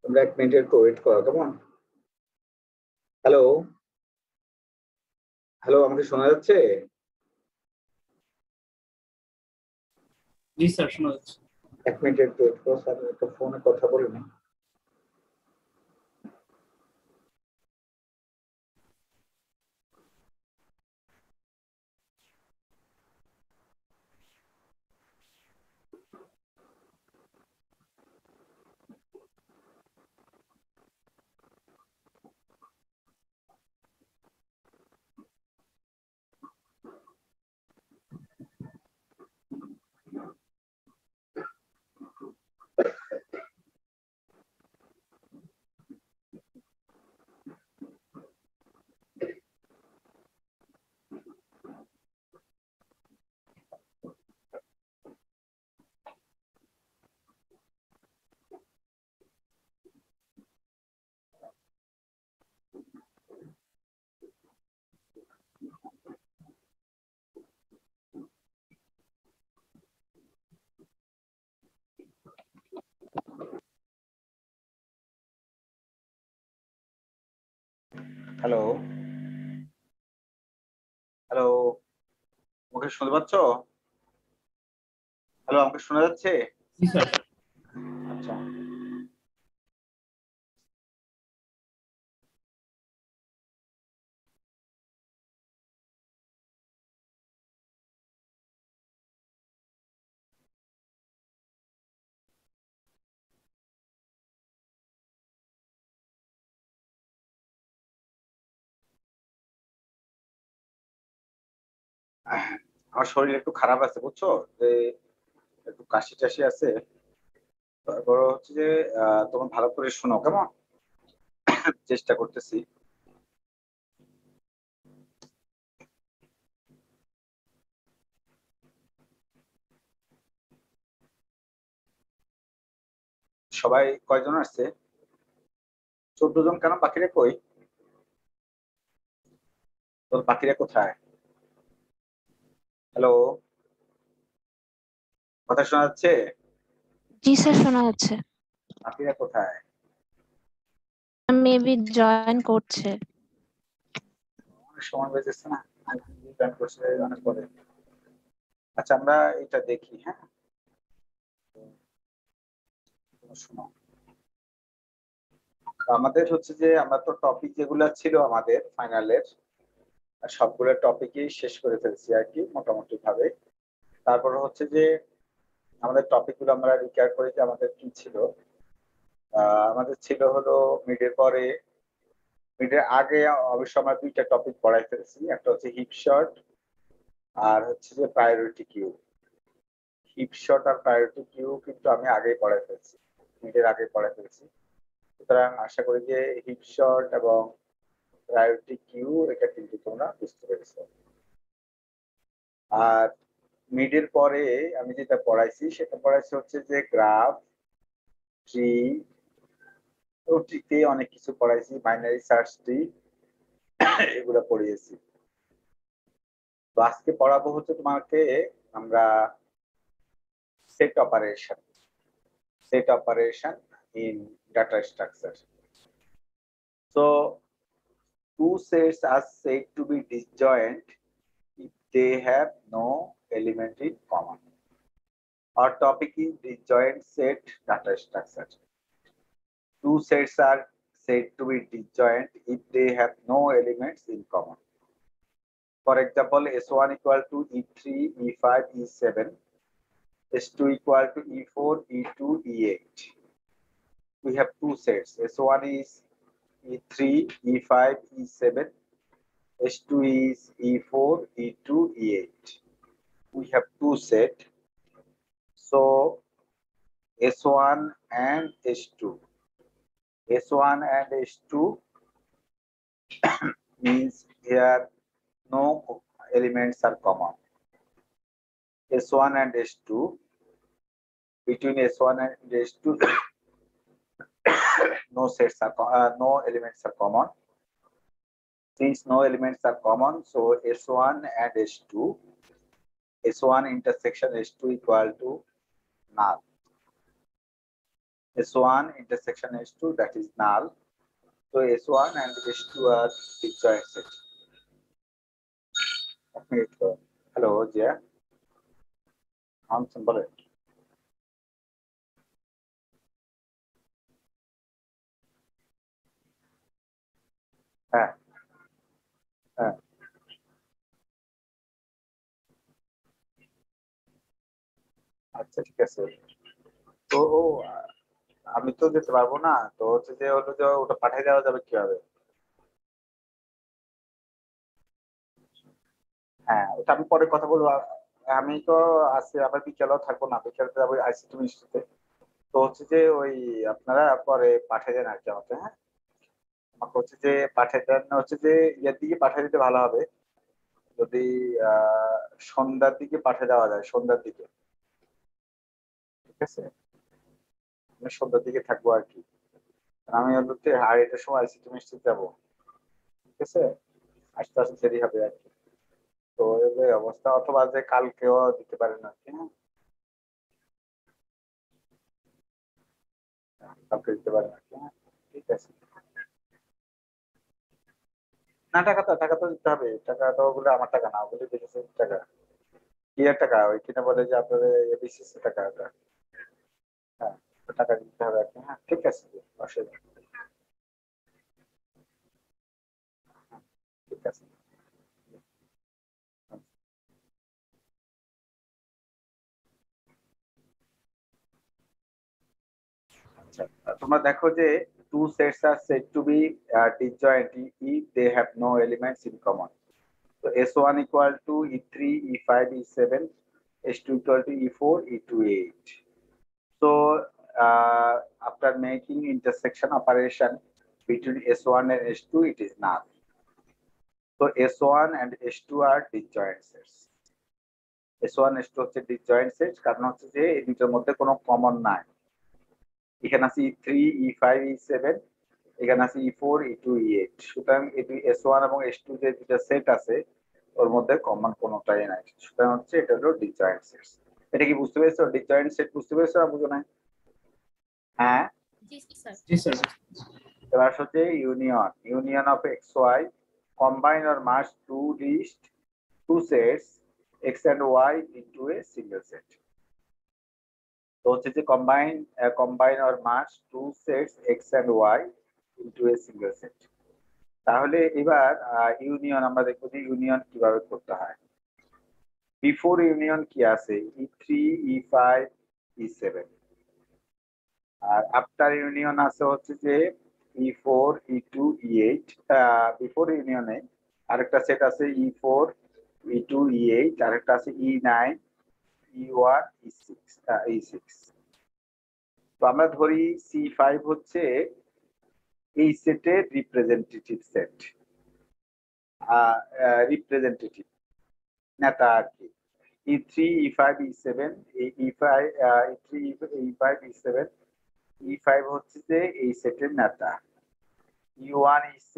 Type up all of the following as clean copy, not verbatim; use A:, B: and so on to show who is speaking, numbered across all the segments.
A: তোমরা 1 মিনিট একটু ওয়েট করো, কেমন? হ্যালো, হ্যালো, আমাকে শোনা যাচ্ছে?
B: জি স্যার, শোনা যাচ্ছে।
A: 1 মিনিট একটু ওয়েট করো, স্যার একটা ফোনে কথা বলে নি। হ্যালো, হ্যালো, আমাকে শুনতে পাচ্ছ? হ্যালো, আমাকে শোনা যাচ্ছে?
B: জি স্যার।
A: আচ্ছা, আমার শরীর একটু খারাপ আছে, বুঝছো? যে একটু কাশি টাশি আছে। তারপর হচ্ছে যে তোমার ভালো করে শোনো, কেমন? চেষ্টা করতেছি। সবাই কয়জন আসছে? 14 জন। কেন বাকিরা কই? তোর বাকিরা কোথায়? হ্যালো, কথা শোনা যাচ্ছে?
C: জি স্যার, শোনা যাচ্ছে।
A: বাকিরা কোথায়?
C: মেবি জয়েন করছে।
A: অনেক সময় বেঁচেছে না, জয়েন করছে অনেক পরে। আচ্ছা, আমরা এটা দেখি, হ্যাঁ? শোনো, আমাদের হচ্ছে যে আমরা তো টপিক যেগুলো ছিল আমাদের ফাইনালের সবগুলো টপিকই শেষ করে ফেলছি আর কি, মোটামুটি ভাবে। তারপর হচ্ছে যে আমাদের টপিক গুলো আমরা রিক্যাপ করি যে আমাদের কি ছিল। আমাদের ছিল হলো মিডের পরে, মিডের আগে অবশ্য আমরা 2টা টপিক পড়াই ফেলছি। একটা হচ্ছে হিপ শট আর হচ্ছে যে প্রায়োরিটি কিউ। হিপ শট আর প্রায়োরিটি কিউ কিন্তু আমি আগেই পড়াই ফেলছি, মিডের আগে পড়াই ফেলছি। সুতরাং আশা করি যে হিপ শট এবং প্রায়োরিটি কিউ এটা কিন্তু তোমরা বুঝতে পেরেছো। আর মিডের পরে আমি যেটা পড়াইছি সেটা পড়াইছি হচ্ছে যে গ্রাফ, ট্রি, ও ট্রিতে অনেক কিছু পড়াইছি, বাইনারি সার্চ ট্রি, এগুলো পড়িয়েছি। তো আজকে পড়াবো হচ্ছে তোমাকে আমরা set operation, set operation in data structure. So two sets are said to be disjoint if they have no element in common. Our topic is disjoint set data structure. Two sets are said to be disjoint if they have no elements in common. For example, S1 equal to E3, E5, E7, S2 equal to E4, E2, E8. We have two sets. S1 is E3, E5, E7. S2 is E4, E2, E8. We have two sets. So S1 and S2. S1 and S2 means here no elements are common. S1 and S2, between S1 and S2 no elements are common. Since no elements are common, so S1 and S2, S1 intersection S2 equal to null. S1 intersection S2, that is null. So S1 and S2 are disjoint set. Hello, Jia. I'm simple. হ্যাঁ হ্যাঁ আচ্ছা ঠিক আছে তো আমি তো যেতে পারবো না তো হচ্ছে যে হলো যে ওটা পাঠিয়ে দেওয়া যাবে কিভাবে হ্যাঁ ওটা আমি পরে কথা বলবো আমি তো আজকে আবার বিকেলেও থাকবো না বিকেলে যাবো আইসিটি মিনিস্ট্রিতে তো হচ্ছে যে ওই আপনারা পরে পাঠিয়ে দেন আর কি আমাকে হ্যাঁ আমাকে হচ্ছে যে পাঠিয়ে দেন হচ্ছে যে ইয়ের দিকে পাঠিয়ে দিতে ভালো হবে যদি আহ সন্ধ্যার দিকে পাঠিয়ে দেওয়া যায় সন্ধ্যার দিকে ঠিক আছে আমি সন্ধ্যার দিকে থাকবো আর কি আমি হচ্ছে আড়াইটার সময় আইসিটি মিনিস্ট্রিতে যাবো ঠিক আছে আস্তে আস্তে দেরি হবে আর কি তো এই অবস্থা অথবা যে কালকেও দিতে পারেন আর কি হ্যাঁ কালকে দিতে পারেন আর কি হ্যাঁ ঠিক আছে না টাকা তো দিতে হবে টাকা তো ওগুলো আমার টাকা না ওগুলো দেখেছে টাকা কি এর টাকা ওই কিনা বলে যে আপনাদের বিসিএস টাকা ওটা হ্যাঁ তো টাকা দিতে হবে আর কি হ্যাঁ ঠিক আছে অসুবিধা নেই। ঠিক আছে আচ্ছা তোমরা দেখো যে two sets are said to be disjoint if they have no elements in common. So S1 equal to E3, E5, E7, S2 equal to E4, E28. So after making intersection operation between S1 and S2, it is null. So S1 and S2 are disjoint sets. S1, S2 হচ্ছে disjoint sets কারণ হচ্ছে যে এই দুটোর মধ্যে কোনো common নাই এখানে আছে E3, E5, E7 এখানে আছে E4, E2, E8 সুতরাং এই S1 এবং S2 যে দুটো সেট আছে ওর মধ্যে কমন কোনোটাই নাই সুতরাং হচ্ছে এটা হলো ডিসজয়েন্ট সেট এটা কি বুঝতে পেরেছো ডিসজয়েন্ট সেট বুঝতে পেরেছো না বুঝো না হ্যাঁ
B: জি স্যার
A: এবার হচ্ছে union of XY combine or merge two sets X and Y into a single set তো হচ্ছে যে combine or merge two sets X and Y into a single set তাহলে এবার ইউনিয়ন আমরা দেখবো যে ইউনিয়ন কিভাবে করতে হয় বিফোর ইউনিয়ন কি আছে E3, E5, E7 আর আফটার ইউনিয়ন আছে হচ্ছে যে E4, E2, E8 বিফোর ইউনিয়নে আরেকটা সেট আছে E4, E2, E8 আরেকটা আছে E9, E1, E6 তো আমরা ধরি C5 হচ্ছে এই সেটের রিপ্রেজেন্টেটিভ সেট রিপ্রেজেন্টেটিভ নেতা আর কি E3, E5, E7 E5, E3, E5, E7 E5 হচ্ছে যে এই সেটের নেতা E1, E6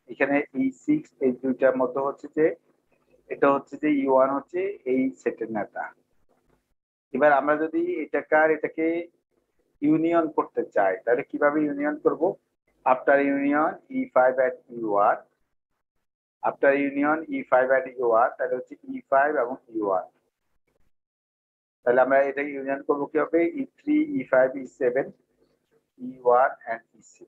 A: এখানে E6 এই দুইটার মধ্যে হচ্ছে যে এটা হচ্ছে যে E1 হচ্ছে এই সেটের নেতা এবার আমরা যদি এটাকে ইউনিয়ন করতে চাই তাহলে কিভাবে ইউনিয়ন করব after union E5 and E1 after union E5 and E1 তাহলে হচ্ছে E5 এবং E1 তাহলে আমরা এটাকে ইউনিয়ন করবো কি হবে E3, E5, E7, E1 and E6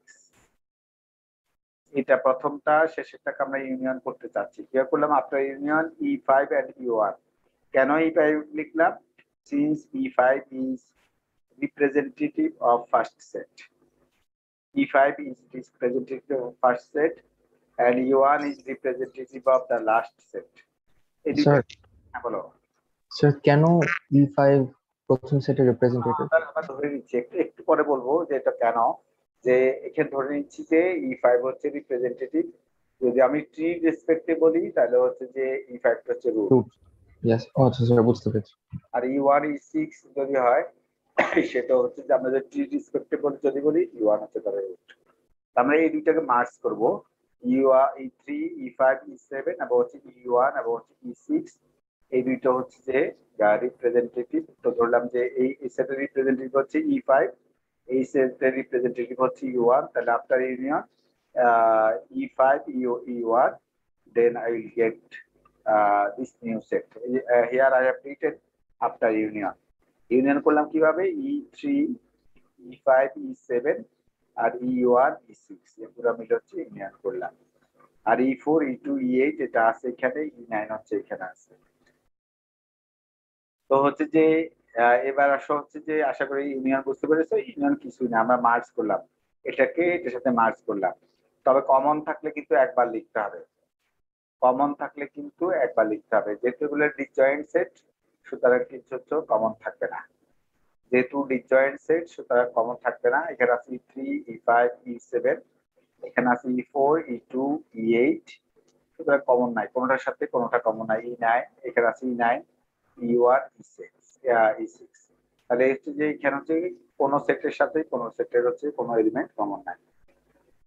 A: এটা প্রথমটা শেষেরটাকে আমরা ইউনিয়ন করতে চাচ্ছি কি করলাম after union E5 and E1 কেন E5 লিখলাম since E5 is representative of first set E5 is representative of first set and E1 is representative of the last set এই দুইটা
B: স্যার
A: বলো
B: স্যার কেন E5 প্রথম সেটের রিপ্রেজেন্টেটিভ
A: আমরা ধরে নিচ্ছি একটু পরে বলবো যে এটা কেন যে এখানে ধরে নিচ্ছি যে E5 হচ্ছে রিপ্রেজেন্টেটিভ যদি আমি ট্রি রেসপেক্টে বলি তাহলে হচ্ছে যে E5 হচ্ছে রুট
B: ইয়েস আচ্ছা স্যার বুঝতে পেরেছি
A: আর E1, E6 যদি হয় সেটা হচ্ছে যে আমরা যদি ট্রি ডিসক্রিপ্টিবল যদি বলি E1 হচ্ছে তার রুট। আমরা এই দুইটাকে মার্জ করব, E3 E5 E7 এবং হচ্ছে E1 এবং হচ্ছে E6, এই দুইটা হচ্ছে যে রিপ্রেজেন্টেটিভ। তো ধরলাম যে এই সেটের রিপ্রেজেন্টেটিভ হচ্ছে E5, এই সেটের রিপ্রেজেন্টেটিভ হচ্ছে E1, তাহলে after union E5 E1, then I will get this new set. Here I have written after union. Union করলাম কিভাবে, E3 E5 E7 আর E1 E6 এগুলো মিলে হচ্ছে ইউনিয়ন করলাম। আর E4 E2 E8 এটা আছে এখানে, E9 হচ্ছে এখানে আছে। তো হচ্ছে যে এবার আসা হচ্ছে যে আশা করি ইউনিয়ন বুঝতে পেরেছো। ইউনিয়ন কিছুই না, আমরা মার্জ করলাম, এটাকে এটার সাথে মার্জ করলাম। তবে কমন থাকলে কিন্তু একবার লিখতে হবে, কমন থাকলে কিন্তু একবার লিখতে হবে। যেহেতু এগুলো ডিসজয়েন্ট সেট সুতরাং কিছু হচ্ছে কমন থাকবে না, যেহেতু ডিসজয়েন্ট সেট সুতরাং কমন থাকবে না। এখানে আছে E3 E5 E7, এখানে আছে E4 E2 E8, সুতরাং কমন নাই, কোনোটার সাথে কোনোটা কমন নাই। E9, এখানে আছে E9 E1 E6, তাহলে হচ্ছে যে এখানে হচ্ছে কোন সেটের সাথে কোন সেটের হচ্ছে কোনো এলিমেন্ট কমন নাই।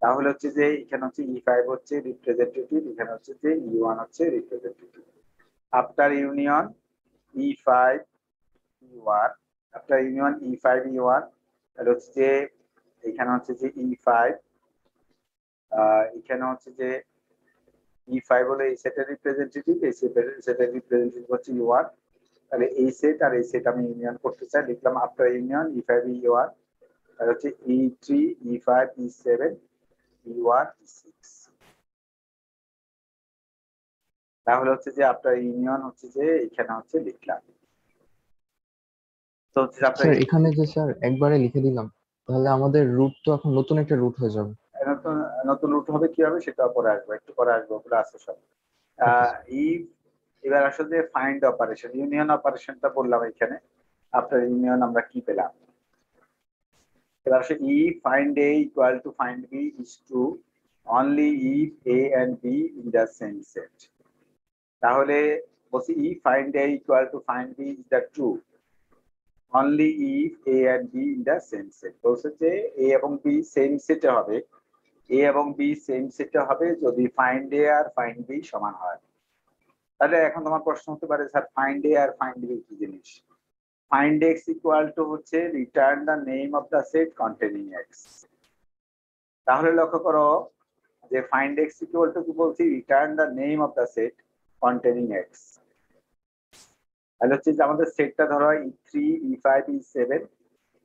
A: তাহলে হচ্ছে যে এখানে হচ্ছে E5 হচ্ছে রিপ্রেজেন্টেটিভ, এখানে হচ্ছে যে E1 হচ্ছে representative. After union E5 E1, after union E5 E1, তাহলে হচ্ছে যে এখানে হচ্ছে যে E5, এখানে হচ্ছে যে E5 হলো এই সেটের রিপ্রেজেন্টেটিভ, এই সেটের রিপ্রেজেন্টেটিভ হচ্ছে E1, তাহলে এই সেট আর এই সেট আমি ইউনিয়ন করতে চাই, লিখলাম আফটার ইউনিয়ন E5 E1, তাহলে হচ্ছে E3 E5 E7 E1 E6। তাহলে হচ্ছে যে আফটার ইউনিয়ন হচ্ছে যে এখানে হচ্ছে লিখলাম। তো হচ্ছে আপনার
B: স্যার এখানে যে স্যার একবারে লিখে দিলাম, তাহলে আমাদের রুট তো এখন নতুন একটা রুট হয়ে যাবে।
A: নতুন নতুন রুট হবে কি হবে সেটা পরে আসবো, একটু পরে আসবো, ওগুলো আছে সব।
B: Okay sir.
A: এবার আসলে ফাইন্ড অপারেশন, ইউনিয়ন অপারেশনটা বললাম এখানে। আফটার ইউনিয়ন আমরা কি পেলাম, এবার আসলে ই find a equal to find b is true only if a and b in the same set. তাহলে বলছি ই find a equal to find b is the true only if a and b in the same set. বলছে যে এ এবং B same সেটে হবে, এ এবং B same সেটে হবে যদি ফাইন্ড এ আর ফাইন্ড বি সমান হয়। তাহলে এখন তোমার প্রশ্ন হতে পারে স্যার ফাইন্ড এ আর ফাইন্ড বি কি জিনিস? ফাইন্ড এক্স ইকুয়াল টু হচ্ছে return the name of the set containing x. তাহলে লক্ষ্য করো যে ফাইন্ড এক্স ইকুয়াল টু কি বলছি, return the name of the set containing x. তাহলে হচ্ছে যে আমাদের সেটটা ধরো E3 E5 E7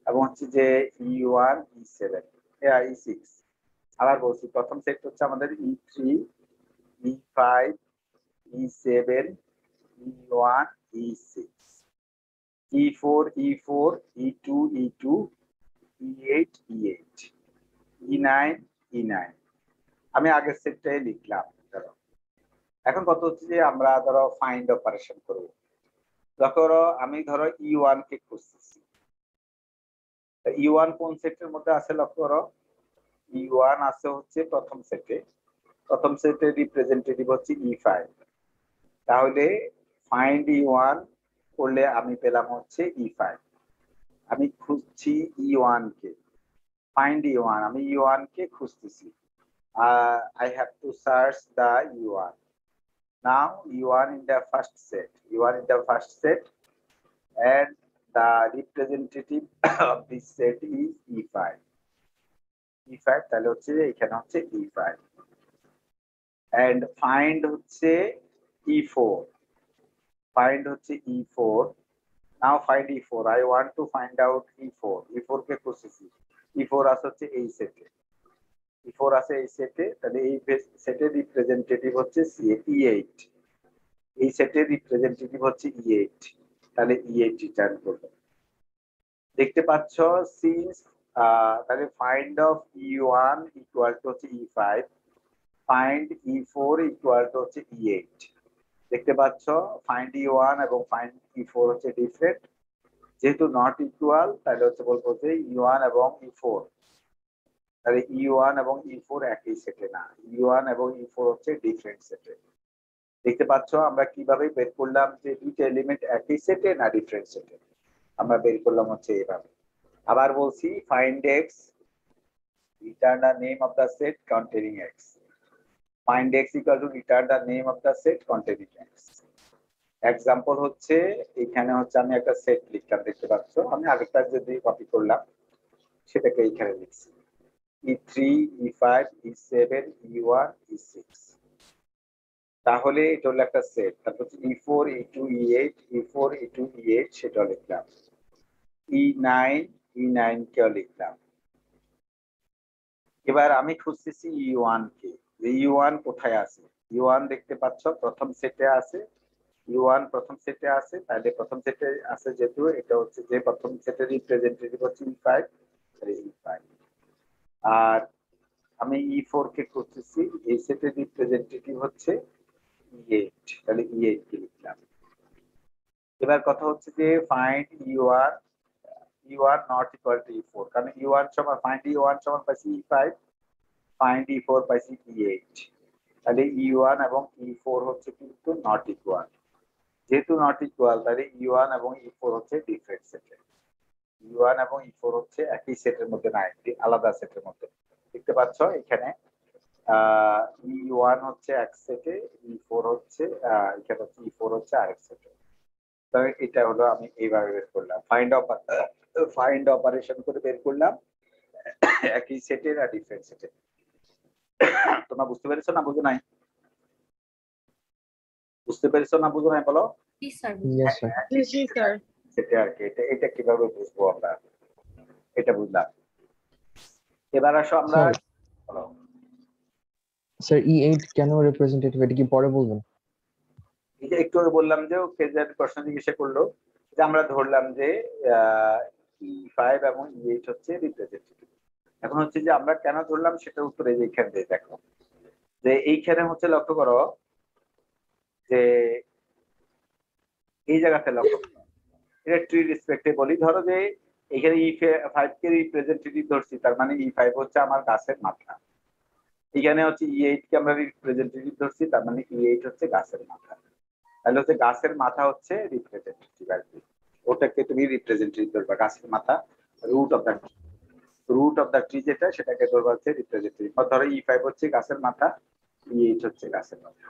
A: এবং হচ্ছে যে E1 E7 E6। আবার বলছি প্রথম সেট হচ্ছে আমাদের E3 E5 E7 E1 E6, E4 E4 E2 E2 E8 E8 E9 E9। আমি আগের সেটটাই লিখলাম। ধরো এখন কত হচ্ছে যে আমরা ধরো ফাইন্ড অপারেশন করব। ধরো আমি ধরো E1 কে খুঁজতেছি, E1 কোন সেটের মধ্যে আছে লক্ষ্য করো, E1 আছে হচ্ছে প্রথম সেটে, প্রথম সেটের রিপ্রেজেন্টেটিভ হচ্ছে E5। তাহলে ফাইন্ড E1 করলে আমি পেলাম হচ্ছে E5। আমি খুঁজছি E1 কে, ফাইন্ড E1, আমি E1 কে খুঁজতেছি। I have to search the E1. Now E1 in the first set, E1 in the first set, and the representative of this set is E5. E5 তাহলে হচ্ছে এখানে হচ্ছে E5, and find হচ্ছে E4, find হচ্ছে E4. Now find E4. I want to find out E4. E4 কে খুঁজতেছি, E4 আছে হচ্ছে এই সেটে, E4 আছে এই সেটে, তাহলে এই সেটের রিপ্রেজেন্টেটিভ হচ্ছে E8, এই সেটের রিপ্রেজেন্টেটিভ হচ্ছে E8, তাহলে E8 রিটার্ন করবে। দেখতে পাচ্ছ সিন্স তাহলে find of E1 equal to হচ্ছে E5, find E4 equal to হচ্ছে E8। দেখতে পাচ্ছ ফাইন্ড E1 এবং ফাইন্ড E4 হচ্ছে ডিফারেন্ট, যেহেতু নট ইকুয়াল তাহলে হচ্ছে বলবো যে E1 এবং E4, তাহলে E1 এবং E4 একই সেটে না, E1 এবং E4 হচ্ছে ডিফারেন্ট সেটে। দেখতে পাচ্ছ আমরা কিভাবে বের করলাম যে দুইটা এলিমেন্ট একই সেটে না ডিফারেন্ট সেটে, আমরা বের করলাম হচ্ছে এইভাবে। আবার বলছি find x, return the name of the set containing x. Find x equal to return the name of the set containing x. Example হচ্ছে এখানে হচ্ছে আমি একটা সেট লিখলাম, দেখতে পাচ্ছ আমি আগেরটা যদি কপি করলাম সেটাকে এখানে লিখছি E3 E5 E7 E1 E6। তাহলে এটা হলো একটা সেট। তারপর E4 E2 E8 E4 E2 E8 সেটা লিখলাম, E9 E9 কেও লিখলাম। এবার আমি খুঁজতেছি E1 কে, যে E1 কোথায় আছে। E1 দেখতে পাচ্ছ প্রথম সেটে আছে, E1 প্রথম সেটে আছে, তাহলে প্রথম সেটে আছে যেহেতু এটা হচ্ছে যে প্রথম সেটের রিপ্রেজেন্টেটিভ হচ্ছে E5, E5। আর আমি E4 কে খুঁজতেছি, এই সেটের রিপ্রেজেন্টেটিভ হচ্ছে E8, তাহলে E8 কে লিখলাম। এবার কথা হচ্ছে যে find E1 not equal two E4, কারণ E1 সমান ফাইন্ড E1 সমান পাইছি E5, ফাইন্ড E4 পাইছি E8, তাহলে E1 এবং E4 হচ্ছে কিন্তু নট ইকুয়াল। যেহেতু নট ইকুয়াল তাহলে E1 এবং E4 হচ্ছে ডিফারেন্ট সেটে। E1 এবং E4 হচ্ছে একই সেটের মধ্যে না, একটি আলাদা সেটের মধ্যে। দেখতে পাচ্ছ এখানে E1 হচ্ছে এক সেটে, E4 হচ্ছে এখানে হচ্ছে E4 হচ্ছে আরেক সেটে। তাহলে এটা হলো আমি এইভাবে বের করলাম, ফাইন্ড অপারেশন করে বের করলাম একই সেটের আর ডিফারেন্ট সেটের। তোমরা বুঝতে পেরেছো না বুঝো নাই? বুঝতে পেরেছো না বুঝো নাই বলো?
B: Yes sir.
A: সেটা আর কি, এটা কিভাবে বুঝবো আমরা, এটা বুঝলাম। এবার আসো আমরা বলো।
B: স্যার E8 কেন রিপ্রেজেন্টেটিভ এটা কি পরে বলবেন?
A: এই যে একটু আগে বললাম যে ওকে যে প্রশ্ন জিজ্ঞাসা করলো, যে আমরা ধরলাম যে E5 এবং E8 হচ্ছে রিপ্রেজেন্টেটিভ। এখন হচ্ছে যে আমরা কেন ধরলাম সেটা উত্তরে যে এখানে দিয়ে দেখো, যে এইখানে হচ্ছে লক্ষ্য করো যে এই জায়গাতে লক্ষ্য করো, এটা ট্রি রেসপেক্টে বলি। ধরো যে এখানে E5 কে রিপ্রেজেন্টেটিভ ধরছি, তার মানে E5 হচ্ছে আমার গাছের মাথা। এখানে হচ্ছে E8 কে আমরা রিপ্রেজেন্টেটিভ ধরছি, তার মানে E8 হচ্ছে গাছের মাথা। তাহলে হচ্ছে গাছের মাথা হচ্ছে রিপ্রেজেন্টেটিভ আর কি, ওটাকে তুমি রিপ্রেজেন্টেটিভ ধরবা, গাছের মাথা, রুট অফ দা ট্রি যেটা, সেটাকে ধরবা হচ্ছে রিপ্রেজেন্টেটিভ। ধরো E5 হচ্ছে গাছের মাথা, E8 হচ্ছে গাছের মাথা।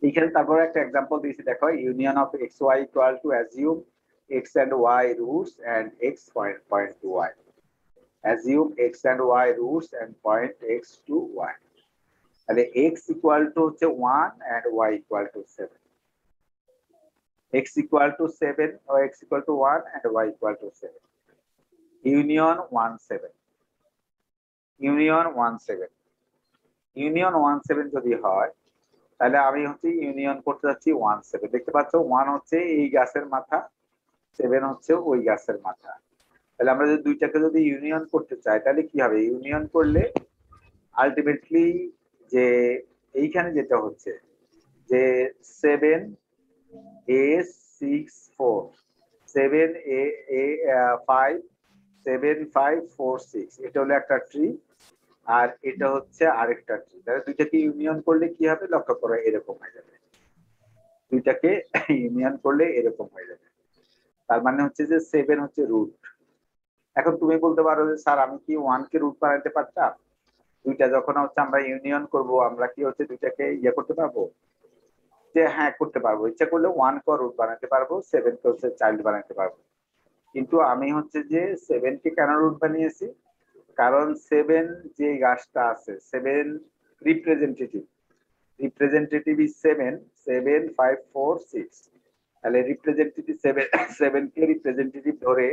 A: এখানে তারপর একটা এক্সাম্পল দিয়েছি দেখো, union of X Y equal to assume X and Y roots and X point to Y. Assume X and Y roots and point X to Y. তাহলে এক্স ইকুয়াল টু হচ্ছে 1 and Y equal to 7। x equal to 7 or x equal to 1 and y equal to 7. Union 1 7. Union 1 7. Union 1 7 যদি হয় তাহলে আমি হচ্ছে union করতে যাচ্ছি 1 7। দেখতে পাচ্ছ 1 হচ্ছে এই গাছের মাথা, 7 হচ্ছে ওই গাছের মাথা। তাহলে আমরা যদি দুইটাকে যদি ইউনিয়ন করতে চাই তাহলে কি হবে? ইউনিয়ন করলে আলটিমেটলি যে এইখানে যেটা হচ্ছে যে 7 a 6 4 7 a 5 7 5 4 6, এটা হলো একটা ট্রি, আর এটা হচ্ছে আরেকটা ট্রি। তাহলে দুইটাকে ইউনিয়ন করলে কি হবে লক্ষ্য করো, এরকম হয়ে যাবে। দুইটাকে ইউনিয়ন করলে এরকম হয়ে যাবে। তার মানে হচ্ছে যে 7 হচ্ছে রুট। এখন তুমি বলতে পারো যে স্যার আমি কি 1 কে রুট বানাতে পারতাম? দুইটা যখন হচ্ছে আমরা ইউনিয়ন করব আমরা কি হচ্ছে দুইটাকে ইয়ে করতে পারবো? যে হ্যাঁ করতে পারবো, ইচ্ছা করলে 1 কে রুট বানাতে পারবো, 7 কে হচ্ছে চাইল্ড বানাতে পারবো। কিন্তু আমি হচ্ছে যে 7 কে কেন রুট বানিয়েছি? কারণ 7 যে গাছটা আছে 7 রিপ্রেজেন্টেটিভ ইজ 7 7 5 4 6। তাহলে রিপ্রেজেন্টেটিভ 7 কে রিপ্রেজেন্টেটিভ ধরে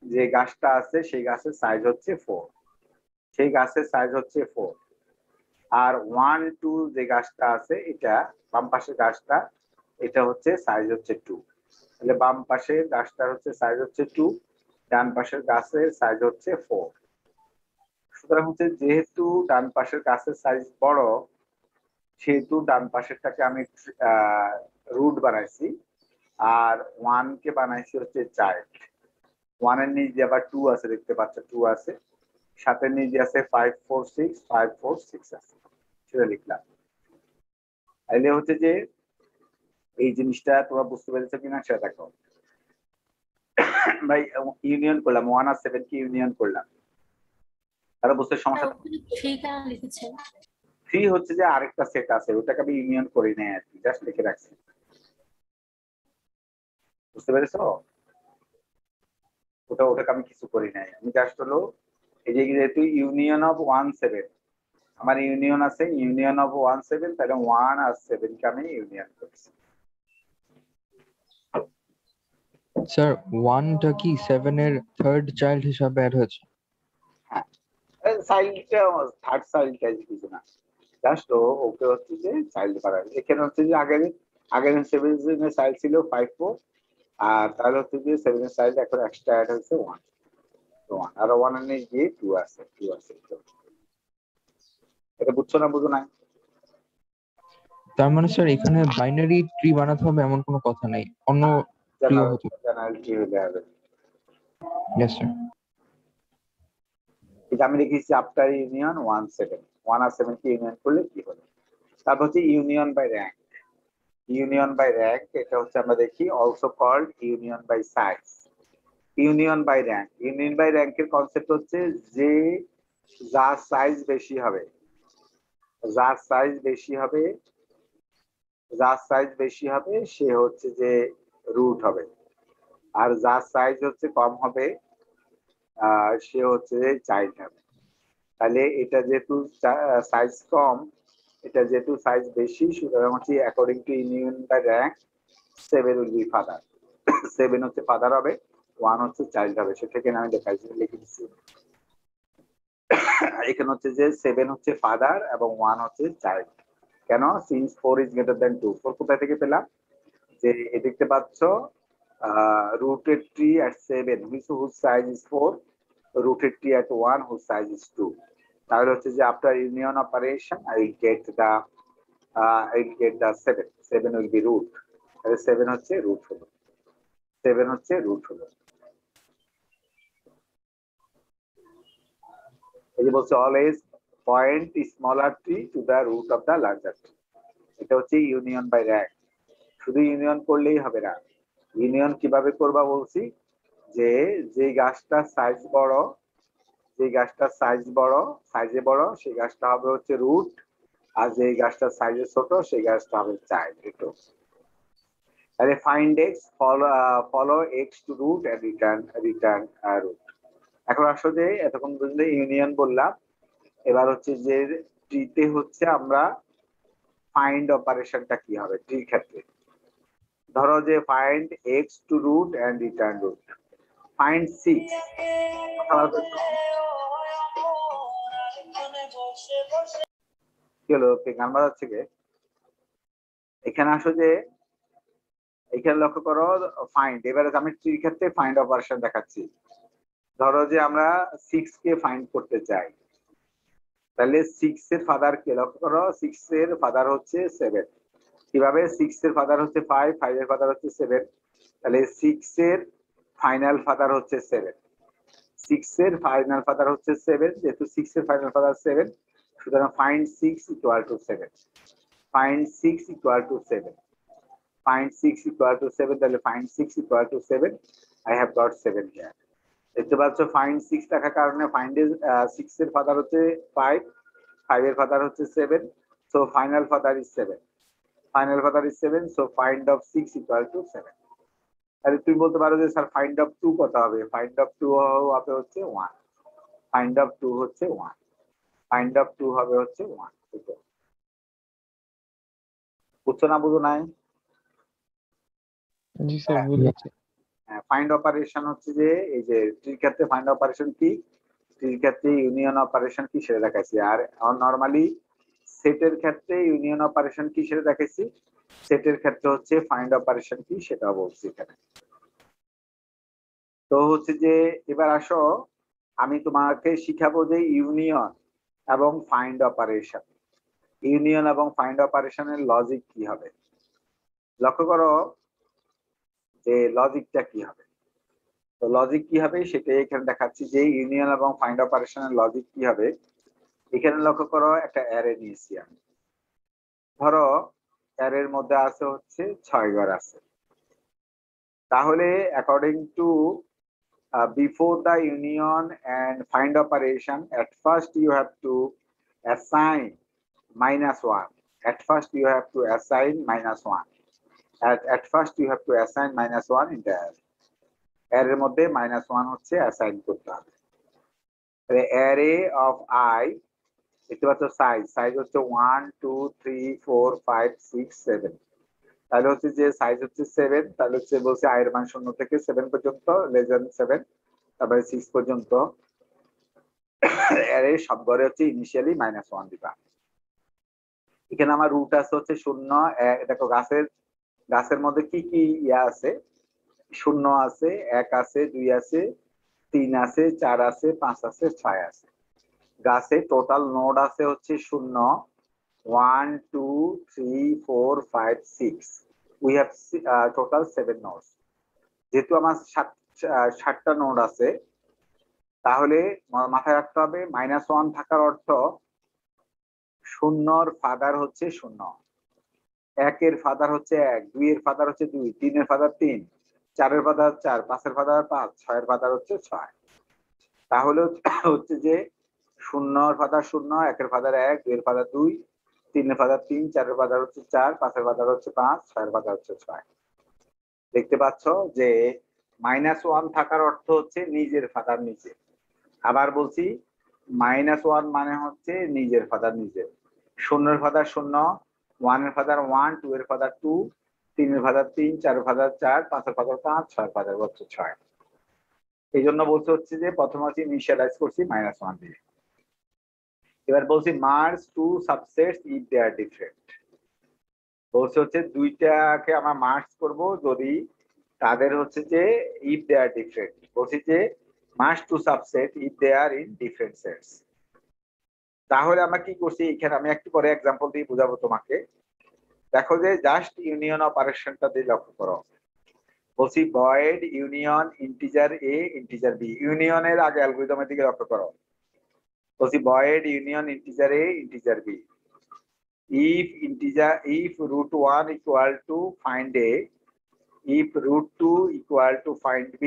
A: যে গাছটা আছে সেই গাছের সাইজ হচ্ছে 4, সেই গাছের সাইজ হচ্ছে 4। আর 1 2 যে গাছটা আছে এটা বাম পাশের গাছটা, এটা হচ্ছে সাইজ হচ্ছে 2। তাহলে বাম পাশের গাছটার হচ্ছে সাইজ হচ্ছে 2, ডান পাশের গাছের সাইজ হচ্ছে 4। সুতরাং হচ্ছে যেহেতু ডান পাশের গাছের সাইজ বড় সেহেতু ডান পাশেরটাকে আমি রুট বানাইছি, আর 1 কে বানাইছি হচ্ছে চাইল্ড। 1 এর নিচে আবার 2 আছে, দেখতে পাচ্ছ 2 আছে, সাথে নিচে আছে 5 4 6 5 4 6 আছে, সেটা লিখলাম। তাহলে হচ্ছে যে এই জিনিসটা তোমরা বুঝতে পেরেছো কিনা সেটা দেখো। ভাই ইউনিয়ন করলাম 1 আর 7 কি ইউনিয়ন করলাম, তাহলে বুঝতে সমস্যা।
D: থ্রি কেন লিখেছেন?
A: 3 হচ্ছে যে আরেকটা সেট আছে, ওটাকে আমি ইউনিয়ন করি নাই আর কি, জাস্ট লিখে রাখছি। বুঝতে পেরেছো? ওটাকে আমি কিছু করি নাই, আমি জাস্ট হলো এই যে যেহেতু ইউনিয়ন অফ 1 7, আমার ইউনিয়ন আছে ইউনিয়ন অফ 1 7, তাহলে 1 আর 7 কে আমি ইউনিয়ন করছি।
B: স্যার 1টা কি 7 এর থার্ড চাইল্ড হিসাবে অ্যাড হয়েছে?
A: হ্যাঁ, চাইল্ডটা থার্ড চাইল্ডটা কিছু না, জাস্ট ওকে হচ্ছে যে চাইল্ড বাড়াবে। এখানে হচ্ছে যে আগের 7 এর চাইল্ড ছিল 5 4, আর তাহলে হচ্ছে যে 7 এর চাইল্ড এখন এক্সট্রা অ্যাড হয়েছে 1, তো 1 আর 1 এর নিয়ে গিয়ে 2 আছে, 2 আছে। এটা বুঝছো না, বুঝো না?
B: তার মানে স্যার এখানে বাইনারি ট্রি বানাতে হবে এমন কোনো কথা নেই, অন্য ট্রিও হতে পারে।
A: জেনারেলিটি হলে হবে।
B: Yes sir.
A: এটা আমি লিখেছি আফটার ইউনিয়ন 1 7, 1 আর 7 কে ইউনিয়ন করলে কি হবে। তারপর হচ্ছে union by rank. Union by rank এটা হচ্ছে আমরা দেখি also called union by size. Union by rank, union by র্যাঙ্কের কনসেপ্ট হচ্ছে যে যার সাইজ বেশি হবে, যার সাইজ বেশি হবে, যার সাইজ বেশি হবে সে হচ্ছে যে রুট হবে, আর যার সাইজ হচ্ছে কম হবে সে হচ্ছে যে চাইল্ড হবে। তাহলে এটা যেহেতু সাইজ কম, এটা যেহেতু সাইজ বেশি, সুতরাং হচ্ছে according to union by rank 7 will be father. 7 হচ্ছে ফাদার হবে, 1 হচ্ছে চাইল্ড হবে, সেটাকে আমি দেখাইছি, লিখে দিচ্ছি। এখানে হচ্ছে যে 7 হচ্ছে ফাদার এবং 1 হচ্ছে চাইল্ড। কেন? Since 4 is greater than 2। 4 কোথায় থেকে পেলাম? যে দেখতে পাচ্ছ rooted tree at 7 whose size is 4, rooted tree at 1 whose size is 2. তাহলে হচ্ছে যে after union operation I will get the 7. 7 will be root. তাহলে 7 হচ্ছে রুট হলো, 7 হচ্ছে রুট হলো। এই যে বলছে always point smaller tree to the root of the larger tree. এটা হচ্ছে ইউনিয়ন বাই র্যাঙ্ক। শুধু ইউনিয়ন করলেই হবে না, ইউনিয়ন কিভাবে করবা বলছি, যে যে গাছটার সাইজ বড়, যে গাছটার সাইজ বড়, সাইজে বড়, সেই গাছটা হবে হচ্ছে রুট, আর যে গাছটার সাইজে ছোট সেই গাছটা হবে চাইল্ড। একটু তাহলে find X, follow X to root and return root. এখন আসলে এতক্ষণ পর্যন্ত ইউনিয়ন বললাম, এবার হচ্ছে যে ট্রিতে হচ্ছে আমরা ফাইন্ড অপারেশনটা কি হবে ট্রির ক্ষেত্রে। ধরো যে find X to root and return root, find 6। কি হলো, গান বাজাচ্ছে কে? এখানে আসো যে এখানে লক্ষ্য করো ফাইন্ড, এবারে আমি ট্রির ক্ষেত্রে ফাইন্ড অপারেশন দেখাচ্ছি। ধরো যে আমরা 6 কে ফাইন্ড করতে চাই, তাহলে 6 এর ফাদার কে লক্ষ্য করো, 6 এর ফাদার হচ্ছে 7। কিভাবে? 6 এর ফাদার হচ্ছে 5, 5 এর ফাদার হচ্ছে 7, তাহলে 6 এর ফাইনাল ফাদার হচ্ছে 7। 6 এর ফাইনাল ফাদার হচ্ছে 7, যেহেতু 6 এর ফাইনাল ফাদার 7, সুতরাং find 6 equal to 7। Find 6 equal to 7, find 6 equal to 7, তাহলে find 6 equal to 7, I have got 7 here. দেখতে পাচ্ছ find 6 থাকার কারণে find এর 6 এর ফাদার হচ্ছে 5, 5 এর ফাদার হচ্ছে 7, so final father is 7, final father is 7, so find of 6 equal to 7. তাহলে তুমি বলতে পারো যে স্যার find of 2 কত হবে? find of 2 হবে হচ্ছে 1, find of 2 হচ্ছে 1, find of 2 হবে হচ্ছে 1। বুঝছো না, বুঝো নাই?
E: জি স্যার বুঝেছি।
A: ফাইন্ড অপারেশন হচ্ছে যে এই যে ট্রির ক্ষেত্রে ফাইন্ড অপারেশন কি, ট্রির ক্ষেত্রে ইউনিয়ন অপারেশন কি সেটা দেখাইছি, আর নরমালি সেটের ক্ষেত্রে ইউনিয়ন অপারেশন কি সেটা দেখাইছি, সেটের ক্ষেত্রে হচ্ছে ফাইন্ড অপারেশন কি সেটা বলছি এখানে। তো হচ্ছে যে এবার আসো আমি তোমাকে শিখাবো যে ইউনিয়ন এবং ফাইন্ড অপারেশন, ইউনিয়ন এবং ফাইন্ড অপারেশনের লজিক কি হবে। লক্ষ্য করো যে লজিকটা কি হবে। তো লজিক কি হবে সেটাই এখানে দেখাচ্ছি, যে ইউনিয়ন এবং ফাইন্ড অপারেশনের লজিক কি হবে। এখানে লক্ষ্য করো একটা অ্যারে নিয়েছি আমি, ধরো অ্যারের মধ্যে আছে হচ্ছে 6 ঘর আছে, তাহলে according to before the union and find operation, at first you have to assign -1. At first you have to assign -1. At first you have to assign -1 in the array মধ্যে -1 হচ্ছে অ্যাসাইন করতে হবে। array of I দেখতে পাচ্ছ size হচ্ছে 1 2 3 4 5 6 7। তাহলে হচ্ছে যে সাইজ হচ্ছে 7, তাহলে হচ্ছে বলছে I এর মান 0 থেকে 7 পর্যন্ত, লেস দ্যান 7, তারপরে 6 পর্যন্ত array সব ঘরে হচ্ছে ইনিশিয়ালি -1 দিবা। এখানে আমার রুট আছে হচ্ছে 0। দেখো গাছের মধ্যে কি কি ইয়া আছে, 0 আছে, 1 আছে, 2 আছে, 3 আছে, 4 আছে, 5 আছে, 6 আছে। গাছে টোটাল নোড আছে হচ্ছে 0 1 2 3 4 5 6। We have total 7 nodes. যেহেতু আমার 7টা নোড আছে, তাহলে মাথায় রাখতে হবে -1 থাকার অর্থ 0 এর ফাদার হচ্ছে 0, 1 এর ফাদার হচ্ছে 1, 2 এর ফাদার হচ্ছে 2, 3 এর ফাদার 3, 4 এর ফাদার 4, 5 এর ফাদার 5, 6 এর ফাদার হচ্ছে 6। তাহলে হচ্ছে যে 0 এর ফাদার 0, 1 এর ফাদার 1, 2 এর ফাদার 2, 3 এর ফাদার 3, 4 এর ফাদার হচ্ছে 4, 5 এর ফাদার হচ্ছে 5, 6 এর ফাদার হচ্ছে 6। দেখতে পাচ্ছ যে -1 থাকার অর্থ হচ্ছে নিজের ফাদার নিজে। আবার বলছি -1 মানে হচ্ছে নিজের ফাদার নিজে। 0 এর ফাদার 0, 1 এর ফাদার 1, 2 এর ফাদার 2, 3 এর ফাদার 3, 4 এর ফাদার 4, 5 এর ফাদার 5, 6 এর ফাদার হচ্ছে 6। এই জন্য বলতে হচ্ছে যে প্রথমে হচ্ছে ইনিশিয়ালাইজ করছি -1 দিয়ে। এবার বলছি merge two subsets if they are different. বলছে হচ্ছে দুইটাকে আমরা মার্জ করব যদি তাদের হচ্ছে যে ইফ দে আর ডিফারেন্ট। বলছি যে merge two subset if they are in different sets. তাহলে আমরা কি করছি, এখানে আমি একটু পরে এক্সাম্পল দিয়ে বুঝাবো তোমাকে। দেখো যে জাস্ট ইউনিয়ন অপারেশনটা দিয়ে লক্ষ্য করো। বলছি void union integer A integer B. ইউনিয়নের আগে অ্যালগরিদমের দিকে লক্ষ্য করো। বলছি void union integer A integer B. if root 1 equal to find a, if root 2 equal to find b,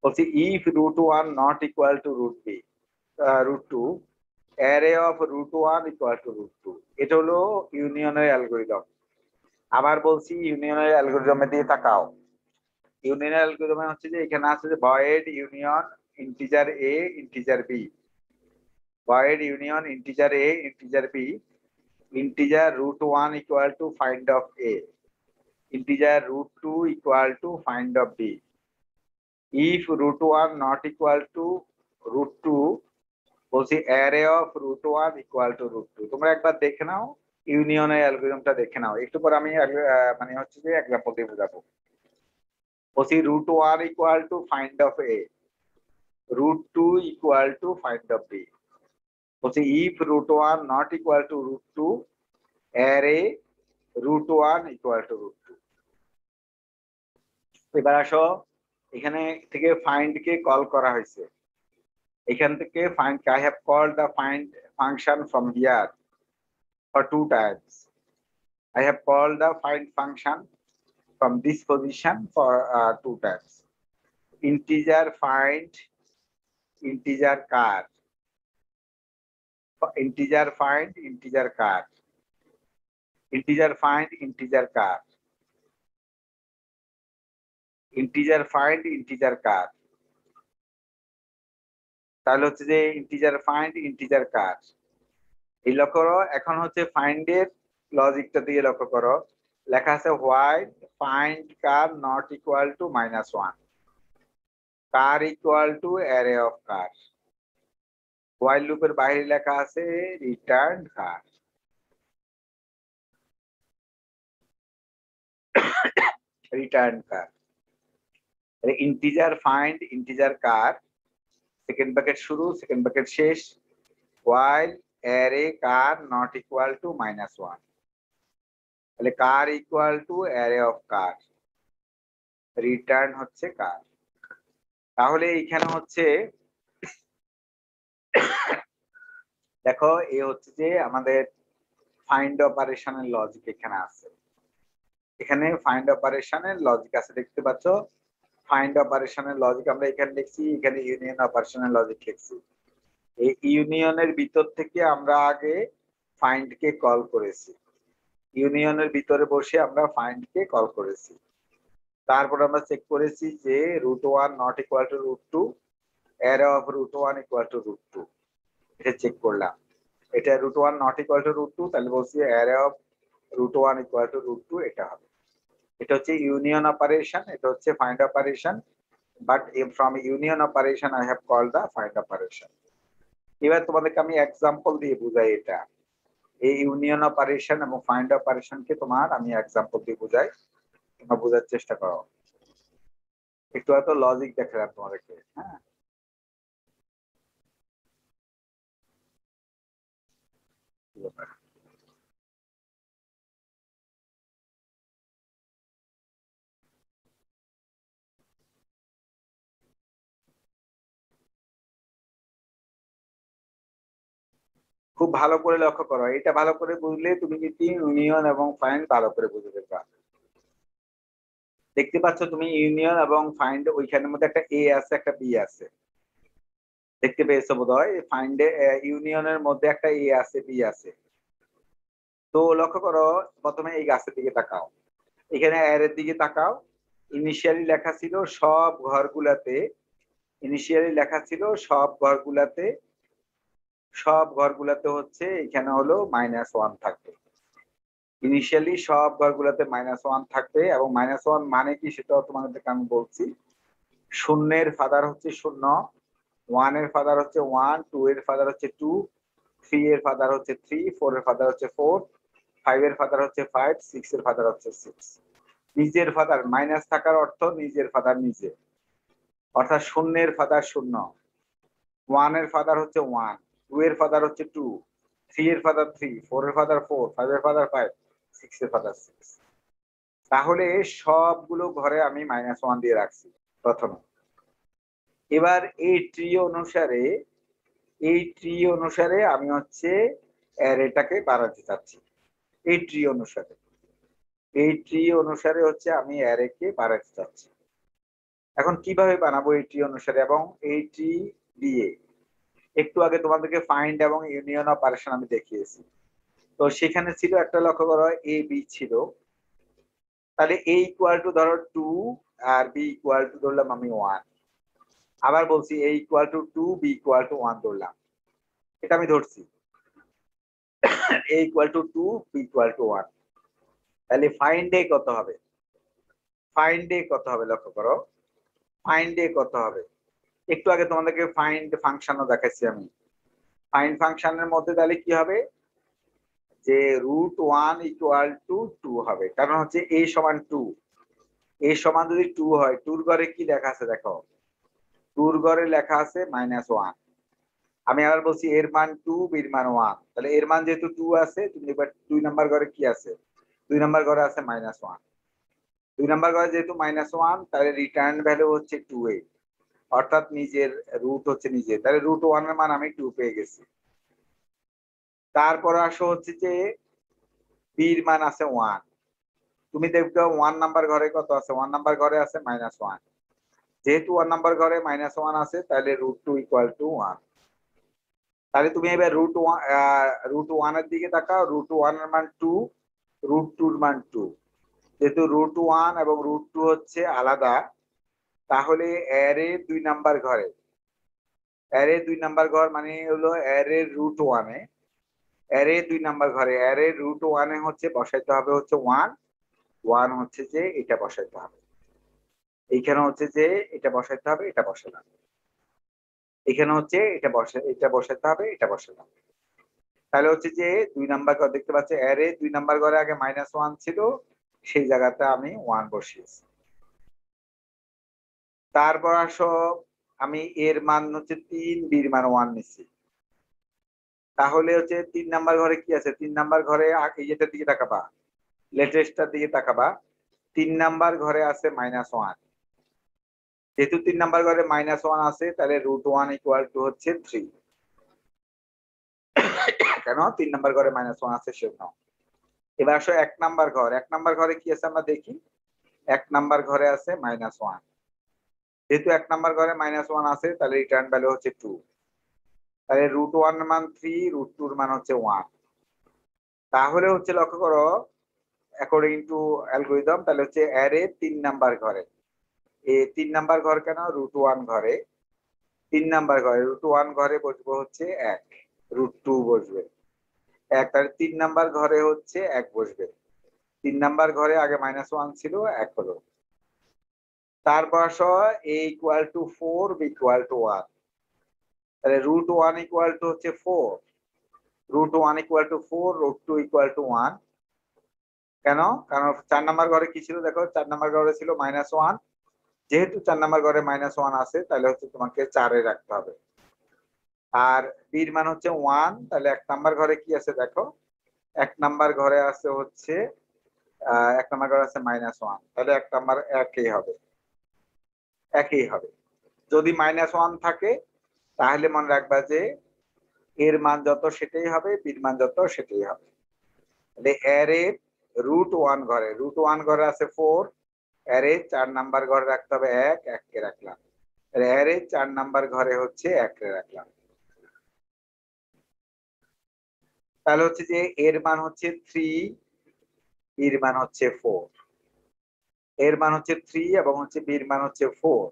A: বলছি if root 1 not equal to root 2, array of root 1 equal to root 2। এটা হলো ইউনিয়নের অ্যালগরিদম। আবার বলছি ইউনিয়নের অ্যালগরিদমে দিয়ে তাকাও। ইউনিয়নের অ্যালগরিদমে হচ্ছে যে এখানে আছে যে void union integer A integer B, void union integer A integer B, integer root 1 equal to find of a, integer root 2 equal to find of b। if root 1 not equal to root 2, বলছি array of root 1 equal to root 2। তোমরা একবার দেখে নাও ইউনিয়নের অ্যালগরিদমটা দেখে নাও, একটু পর আমি মানে হচ্ছে যে এক্সাম্পল দিয়ে বোঝাবো। বলছি root 1 equal to find of a, root 2 equal to find of b। বলছি if root 1 not equal to root 2, array root 1 equal to root 2। এবার আসো এখানে থেকে find কে কল করা হয়েছে। এখান থেকে find I have called the find function from here for 2 times। I have called the find function from this position for 2 times। integer find integer car, integer find integer car, integer find integer car, integer find integer car। তাহলে হচ্ছে যে integer find integer কার। এই লক্ষ্য করো। এখন হচ্ছে find এর লজিকটা দিয়ে লক্ষ্য করো। লেখা আছে while find car not equal to -1, car equal to array of car. While লুপের বাইরে লেখা আছে return car. Return car integer find integer car, second bracket শুরু সেকেন্ড ব্র্যাকেট শেষ, while array car not equal to -1। তাহলে car equal to array of car, return হচ্ছে car. তাহলে এখানে হচ্ছে দেখো এ হচ্ছে যে আমাদের ফাইন্ড অপারেশনের লজিক এখানে আছে। এখানে ফাইন্ড অপারেশনের লজিক আছে দেখতে পাচ্ছ। ফাইন্ড অপারেশনের লজিক আমরা এখানে লিখছি, এখানে ইউনিয়ন অপারেশনের লজিক লিখছি। এই ইউনিয়নের ভিতর থেকে আমরা আগে ফাইন্ড কে কল করেছি, ইউনিয়নের ভিতরে বসে আমরা ফাইন্ড কে কল করেছি। তারপর আমরা চেক করেছি যে √1 not equal to √2, array of √1 equal to √2, এটা চেক করলাম। এটা √1 নট ইকুয়াল টু √2, তাহলে বলছি অ্যারে অফ √1 ইকুয়াল টু √2, এটা হবে। এটা হচ্ছে ইউনিয়ন অপারেশন, এটা হচ্ছে find operation, but from union operation I have called the find operation. এবার তোমাদেরকে আমি এক্সাম্পল দিয়ে বুঝাই এটা, এই ইউনিয়ন অপারেশন এবং ফাইন্ড অপারেশনকে তোমার আমি এক্সাম্পল দিয়ে বুঝাই, তোমরা বোঝার চেষ্টা করো। একটু হয়তো লজিক দেখালাম তোমাদেরকে। হ্যাঁ, খুব ভালো করে লক্ষ্য করো, এটা ভালো করে বুঝলে তুমি কিন্তু ইউনিয়ন এবং ফাইন্ড ভালো করে বুঝে দেবা। দেখতে পাচ্ছ তুমি ইউনিয়ন এবং ফাইন্ড, ওইখানের মধ্যে একটা এ আছে একটা বি আছে, দেখতে পেয়েছো বোধহয়। ফাইন্ডে ইউনিয়নের মধ্যে একটা এ আছে বি আছে। তো লক্ষ্য করো, প্রথমে এই গাছের দিকে তাকাও, এখানে অ্যারের দিকে তাকাও। ইনিশিয়ালি লেখা ছিল সব ঘরগুলাতে, ইনিশিয়ালি লেখা ছিল সব ঘরগুলাতে হচ্ছে এখানে হলো -1 থাকবে। ইনিশিয়ালি সব ঘরগুলাতে -1 থাকবে, এবং -1 মানে কি সেটাও তোমাদেরকে আমি বলছি। শূন্যের ফাদার হচ্ছে 0, 1 এর ফাদার হচ্ছে 1, 2 এর ফাদার হচ্ছে 2, 3 এর ফাদার হচ্ছে 3, 4 এর ফাদার হচ্ছে 4, 5 এর ফাদার হচ্ছে 5, 6 এর ফাদার হচ্ছে 6। নিজের ফাদার মাইনাস থাকার অর্থ নিজের ফাদার নিজে, অর্থাৎ শূন্যের ফাদার 0, 1 এর ফাদার হচ্ছে 1, 2 এর ফাদার হচ্ছে 2, 3 এর ফাদার 3, 4 এর ফাদার 4, 5 এর ফাদার 5, 6 এর ফাদার 6। তাহলে সবগুলো ঘরে আমি -1 দিয়ে রাখছি প্রথমে। এবার এই ট্রি অনুসারে আমি হচ্ছে অ্যারেটাকে বাড়াতে চাচ্ছি। এই ট্রি অনুসারে হচ্ছে আমি অ্যারেকে বাড়াতে চাচ্ছি। এখন কিভাবে বানাবো এই ট্রি অনুসারে, এবং এই ট্রি দিয়ে একটু আগে তোমাদেরকে ফাইন্ড এবং ইউনিয়ন অপারেশন আমি দেখিয়েছি। তো সেখানে ছিল একটা, লক্ষ্য করো, এ বি ছিল। তাহলে এ ইকুয়াল টু ধরো 2 আর বি ইকুয়াল টু ধরলাম আমি 1। আবার বলছি a equal to 2, b equal to 1 ধরলাম, এটা আমি ধরছি। A equal to 2, b equal to 1। তাহলে ফাইন্ড এ কত হবে, লক্ষ্য করো, ফাইন্ড এ কত হবে। একটু আগে তোমাদেরকে ফাইন্ড ফাংশনও দেখাচ্ছি আমি। ফাইন্ড ফাংশনের মধ্যে তাহলে কি হবে, যে √1 ইকুয়াল টু 2 হবে, কারণ হচ্ছে a সমান 2। a সমান যদি 2 হয়, 2 এর ঘরে কি লেখা আছে দেখো, 2 এর ঘরে লেখা আছে -1। আমি আবার বলছি এর মান 2, বির মান 1। তাহলে এর মান যেহেতু 2 আছে, তুমি এবার 2 নাম্বার ঘরে কি আছে, 2 নাম্বার ঘরে আছে -1। 2 নাম্বার ঘরে যেহেতু -1, তাহলে রিটার্ন ভ্যালু হচ্ছে 2a, অর্থাৎ নিজের রুট হচ্ছে নিজে। তাহলে √1 এর মান আমি 2 পেয়ে গেছি। তারপর আসো হচ্ছে যে বির মান আছে 1। তুমি দেখবে 1 নাম্বার ঘরে কত আছে, 1 নাম্বার ঘরে আছে -1। যেহেতু 1 নাম্বার ঘরে -1 আছে, তাহলে √2 ইকুয়াল টু 1। তাহলে তুমি এবার √1 এর দিকে তাকাও, √1 এর মান 2, √2 এর মান 2। যেহেতু √1 এবং √2 হচ্ছে আলাদা, তাহলে অ্যারে 2 নাম্বার ঘরে, অ্যারে 2 নাম্বার ঘর মানে হলো অ্যারে √1 এ, অ্যারে 2 নাম্বার ঘরে অ্যারে √1 এ হচ্ছে বসাইতে হবে হচ্ছে 1 হচ্ছে যে এটা বসাইতে হবে, এইখানে হচ্ছে যে এটা বসাইতে হবে, এটা বসালাম। এখানে হচ্ছে এটা বসাইতে হবে, এটা বসালাম। তাহলে হচ্ছে যে 2 নাম্বার ঘর দেখতে পাচ্ছি, অ্যারে 2 নাম্বার ঘরে আগে -1 ছিল, সেই জায়গাতে আমি 1 বসিয়েছি। তারপর আসো, আমি এর মান হচ্ছে 3, বির মান 1 নিচ্ছি। তাহলে হচ্ছে 3 নাম্বার ঘরে কি আছে, 3 নাম্বার ঘরে এইটার দিকে তাকাবা, লেটেস্টটার দিকে তাকাবা। 3 নাম্বার ঘরে আছে -1। যেহেতু 3 নাম্বার ঘরে -1 আছে, তাহলে √1 ইকুয়াল টু হচ্ছে 3। কেন, 3 নাম্বার ঘরে -1 আছে সেজন্য। এবার আসো 1 নাম্বার ঘর, 1 নাম্বার ঘরে কি আছে আমরা দেখি। 1 নাম্বার ঘরে আছে -1। যেহেতু 1 নাম্বার ঘরে -1 আছে তাহলে রিটার্ন ভ্যালু হচ্ছে 2। তাহলে √1 এর মান 3, √2 এর মান হচ্ছে 1। তাহলে হচ্ছে লক্ষ্য করো অ্যাকর্ডিং টু অ্যালগরিদম তাহলে হচ্ছে অ্যারে 3 নাম্বার ঘরে। এই 3 নাম্বার ঘর কেন? √1 ঘরে 3 নাম্বার ঘরে √1 ঘরে বসবে হচ্ছে 1, √2 বসবে 1, তাহলে 3 নাম্বার ঘরে হচ্ছে 1 বসবে। 3 নাম্বার ঘরে আগে -1 ছিল, 1 হলো। তারপর আসো a = 4, b = 1। তাহলে √1 = হচ্ছে 4, √1 = 4, √2 = 1। কেন? কারণ 4 নাম্বার ঘরে কি ছিল দেখো, 4 নাম্বার ঘরে ছিল -1। যেহেতু 4 নাম্বার ঘরে -1 আছে তাহলে হচ্ছে তোমাকে 4 এ রাখতে হবে। আর b এর মান হচ্ছে 1, তাহলে 1 নাম্বার ঘরে কি আছে দেখো, 1 নাম্বার ঘরে আছে হচ্ছে 1 নাম্বার ঘরে আছে -1, তাহলে 1 নাম্বার একই হবে, একই হবে। যদি -1 থাকে তাহলে মনে রাখবা যে এর মান যত সেটাই হবে, b এর মান যত সেটাই হবে। তাহলে অ্যারে √1 ঘরে, √1 ঘরে আছে 4, অ্যারে 4 নাম্বার ঘরে রাখতে হবে 1, 1 কে রাখলাম। তাহলে অ্যারে 4 নাম্বার ঘরে হচ্ছে 1 কে রাখলাম। তাহলে হচ্ছে যে এর মান হচ্ছে 3, এর মান হচ্ছে 4, এর মান হচ্ছে 3 এবং হচ্ছে b এর মান হচ্ছে 4।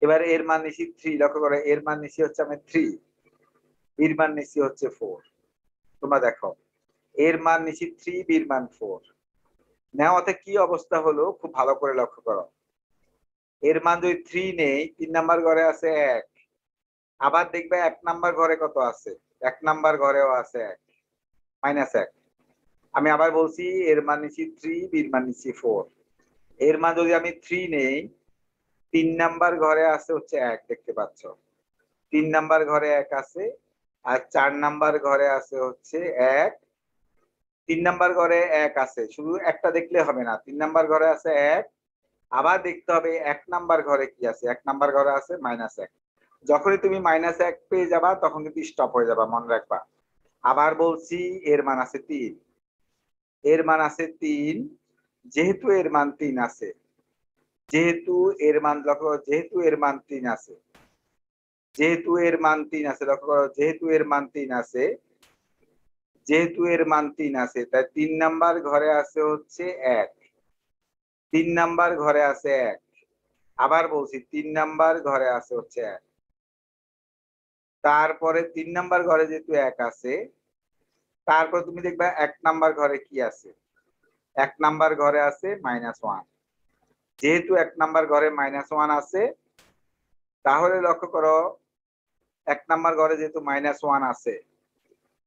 A: এবার এর মান নিছি 3, লক্ষ্য করো এর মান নিছি হচ্ছে আমি 3, b এর মান নিছি হচ্ছে 4। তোমরা দেখো এর মান নিছি 3, b এর মান 4। নেওয়াতে কি অবস্থা হলো খুব ভালো করে লক্ষ্য করো। এর মান যদি 3 নেই, 3 নাম্বার ঘরে আছে 1, আবার দেখবে 1 নাম্বার ঘরে কত আছে, 1 নাম্বার ঘরেও আছে 1, -1। আমি আবার বলছি এর মান নিছি 3, b এর মান নিছি 4। এর মান যদি আমি 3 নেই, 3 নাম্বার ঘরে আছে হচ্ছে 1, দেখতে পাচ্ছ 3 নাম্বার ঘরে 1 আছে, আর 4 নাম্বার ঘরে আছে হচ্ছে 1। 3 নাম্বার ঘরে 1 আছে, শুধু একটা দেখলে হবে না, 3 নাম্বার ঘরে আছে 1, আবার দেখতে হবে 1 নাম্বার ঘরে কি আছে, 1 নাম্বার ঘরে আছে -1। যখনই তুমি -1 পেয়ে যাবা তখন কিন্তু স্টপ হয়ে যাবা, মনে রাখবা। আবার বলছি এর মান আছে 3, এর মান আছে 3, যেহেতু এর মান 3 আছে, যেহেতু এর মান লক্ষ্য করো, যেহেতু এর মান 3 আছে, যেহেতু এর মান 3 আছে, লক্ষ্য করো যেহেতু এর মান 3 আছে, যেহেতু এর মান 3 আছে, তাই 3 নাম্বার ঘরে আছে হচ্ছে 1, 3 নাম্বার ঘরে আছে 1। আবার বলছি 3 নাম্বার ঘরে আছে হচ্ছে 1। তারপরে 3 নাম্বার ঘরে যেহেতু 1 আছে, তারপর তুমি দেখবা 1 নাম্বার ঘরে কি আছে, 1 নাম্বার ঘরে আছে -1। যেহেতু 1 নাম্বার ঘরে -1 আছে, তাহলে লক্ষ্য করো 1 নাম্বার ঘরে যেহেতু -1 আছে,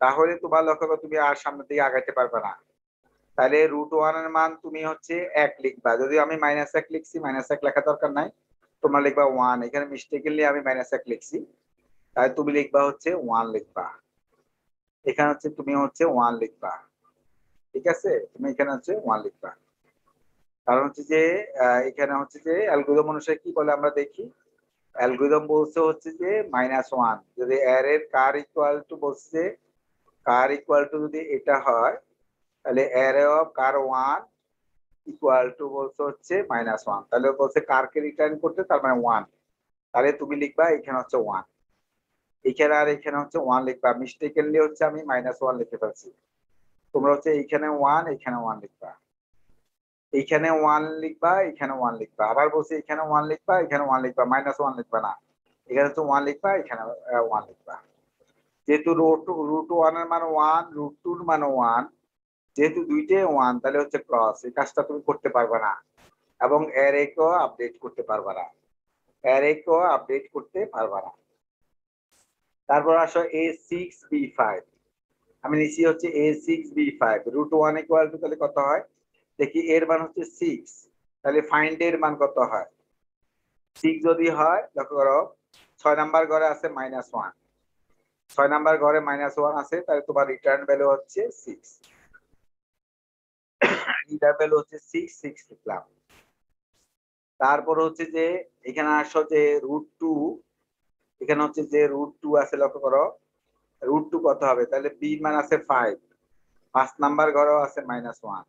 A: তাহলে তোমার লক্ষ্য করো তুমি আর সামনের দিকে আগাইতে পারবে না। তাহলে √1 এর মান তুমি হচ্ছে 1 লিখবা। যদি আমি -1 লিখছি, -1 লেখা দরকার নাই, তোমরা লিখবা 1। এখানে মিস্টেকলি আমি -1 লিখছি, তাই তুমি লিখবা হচ্ছে 1 লিখবা। এখানে হচ্ছে তুমি হচ্ছে 1 লিখবা, ঠিক আছে? তুমি এখানে হচ্ছে 1 লিখবা। কারণ হচ্ছে যে এখানে হচ্ছে যে অ্যালগরিদম অনুসারে কি বলে আমরা দেখি। অ্যালগরিদম বলছে হচ্ছে যে -1, যদি অ্যারের কার ইকুয়াল টু বলছে, কার ইকুয়াল টু যদি এটা হয়, তাহলে array of car 1 equal to বলছে হচ্ছে -1। তাহলে বলছে কারকে রিটার্ন করতে, তার মানে 1। তাহলে তুমি লিখবা এখানে হচ্ছে 1, এখানে আর এখানে হচ্ছে 1 লিখবা। মিস্টেকেনলি হচ্ছে আমি -1 লিখে ফেলছি। তোমরা হচ্ছে এইখানে 1, এখানে 1 লিখবা, এইখানে 1 লিখবা, এখানে 1 লিখবা। আবার বলছি এখানে 1 লিখবা, এখানে 1 লিখবা, -1 লিখবা না। এখানে হচ্ছে 1 লিখবা, এখানে 1 লিখবা। যেহেতু √1 এর মান 1, √2 এর মান 1, যেহেতু দুইটাই 1, তাহলে হচ্ছে ক্রস। এই কাজটা তুমি করতে পারবে না এবং অ্যারে কেও আপডেট করতে পারবে না, অ্যারে কেও আপডেট করতে পারবে না। তারপর আসো A6B5, আমি নিচে হচ্ছে A6B5, √1 ইকুয়াল টু তাহলে কত হয় দেখি, এর মান হচ্ছে 6, তাহলে ফাইন্ড এর মান কত হয় 6 যদি হয়, লক্ষ্য করো 6 নাম্বার ঘরে আছে -1, 6 নাম্বার ঘরে -1 আছে, তাহলে তোমার রিটার্ন ভ্যালু হচ্ছে 6, রিটার্ন ভ্যালু হচ্ছে 6, 6 লিখলাম। তারপর হচ্ছে যে এখানে আসো যে √2, এখানে হচ্ছে যে √2 আছে, লক্ষ্য করো √2 কত হবে, তাহলে b মান আছে 5, 5 নাম্বার ঘরেও আছে -1,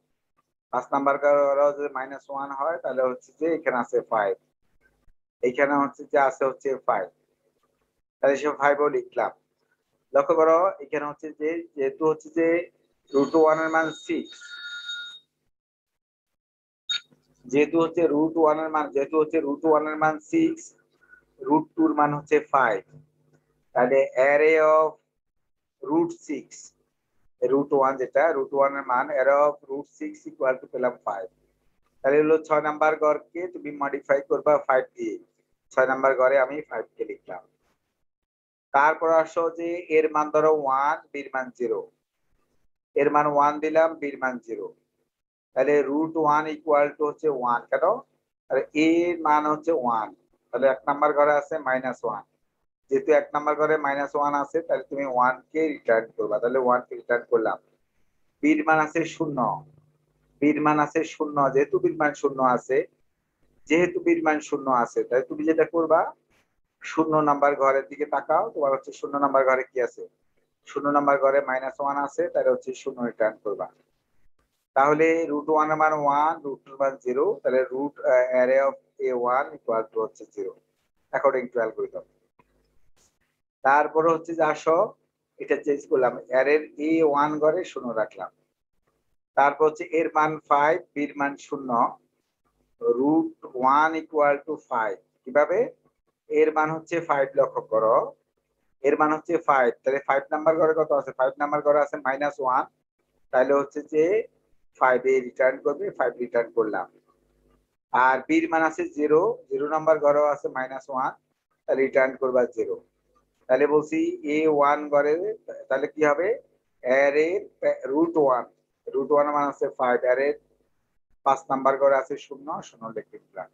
A: 5 নাম্বার ঘরেও যদি -1 হয় তাহলে হচ্ছে যে এখানে আছে 5। এখানে হচ্ছে যে আছে হচ্ছে 5, তাহলে সে 5ও লিখলাম। লক্ষ্য করো এখানে হচ্ছে যে যেহেতু হচ্ছে যে √1 এর মান 6, যেহেতু হচ্ছে √1 এর মান 6, √2 এর মান হচ্ছে 5, তাহলে অ্যারে অফ √6, √1 যেটা √1 এর মান অ্যারে অফ √6 ইকুয়াল টু পেলাম 5। তাহলে হলো 6 নাম্বার ঘরকে তুমি মডিফাই করবা 5 দিয়ে, 6 নাম্বার ঘরে আমি 5 কে লিখলাম। তারপর আসো যে এর মান ধরো 1, বির মান 0, এর মান 1 দিলাম, বির মান 0, তাহলে √1 ইকুয়াল টু হচ্ছে 1 কেন, তাহলে এর মান হচ্ছে 1, তাহলে 1 নাম্বার ঘরে আছে -1, যেহেতু 1 নাম্বার ঘরে -1 আছে তাহলে তুমি 1 কে রিটার্ন করবা, তাহলে 1 কে রিটার্ন করলাম। বির মান আছে 0, বির মান আছে 0, যেহেতু বির মান 0 আছে, তাহলে তুমি যেটা করবা 0 নাম্বার ঘরের দিকে তাকাও, তোমার হচ্ছে 0 নাম্বার ঘরে কি আছে, 0 নাম্বার ঘরে -1 আছে, তাহলে হচ্ছে 0 রিটার্ন করবা। তাহলে √1 এর মান 1, √2 এর মান 0, তাহলে root array of a1 equal to হচ্ছে 0 অ্যাকর্ডিং টু অ্যালগরিদম। তারপরে হচ্ছে যে আসো এটা চেঞ্জ করলাম, অ্যারের a1 ঘরে 0 রাখলাম। তারপর হচ্ছে এর মান 5, বির মান 0, √1 ইকুয়াল টু 5, কিভাবে, এর মান হচ্ছে 5, লক্ষ্য করো এর মান হচ্ছে 5, তাহলে 5 নাম্বার ঘরে কত আছে, 5 নাম্বার ঘরে আছে -1, তাহলে হচ্ছে যে 5 এ রিটার্ন করবে, 5 রিটার্ন করলাম। আর বির মান আছে 0, 0 নাম্বার ঘরেও আছে -1, তাহলে রিটার্ন করবা 0। তাহলে বলছি a1 ঘরে, তাহলে কি হবে, অ্যারে √1, √1 এর মান আছে 5, অ্যারে 5 নাম্বার ঘরে আছে 0, 0 লিখে দিলাম।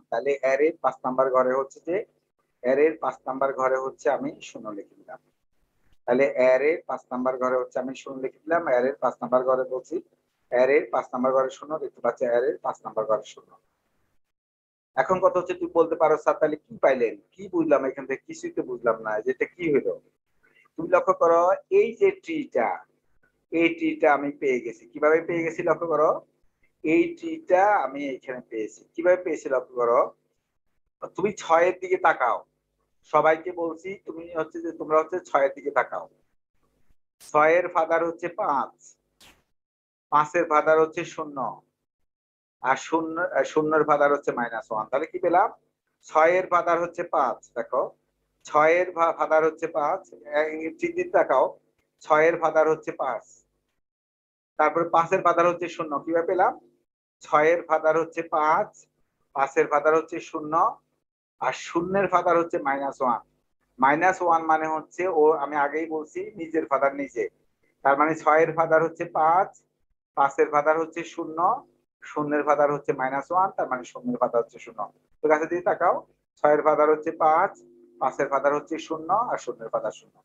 A: তাহলে অ্যারে 5 নাম্বার ঘরে হচ্ছে যে অ্যারের 5 নাম্বার ঘরে হচ্ছে আমি 0 লিখে দিলাম। তাহলে অ্যারের 5 নাম্বার ঘরে হচ্ছে আমি 0 লিখে দিলাম, অ্যারের 5 নাম্বার ঘরে বলছি অ্যারের 5 নাম্বার ঘরে 0 দেখতে পাচ্ছি, অ্যারের 5 নাম্বার ঘরে 0। এখন কথা হচ্ছে তুই বলতে পারো স্যার তাহলে কি পাইলেন, কি বুঝলাম এখান থেকে, কিছুই তো বুঝলাম না, যেটা কি হলো। তুমি লক্ষ্য করো এই যে ট্রিটা, এই ট্রিটা আমি পেয়ে গেছি, কিভাবে পেয়ে গেছি লক্ষ্য করো, এই ট্রিটা আমি এখানে পেয়েছি, কিভাবে পেয়েছি লক্ষ্য করো, তুমি 6 এর দিকে তাকাও, সবাইকে বলছি তুমি হচ্ছে যে তোমরা হচ্ছে 6 এর দিকে তাকাও। 6 এর ফাদার হচ্ছে 5, 5 এর ফাদার হচ্ছে 0, আর 0 ফাদার হচ্ছে -1, তাহলে কি পেলাম, 6 এর ফাদার হচ্ছে 5, দেখো 6 এর ফাদার হচ্ছে 5, চিহ্নিত তাকাও, 6 এর ফাদার হচ্ছে 5, তারপরে 5 এর ফাদার হচ্ছে 0, কিভাবে পেলাম, 6 এর ফাদার হচ্ছে 5, 5 এর ফাদার হচ্ছে 0, আর 0 এর ফাদার হচ্ছে -1, -1 মানে হচ্ছে ও, আমি আগেই বলছি নিজের ফাদার নিজে, তার মানে 6 এর ফাদার হচ্ছে 5, 5 এর ফাদার হচ্ছে 0, 0 এর ফাদার হচ্ছে -1, তার মানে 0 এর ফাদার হচ্ছে 0। তো কাছে দিয়ে তাকাও, 6 এর ফাদার হচ্ছে 5, 5 এর ফাদার হচ্ছে 0, আর 0 এর ফাদার 0।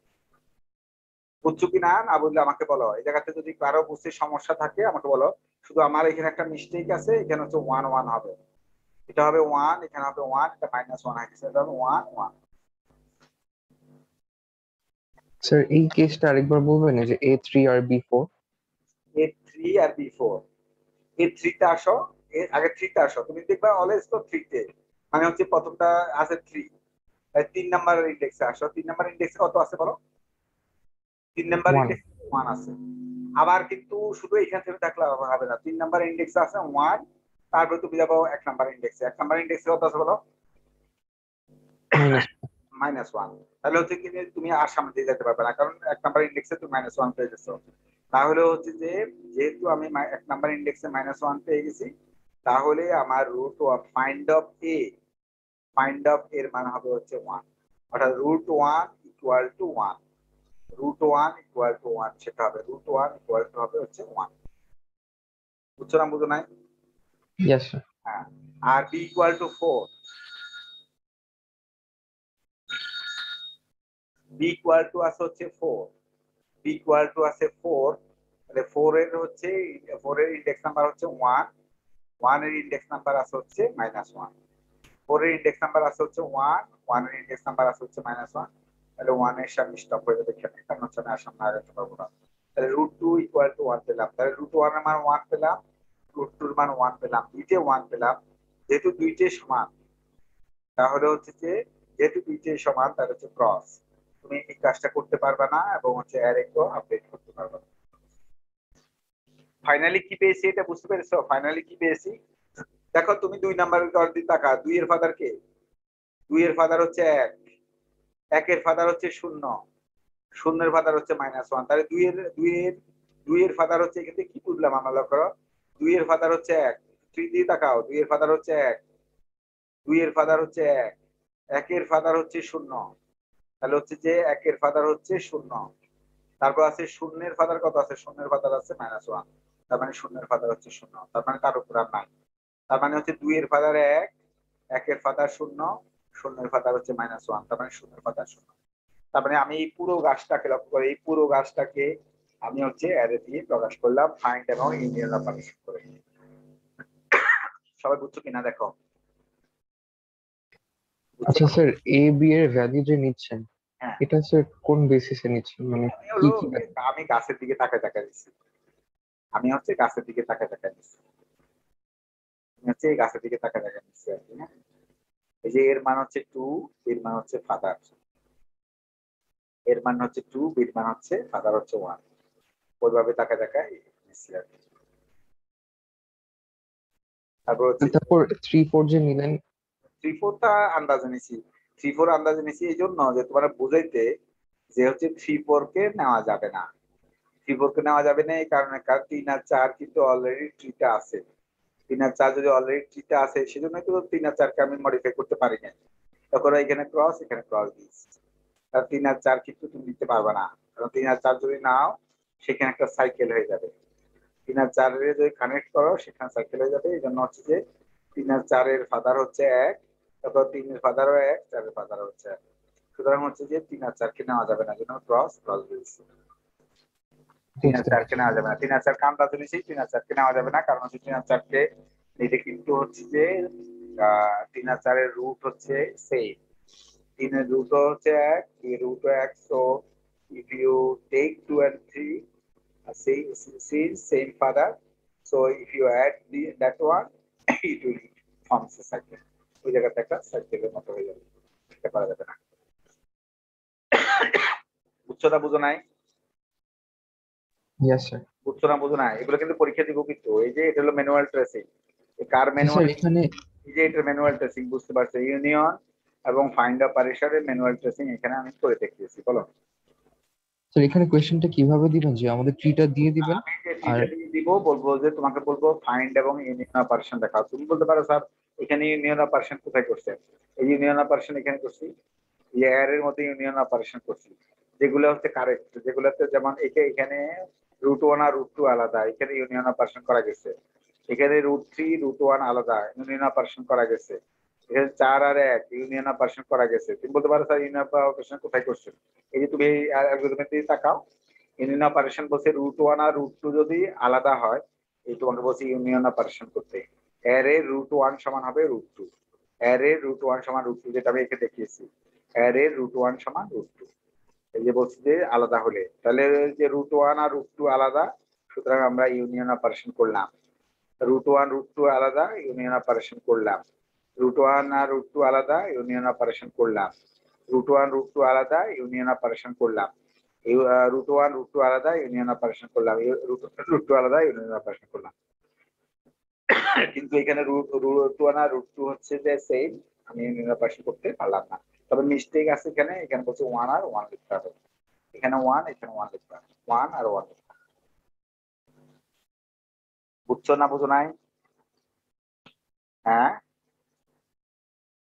A: বুঝছো কি না, না বুঝলে আমাকে বলো, এই জায়গাতে যদি কারো বুঝতে সমস্যা থাকে আমাকে বলো। শুধু আমার এখানে একটা মিস্টেক আছে, এখানে হচ্ছে 1 1 হবে, এটা হবে 1, এখানে হবে 1, এটা -1 হয়ে গেছে, এটা হবে 1 1।
B: স্যার এই কেসটা আরেকবার বলবেন, এই যে A3 আর B4।
A: A3 আর B4, A3 তে আসো, আগে 3 তে আসো, তুমি দেখবা অলওয়েজ তো 3 তে, মানে হচ্ছে প্রথমটা আছে 3, তাই 3 নাম্বার ইন্ডেক্সে আসো, 3 নাম্বার ইন্ডেক্সে কত আছে বলো, 3 নাম্বার
B: 1।
A: ইন্ডেক্সে 1 আছে। আবার কিন্তু শুধু এখান থেকে থাকলে হবে না, 3 নাম্বার ইন্ডেক্সে আছে 1, তারপরে তুমি যাবো 1 নাম্বার ইন্ডেক্সে, 1 নাম্বার ইন্ডেক্সে কত আছে বলো, -1, তাহলে হচ্ছে কি যে তুমি আর সামনে দিয়ে যেতে পারবে না, কারণ 1 নাম্বার ইন্ডেক্সে তুমি -1 পেয়ে গেছো। তাহলে হচ্ছে যে যেহেতু আমি 1 নাম্বার ইন্ডেক্সে -1 পেয়ে গেছি, তাহলে আমার রুট অফ ফাইন্ড অফ এর মান হবে হচ্ছে 1, অর্থাৎ √1 ইকুয়াল টু 1, √1 ইকুয়াল টু 1, সেটা হবে √1 ইকুয়াল টু হবে হচ্ছে 1। বুঝছো না, বুঝো নাই?
B: Yes sir.
A: হ্যাঁ। আর b equal to 4, b equal to আছে হচ্ছে 4, b ইকুয়াল টু আছে 4, তাহলে 4 এর হচ্ছে 4 এর ইনডেক্স নাম্বার হচ্ছে 1, 1 এর ইনডেক্স নাম্বার আছে হচ্ছে -1, 4 এর ইনডেক্স নাম্বার আছে হচ্ছে 1, 1 এর ইনডেক্স নাম্বার আছে হচ্ছে -1, তাহলে 1 এর সামনে স্টপ হয়ে যাবে এখানে, কারণ হচ্ছে আমি আর সামনে আগাতে পারবো না। তাহলে √2 ইকুয়াল টু 1 পেলাম, তাহলে √1 এর মান 1 পেলাম, √2 এর মান 1 পেলাম, দ্বিতীয় 1 পেলাম, যেহেতু দুইটাই সমান তাহলে হচ্ছে যে যেহেতু দুইটাই সমান তাহলে হচ্ছে ক্রস, তুমি এই কাজটা করতে পারবে না এবং হচ্ছে অ্যারেকেও আপডেট করতে পারবে না। ফাইনালি কি পেয়েছি এটা বুঝতে পেরেছো? ফাইনালি কি পেয়েছি দেখো, তুমি 2 নাম্বারের ঘর দিয়ে তাকা, 2 এর ফাদার কে? 2 এর ফাদার হচ্ছে 1, 1 এর ফাদার হচ্ছে 0, 0 এর ফাদার হচ্ছে -1, তাহলে 2 এর ফাদার হচ্ছে, এখান থেকে কি বুঝলাম আমরা? লক্ষ্য করো, 2 এর ফাদার হচ্ছে 1, 3 দিয়ে তাকাও, 2 এর ফাদার হচ্ছে 1, 2 এর ফাদার হচ্ছে 1, 1 এর ফাদার হচ্ছে 0, তাহলে হচ্ছে যে 1 এর ফাদার হচ্ছে 0, তারপর আছে 0 এর ফাদার কত আছে? 0 এর ফাদার আছে -1, তার মানে 0 এর ফাদার হচ্ছে 0, তার মানে তার উপর আর নাই। তার মানে হচ্ছে 2 এর ফাদার 1, 1 এর ফাদার 0, 0 এর ফাদার হচ্ছে -1, তার মানে 0 এর ফাদার 0। তার মানে আমি এই পুরো গাছটাকে লক্ষ্য করে, এই পুরো গাছটাকে আমি হচ্ছে অ্যারে দিয়ে প্রকাশ করলাম ফাইন্ড এবং ইউনিয়ন অপারেশন করে। সবাই বুঝছো কিনা দেখো? বুঝছো?
B: আচ্ছা স্যার, এ বি এর ভ্যালু যে নিচ্ছেন,
A: হ্যাঁ,
B: এটা স্যার কোন বেসিসে নিচ্ছেন, মানে
A: আমি
B: কি
A: হলো
B: কি
A: আমি গাছের দিকে তাকায় তাকায় দিচ্ছি, আমি হচ্ছে গাছের দিকে তাকায় তাকায় দিচ্ছি, আমি হচ্ছে এই গাছের দিকে তাকায় তাকায় দিচ্ছি আর কি। হ্যাঁ, এই যে এর মান হচ্ছে 2, এর মান হচ্ছে ফাদার, এর মান হচ্ছে 2, এর মান হচ্ছে ফাদার হচ্ছে 1, ওইভাবে তাকায় তাকায় দিচ্ছি আর কি। তারপর হচ্ছে
B: তারপর 3 4 যে নিলেন?
A: 3 4টা আন্দাজে নিছি, 3 4 আন্দাজে নিছি এই জন্য যে তোমার বুঝাইতে যে হচ্ছে 3 4 কে নেওয়া যাবে না। 3 4 কে নেওয়া যাবে না এই কারণে, কারণ 3 আর 4 কিন্তু অলরেডি ট্রিটা আছে। 3 আর 4 যদি অলরেডি ট্রিটা আছে সেজন্য তো 3 আর 4 কে আমি মডিফাই করতে পারি না। তখন এখানে ক্রস, এখানে ক্রস দিয়েছি। আর 3 আর 4 কিন্তু তুমি দিতে পারবে না, কারণ 3 আর 4 যদি নাও সেখানে একটা সাইকেল হয়ে যাবে। 3 আর 4 এর যদি কানেক্ট করো সেখানে সাইকেল হয়ে যাবে। এই জন্য হচ্ছে যে 3 আর 4 এর ফাদার হচ্ছে 1, তারপর 3 এর ফাদারও 1, 4 এর ফাদারও হচ্ছে 1। সুতরাং হচ্ছে যে 3 আর 4 কে নেওয়া যাবে না, জন্য ক্রস ক্রস দিয়েছি। 3 আর
B: বুঝতে
A: 4 কে
B: পারছি।
A: নেওয়া যাবে না, 3 আর 4 কামটা দিয়েছি, 3 আর 4 কে নেওয়া যাবে না, কারণ হচ্ছে 3 আর 4 কে এটা কিন্তু হচ্ছে যে 3 আর 4 এর রুট হচ্ছে সেম, 3 এর রুট হচ্ছে 1, 2 এর root 1, so if you take 2 and 3 same father, so if you add that one it will form a cycle, ওই জায়গাতে একটা সাইকেলের মতো হয়ে যাবে, এটা করা যাবে না। বুঝছো না বুঝো নাই?
B: Yes sir.
A: বুঝছো না বুঝো নাই? এগুলো কিন্তু পরীক্ষা দিব কিন্তু। এই যে এটা হলো ম্যানুয়াল ট্রেসিং, কার ম্যানুয়াল?
B: স্যার এখানে
A: এই যে এটা ম্যানুয়াল ট্রেসিং, বুঝতে পারছো? ইউনিয়ন এবং ফাইন্ড অপারেশনের ম্যানুয়াল ট্রেসিং এখানে আমি করে দেখিয়েছি। বলো,
B: স্যার এখানে কোয়েশ্চেনটা কিভাবে দিবেন, যে আমাদের ট্রিটা দিয়ে দিবেন
A: আমি যে
B: আর
A: টিটা দিয়ে দিব, বলবো যে তোমাকে বলবো ফাইন্ড এবং ইউনিয়ন অপারেশন দেখাও। তুমি বলতে পারো স্যার এখানে ইউনিয়ন অপারেশন কোথায় করছে? এই ইউনিয়ন অপারেশন এখানে করছি, এর এর মধ্যে ইউনিয়ন অপারেশন করছি, যেগুলো হচ্ছে কারেক্ট, যেগুলোতে যেমন এখানে √1 আর √2 আলাদা, এখানে ইউনিয়ন অপারেশন করা গেছে। এখানে √3 √1 আলাদা, ইউনিয়ন অপারেশন করা গেছে। এখানে 4 আর 1 ইউনিয়ন অপারেশন করা গেছে। তুমি বলতে পারো স্যার ইউনিয়ন অপারেশন কোথায় করছে? এই যে তুমি এই অ্যালগরিদমের দিকে তাকাও, ইউনিয়ন অপারেশন বলছে √1 আর √2 যদি আলাদা হয়, এই তোমাকে বলছে ইউনিয়ন অপারেশন করতে। অ্যারে √1 সমান হবে √2, অ্যারে √1 সমান √2, যেটা আমি এখানে দেখিয়েছি। অ্যারে √1 সমান √2, এই যে বলছি যে আলাদা হলে, তাহলে যে √1 আর √2 আলাদা, সুতরাং আমরা ইউনিয়ন অপারেশন করলাম। √1 √2 আলাদা, ইউনিয়ন অপারেশন করলাম। √1 আর √2 আলাদা, ইউনিয়ন অপারেশন করলাম। √1 √2 আলাদা, ইউনিয়ন অপারেশন করলাম। √1 √2 আলাদা, ইউনিয়ন অপারেশন করলাম। √2 আলাদা, ইউনিয়ন অপারেশন করলাম। কিন্তু এখানে √1 আর √2 হচ্ছে যে সেম, আমি ইউনিয়ন অপারেশন করতে পারলাম না। তবে মিস্টেক আছে এখানে, এখানে বলছে 1 আর 1 লিখতে হবে, এখানে 1 এখানে 1 লিখতে হবে, 1 আর 1 লিখতে হবে। বুঝছো না বুঝো নাই? হ্যাঁ,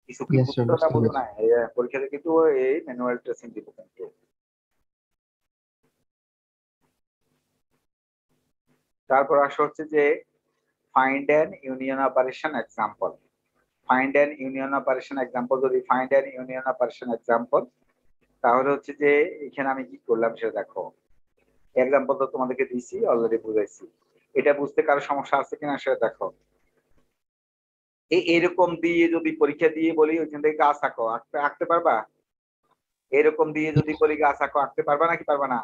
A: কিছু কি
B: ইয়েস স্যার,
A: বুঝছো না
B: বুঝতে
A: বুঝো
B: পেরেছি।
A: নাই? এই পরীক্ষাতে কিন্তু এই ম্যানুয়াল ট্রেসিং দিব কিন্তু। তারপর আসা হচ্ছে যে find an union operation example. Find an union operation example, যদি find an union operation example, তাহলে হচ্ছে যে এখানে আমি কি করলাম সেটা দেখো। এক্সাম্পল তো তোমাদেরকে দিছি, অলরেডি বুঝাইছি। এটা বুঝতে কারো সমস্যা আছে কিনা সেটা দেখো। এরকম দিয়ে যদি পরীক্ষা দিয়ে বলি ওইখান থেকে গাছ আঁকো, আঁকতে পারবা? এরকম দিয়ে যদি বলি গাছ আঁকো, আঁকতে পারবা নাকি পারবা না?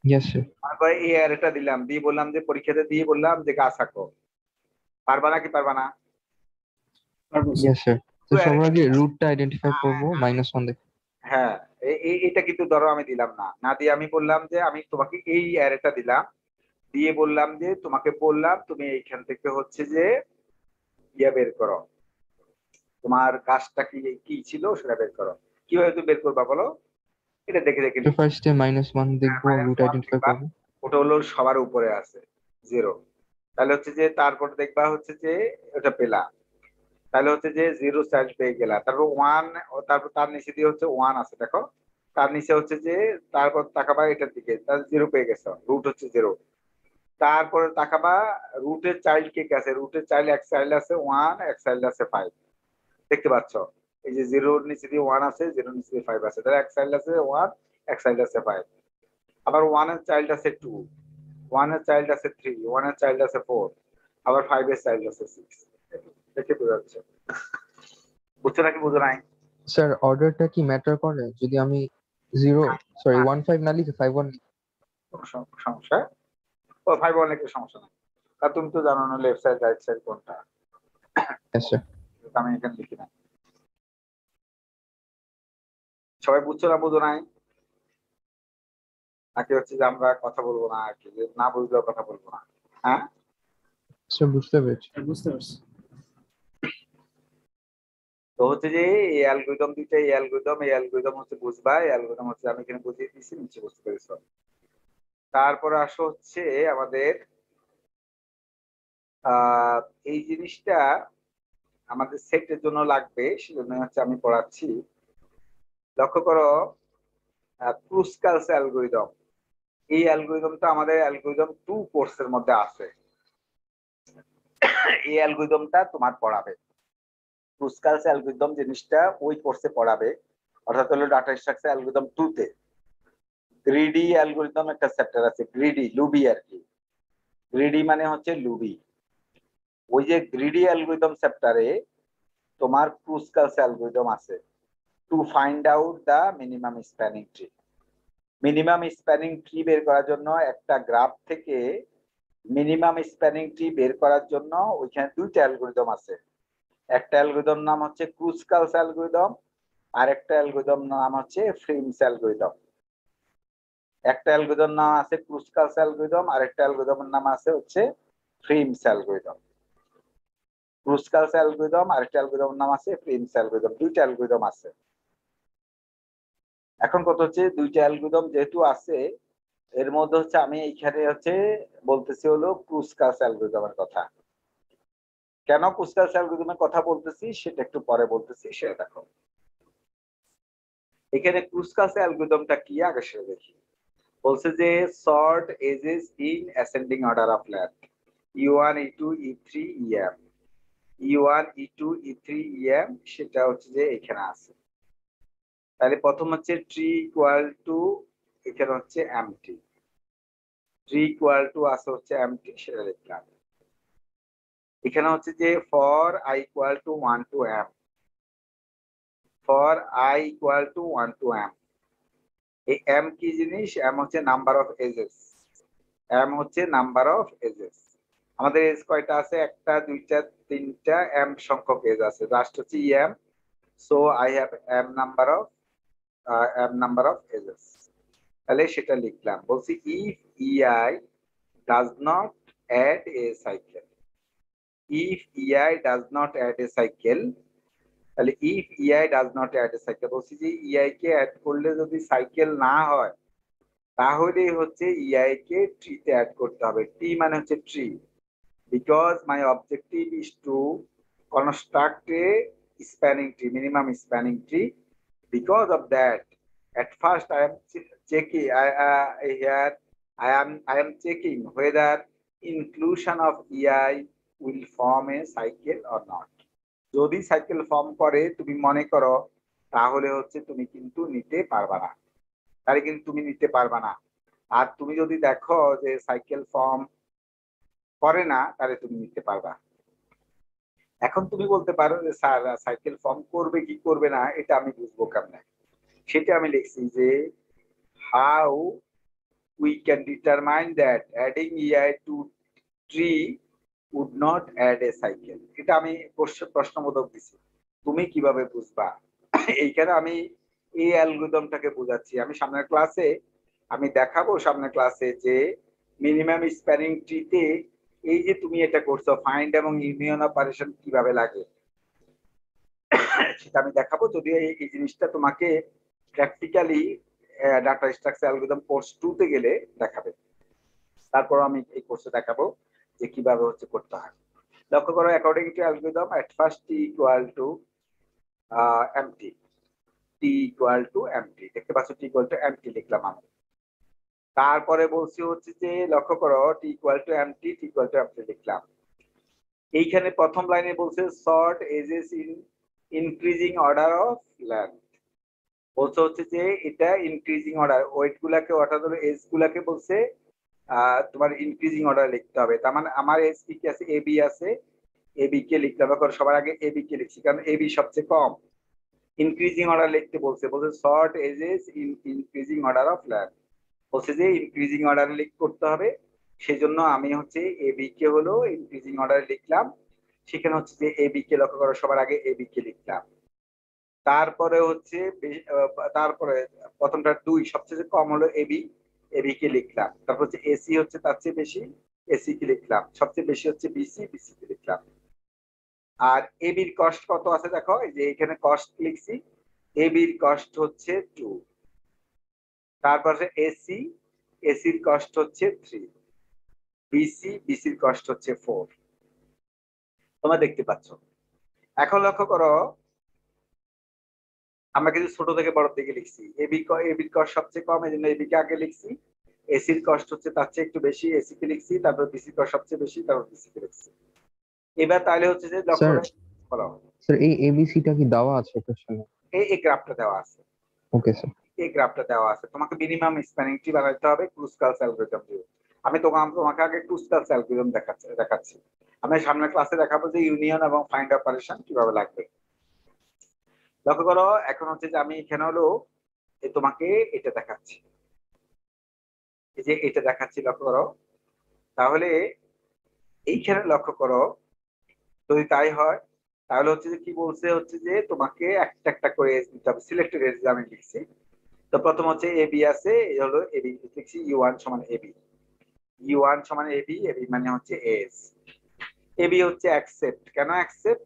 B: Yes sir.
A: মনে করো এই অ্যারেটা দিলাম, দিয়ে বললাম যে পরীক্ষাতে দিয়ে বললাম যে গাছ আঁকো, পারবা নাকি পারবা না?
B: Yes sir. তো
A: তো
B: সবার আগে রুটটা আইডেন্টিফাই করবো -1 দেখে।
A: হ্যাঁ, এটা কিন্তু ধরো আমি দিলাম না, না দিয়ে আমি বললাম যে আমি তোমাকে এই অ্যারেটা দিলাম, দিয়ে বললাম যে তোমাকে বললাম তুমি এইখান থেকে হচ্ছে যে ইয়া বের করো, তোমার কাজটা কি কি ছিল সেটা বের করো। কিভাবে তুমি বের করবা বলো? এটা দেখে দেখে
B: তো ফার্স্টে -1 দেখবো, রুট
A: -1
B: আইডেন্টিফাই
A: দেখবা,
B: করবো।
A: ওটা হলো সবার উপরে আছে 0। তাহলে হচ্ছে যে তারপর দেখবা হচ্ছে যে ওটা পেলা, তাহলে হচ্ছে যে 0 চাইল্ড পেয়ে গেলা, তারপর 1, তারপর তার নিচে দিয়ে হচ্ছে 1 আছে দেখো, তার নিচে হচ্ছে যে, তারপর তাকাবা এটার দিকে, তাহলে 0 পেয়ে গেছো, রুট হচ্ছে 0। তারপরে তাকাবা রুটের চাইল্ড কে কে আছে, রুটের চাইল্ড এক চাইল্ড আছে 1, এক চাইল্ড আছে 5, দেখতে পাচ্ছ? এই যে 0 এর নিচে দিয়ে 1 আছে, 0 এর নিচে দিয়ে 5 আছে, তাহলে এক চাইল্ড আছে 1, এক চাইল্ড আছে 5। আবার 1 এর চাইল্ড আছে 2, 1 এর চাইল্ড আছে 3, 1 এর চাইল্ড আছে 4, আবার 5 এর চাইল্ড আছে 6। দেখে বোঝা যাচ্ছে? বুঝছো নাকি বুঝো নাই?
B: স্যার অর্ডারটা কি ম্যাটার করে যদি আমি 1 5 না লিখে 5 1 লিখি?
A: কোনো সমস্যা? ও 5 1 লিখলে সমস্যা নাই, তা তুমি তো জানো না লেফট সাইড রাইট সাইড কোনটা।
B: Yes sir.
A: আমি এখানে লিখি না। সবাই বুঝছো না বুঝো নাই? নাকি হচ্ছে যে আমরা কথা বলবো না আর কি, যে না বুঝলেও কথা বলবো না? হ্যাঁ,
B: স্যার বুঝতে পেরেছি।
E: বুঝতে পারছি।
A: তো হচ্ছে যে এই অ্যালগরিদম দুইটা, এই অ্যালগরিদম হচ্ছে বুঝবা, এই অ্যালগরিদম হচ্ছে আমি এখানে বুঝিয়ে দিচ্ছি, নিচে বুঝতে পেরেছো। তারপরে আসো হচ্ছে আমাদের আহ এই জিনিসটা আমাদের সেটের জন্য লাগবে, সেজন্য হচ্ছে আমি পড়াচ্ছি। লক্ষ্য করো, ক্রুস্কালস অ্যালগরিদম, এই অ্যালগরিদমটা আমাদের অ্যালগরিদম 2 কোর্সের মধ্যে আছে। এই অ্যালগরিদমটা তোমার পড়াবে, ক্রুস্কালস অ্যালগরিদম জিনিসটা ওই কোর্সে পড়াবে, অর্থাৎ হলো ডাটা স্ট্রাকচার অ্যালগরিদম 2 তে। গ্রিডি অ্যালগরিদম একটা চ্যাপ্টার আছে, গ্রিডি লুবি আর কি, গ্রিডি মানে হচ্ছে লুবি। ওই যে গ্রিডি অ্যালগরিদম চ্যাপ্টারে তোমার ক্রুস্কালস অ্যালগরিদম আছে, to find out the minimum spanning tree. Minimum spanning tree বের করার জন্য একটা গ্রাফ থেকে মিনিমাম স্প্যানিং ট্রি বের করার জন্য ওইখানে দুইটা অ্যালগরিদম আছে। একটা অ্যালগরিদম নাম হচ্ছে ক্রুস্কালস অ্যালগরিদম, আর একটা অ্যালগরিদম নাম হচ্ছে ফ্রিমস অ্যালগরিদম। একটা অ্যালগরিদম নাম আছে ক্রুস্কালস অ্যালগরিদম, আর একটা অ্যালগরিদমের নাম আছে হচ্ছে ফ্রিমস অ্যালগরিদম। ক্রুস্কালস অ্যালগরিদম আর একটা অ্যালগরিদমের নাম আছে ফ্রিমস অ্যালগরিদম, দুইটা অ্যালগরিদম আছে। এখন কত হচ্ছে, দুইটা অ্যালগরিদম যেহেতু আছে, এর মধ্যে হচ্ছে আমি এইখানে হচ্ছে বলতেছি হলো ক্রুস্কালস অ্যালগরিদমের কথা। কেন ক্রুস্কালস অ্যালগরিদমের কথা বলতেছি সেটা একটু পরে বলতেছি, সেটা দেখো। এখানে ক্রুস্কালস অ্যালগরিদমটা কি আগে সেটা দেখি। বলছে যে sort edges in ascending order of length E1 E2 E3 EM, E1 E2 E3 EM, সেটা হচ্ছে যে এখানে আছে। তাহলে প্রথম হচ্ছে ট্রি ইকুয়াল টু, এখানে হচ্ছে এমটি, ট্রি ইকুয়াল টু আছে হচ্ছে এমটি, সেটা লিখলাম। এখানে হচ্ছে যে for I equal to 1 to m, for I equal to 1 to m, এই m কি জিনিস? m হচ্ছে নাম্বার অফ এজেস, m হচ্ছে নাম্বার অফ এজেস। আমাদের এজ কয়টা আছে? একটা, দুইটা, তিনটা, m সংখ্যক এজ আছে, লাস্ট হচ্ছে em, so I have m number of edges. তাহলে সেটা লিখলাম। বলছি if EI does not add a cycle, if EI does not add a cycle, তাহলে if EI does not add a cycle, বলছি যে EI কে add করলে যদি cycle না হয়, তাহলে হচ্ছে EI কে ট্রিতে অ্যাড করতে হবে। ট্রি মানে হচ্ছে tree, because my objective is to construct a spanning tree, minimum spanning tree. Because of that, at first I am checking, I am checking whether inclusion of EI will form a cycle or not. যদি cycle form করে তুমি মনে করো, তাহলে হচ্ছে তুমি কিন্তু নিতে পারবা না, তাহলে কিন্তু তুমি নিতে পারবা না। আর তুমি যদি দেখো যে সাইকেল ফর্ম করে না, তাহলে তুমি নিতে পারবা। এখন তুমি বলতে পারো যে স্যার সাইকেল ফর্ম করবে কি করবে না এটা আমি বুঝবো কেমনে? সেটা আমি লিখছি যে how we can determine that adding EI to tree would not add a cycle. এটা আমি প্রশ্নবোধক দিছি, তুমি কিভাবে বুঝবা? এইখানে আমি এই অ্যালগরিদমটাকে বোঝাচ্ছি। আমি সামনের ক্লাসে আমি দেখাবো সামনের ক্লাসে যে মিনিমাম স্প্যানিং ট্রিতে এই যে তুমি এটা করছো ফাইন্ড এবং ইউনিয়ন অপারেশন কিভাবে লাগে সেটা আমি দেখাবো। যদিও এই জিনিসটা তোমাকে practically data structure algorithm course 2 তে গেলে দেখাবে। তারপর আমি এই কোর্সে দেখাবো যে কিভাবে হচ্ছে করতে হয়। লক্ষ্য করো, according to algorithm at first T equal to empty, T equal to empty, দেখতে পাচ্ছ টি ইকুয়াল টু এমটি লিখলাম আমি। তারপরে বলছি হচ্ছে যে লক্ষ্য করো t equal to empty, T equal to empty লিখলাম। এইখানে প্রথম লাইনে বলছে sort edges in increasing order of length, বলছে হচ্ছে যে এটা ইনক্রিজিং অর্ডার, ওয়েট গুলাকে অর্থাৎ এজ গুলাকে বলছে তোমার ইনক্রিজিং অর্ডার লিখতে হবে। তার মানে আমার এজ কি আছে, এ বি আছে, এ বি কে লিখতে হবে। সবার আগে এ বি কে লিখছি কারণ এ বি সবচেয়ে কম। ইনক্রিজিং অর্ডার লিখতে বলছে sort edges in increasing order of length, বলছে যে ইনক্রিজিং অর্ডার লিখ করতে হবে। সেজন্য আমি হচ্ছে এ বি কে হলো ইনক্রিজিং অর্ডার লিখলাম। সেখানে হচ্ছে যে এ বি কে লক্ষ্য করো, সবার আগে এ বি কে লিখলাম। তারপরে হচ্ছে তারপরে প্রথমটা 2 সবচেয়ে কম হলো এবি, এবি কে লিখলাম। তারপর হচ্ছে এসি হচ্ছে তার চেয়ে বেশি, এসি কে লিখলাম। সবচেয়ে বেশি হচ্ছে বিসি, বিসি কে লিখলাম। আর এবির কস্ট কত আছে দেখো, এই যে এখানে কস্ট লিখছি, এবির কস্ট হচ্ছে 2। তারপর এসি, এসির কস্ট হচ্ছে 3, বিসি, বিসির কস্ট হচ্ছে 4। তোমরা দেখতে পাচ্ছ। এখন লক্ষ্য করো আমরা কিন্তু ছোট থেকে বড় দিকে লিখছি। এবির কস্ট সবচেয়ে কম, এই জন্য এবি কে আগে লিখছি। এসির কস্ট হচ্ছে তার চেয়ে একটু বেশি, এসি কে লিখছি। তারপর বিসির কস্ট সবচেয়ে বেশি, তারপর বিসি কে লিখছি। এবার তাহলে হচ্ছে যে লক্ষ্য
B: স্যার,
A: বলো,
B: স্যার এই এবিসিটা কি দেওয়া আছে কোশ্চেনে?
A: এই গ্রাফটা দেওয়া আছে,
B: ওকে স্যার।
A: এই গ্রাফটা দেওয়া আছে। তোমাকে মিনিমাম স্প্যানিং ট্রি বানাতে হবে ক্রুসকালস অ্যালগরিদম দিয়ে। আমি তোমাকে আগে ক্রুসকালস অ্যালগরিদম দেখাচ্ছি। আমি সামনের ক্লাসে দেখাবো যে ইউনিয়ন এবং ফাইন্ড অপারেশন কিভাবে লাগবে। লক্ষ্য করো, এখন হচ্ছে যে আমি এখানে হলো তোমাকে এটা দেখাচ্ছি, এই যে এটা দেখাচ্ছি লক্ষ্য করো। তাহলে এইখানে লক্ষ্য করো, যদি তাই হয় তাহলে হচ্ছে যে কি বলছে হচ্ছে যে তোমাকে একটা একটা করে এজ নিতে হবে। সিলেক্টেড এজ আমি লিখছি। তো প্রথম হচ্ছে এ বি আছে, এই হলো এ বি লিখছি, ইউ1 সমান এ বি, ইউ1 সমান এ বি, এ বি মানে হচ্ছে এজ। এ বি হচ্ছে অ্যাকসেপ্ট। কেন অ্যাকসেপ্ট?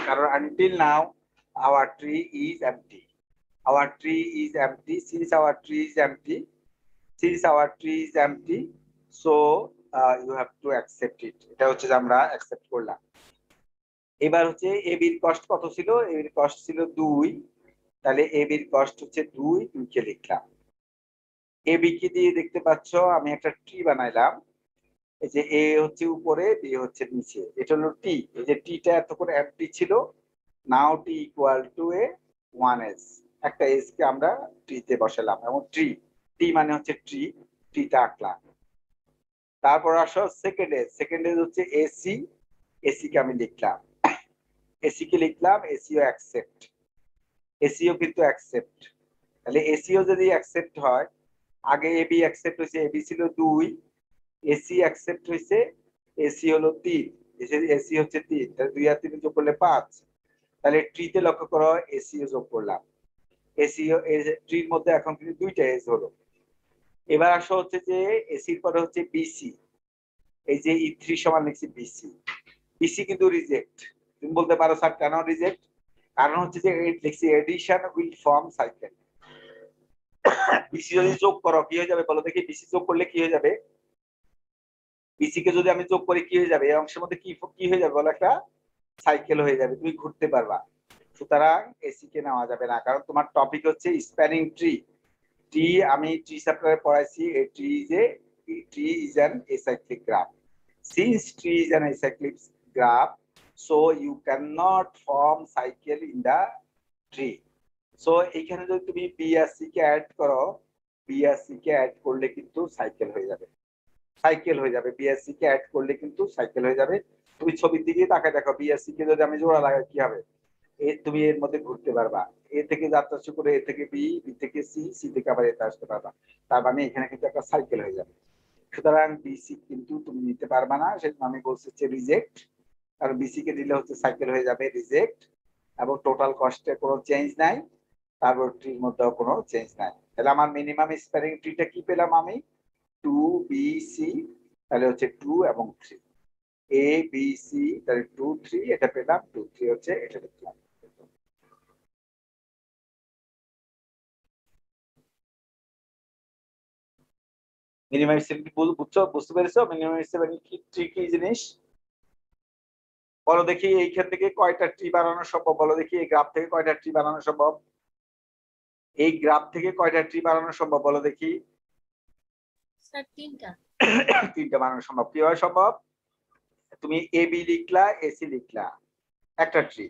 A: কারণ until now our tree is empty, our tree is empty, since our tree is empty, since our tree is empty, so you have to accept it. এটা হচ্ছে যে আমরা accept করলাম। এবার হচ্ছে এ বির কস্ট কত ছিল, এ বির কস্ট ছিল 2, তাহলে এ বির কস্ট হচ্ছে 2, 2 কে লিখলাম। এ বি কে দিয়ে দেখতে পাচ্ছ আমি একটা ট্রি বানাইলাম। এই যে এ হচ্ছে উপরে, বি হচ্ছে নিচে, এটা হলো টি। এই যে টিটা এতক্ষণ এমটি ছিল, নাও টি ইকুয়াল টু এ 1s, একটা এস কে আমরা ট্রিতে বসালাম এবং ট্রি, টি মানে হচ্ছে ট্রি, ট্রিটা আঁকলাম। তারপর আসো সেকেন্ড এজ, সেকেন্ড এজ হচ্ছে এসি, এসি কে আমি লিখলাম, এসি কে লিখলাম, এসিও অ্যাকসেপ্ট, এসিও কিন্তু অ্যাকসেপ্ট। তাহলে এসিও যদি অ্যাকসেপ্ট হয়, আগে এবি অ্যাকসেপ্ট হয়েছে, এবি ছিল 2, এসি অ্যাকসেপ্ট হয়েছে, এসি হলো 3, এসি হচ্ছে 3, তাহলে 2 আর 3 যোগ করলে 5। তাহলে ট্রিতে লক্ষ্য করো এসিও যোগ করলাম, এসিও ট্রির মধ্যে এখন কিন্তু 2টা এজ হলো। এবার আসো হচ্ছে যে এসির পরে হচ্ছে বিসি, এই যে ই3 সমান লিখছি বিসি, বিসি কিন্তু রিজেক্ট। তুমি বলতে পারো স্যার কেন রিজেক্ট? কারণ হচ্ছে যে লিখছি addition will form cycle. BC যদি যোগ করো কি হয়ে যাবে বলো দেখি, বিসি যোগ করলে কি হয়ে যাবে? বিসি কে যদি আমি যোগ করি কি হয়ে যাবে? এই অংশের মধ্যে কি কি হয়ে যাবে বলো, একটা সাইকেল হয়ে যাবে, তুমি ঘুরতে পারবা। সুতরাং এসি কে নেওয়া যাবে না, কারণ তোমার টপিক হচ্ছে স্প্যানিং ট্রি। ট্রি আমি ট্রি চ্যাপ্টারে পড়াইছি, এই tree is an acyclic graph. Since tree is an acyclic graph, so you can not form cycle in the tree. So এইখানে যদি তুমি বি আর সি কে অ্যাড করো, বি আর সি কে অ্যাড করলে কিন্তু সাইকেল হয়ে যাবে, সাইকেল হয়ে যাবে। বিএসসি কে অ্যাড করলে কিন্তু সাইকেল হয়ে যাবে। তুমি ছবির দিকে তাকায় দেখো, বিএসসি কে যদি আমি জোড়া লাগাই কি হবে? তুমি এর মধ্যে ঘুরতে পারবা, এ থেকে যাত্রা শুরু করে এ থেকে বি, বি থেকে সি, সি থেকে আবার এতে আসতে পারবা। তার মানে এখানে কিন্তু একটা সাইকেল হয়ে যাবে। সুতরাং বিসি কিন্তু তুমি নিতে পারবা না, সেটা আমি বলছি হচ্ছে রিজেক্ট। কারণ বিসি কে দিলে হচ্ছে সাইকেল হয়ে যাবে রিজেক্ট, এবং টোটাল কস্টে কোনো চেঞ্জ নাই, তারপর ট্রির মধ্যেও কোনো চেঞ্জ নাই। তাহলে আমার মিনিমাম স্প্যানিং ট্রিটা কি পেলাম আমি? 2BC, তাহলে হচ্ছে 2 এবং 3। ABC, তাহলে 2 3 এটা পেলাম, 2 3 হচ্ছে এটা লিখলাম। মিনিমাম স্প্যানিং বুঝছো, বুঝতে পেরেছো মিনিমাম স্প্যানিং ট্রি কি জিনিস? বলো দেখি এইখান থেকে কয়টা ট্রি বানানো সম্ভব, বলো দেখি এই গ্রাফ থেকে কয়টা ট্রি বানানো সম্ভব, এই গ্রাফ থেকে কয়টা ট্রি বানানো সম্ভব বলো দেখি।
D: স্যার 3টা।
A: 3টা বানানো সম্ভব। কিভাবে সম্ভব? তুমি AB লিখলা, AC লিখলা, একটা ট্রি।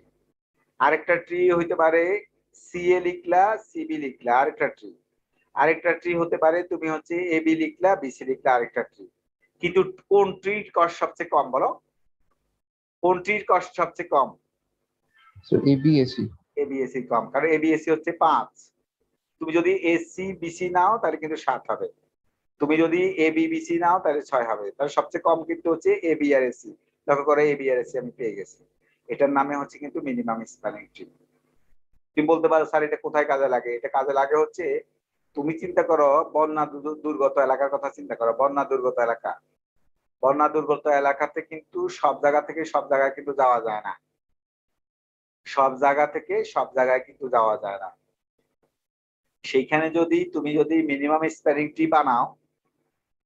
A: আরেকটা ট্রি হইতে পারে CA লিখলা, CB লিখলা, আরেকটা ট্রি। আরেকটা ট্রি হতে পারে তুমি হচ্ছে AB লিখলা, BC লিখলা, আরেকটা ট্রি। কিন্তু কোন ট্রির কস্ট সবচেয়ে কম বলো? কোন ট্রির কস্ট সবচেয়ে কম?
B: সো এবিএসি।
A: ABAC কম, কারণ ABAC হচ্ছে 5। তুমি যদি AC BC নাও তাহলে কিন্তু 7 হবে। তুমি যদি ABBC নাও তাহলে 6 হবে। তাহলে সবচেয়ে কম কিন্তু হচ্ছে AB আর AC। লক্ষ্য করে AB আর AC আমি পেয়ে গেছি। এটার নামে হচ্ছে কিন্তু মিনিমাম স্প্যানিং ট্রি। তুমি বলতে পারো স্যার এটা কোথায় কাজে লাগে? এটা কাজে লাগে হচ্ছে, তুমি চিন্তা করো বন্যা দুর্গত এলাকার কথা চিন্তা করো, বন্যা দুর্গত এলাকা। বন্যা দুর্গত এলাকাতে কিন্তু সব জায়গা থেকে সব জায়গায় কিন্তু যাওয়া যায় না, সব জায়গা থেকে সব জায়গায় কিন্তু যাওয়া যায় না। সেইখানে যদি তুমি মিনিমাম স্প্যানিং ট্রি বানাও,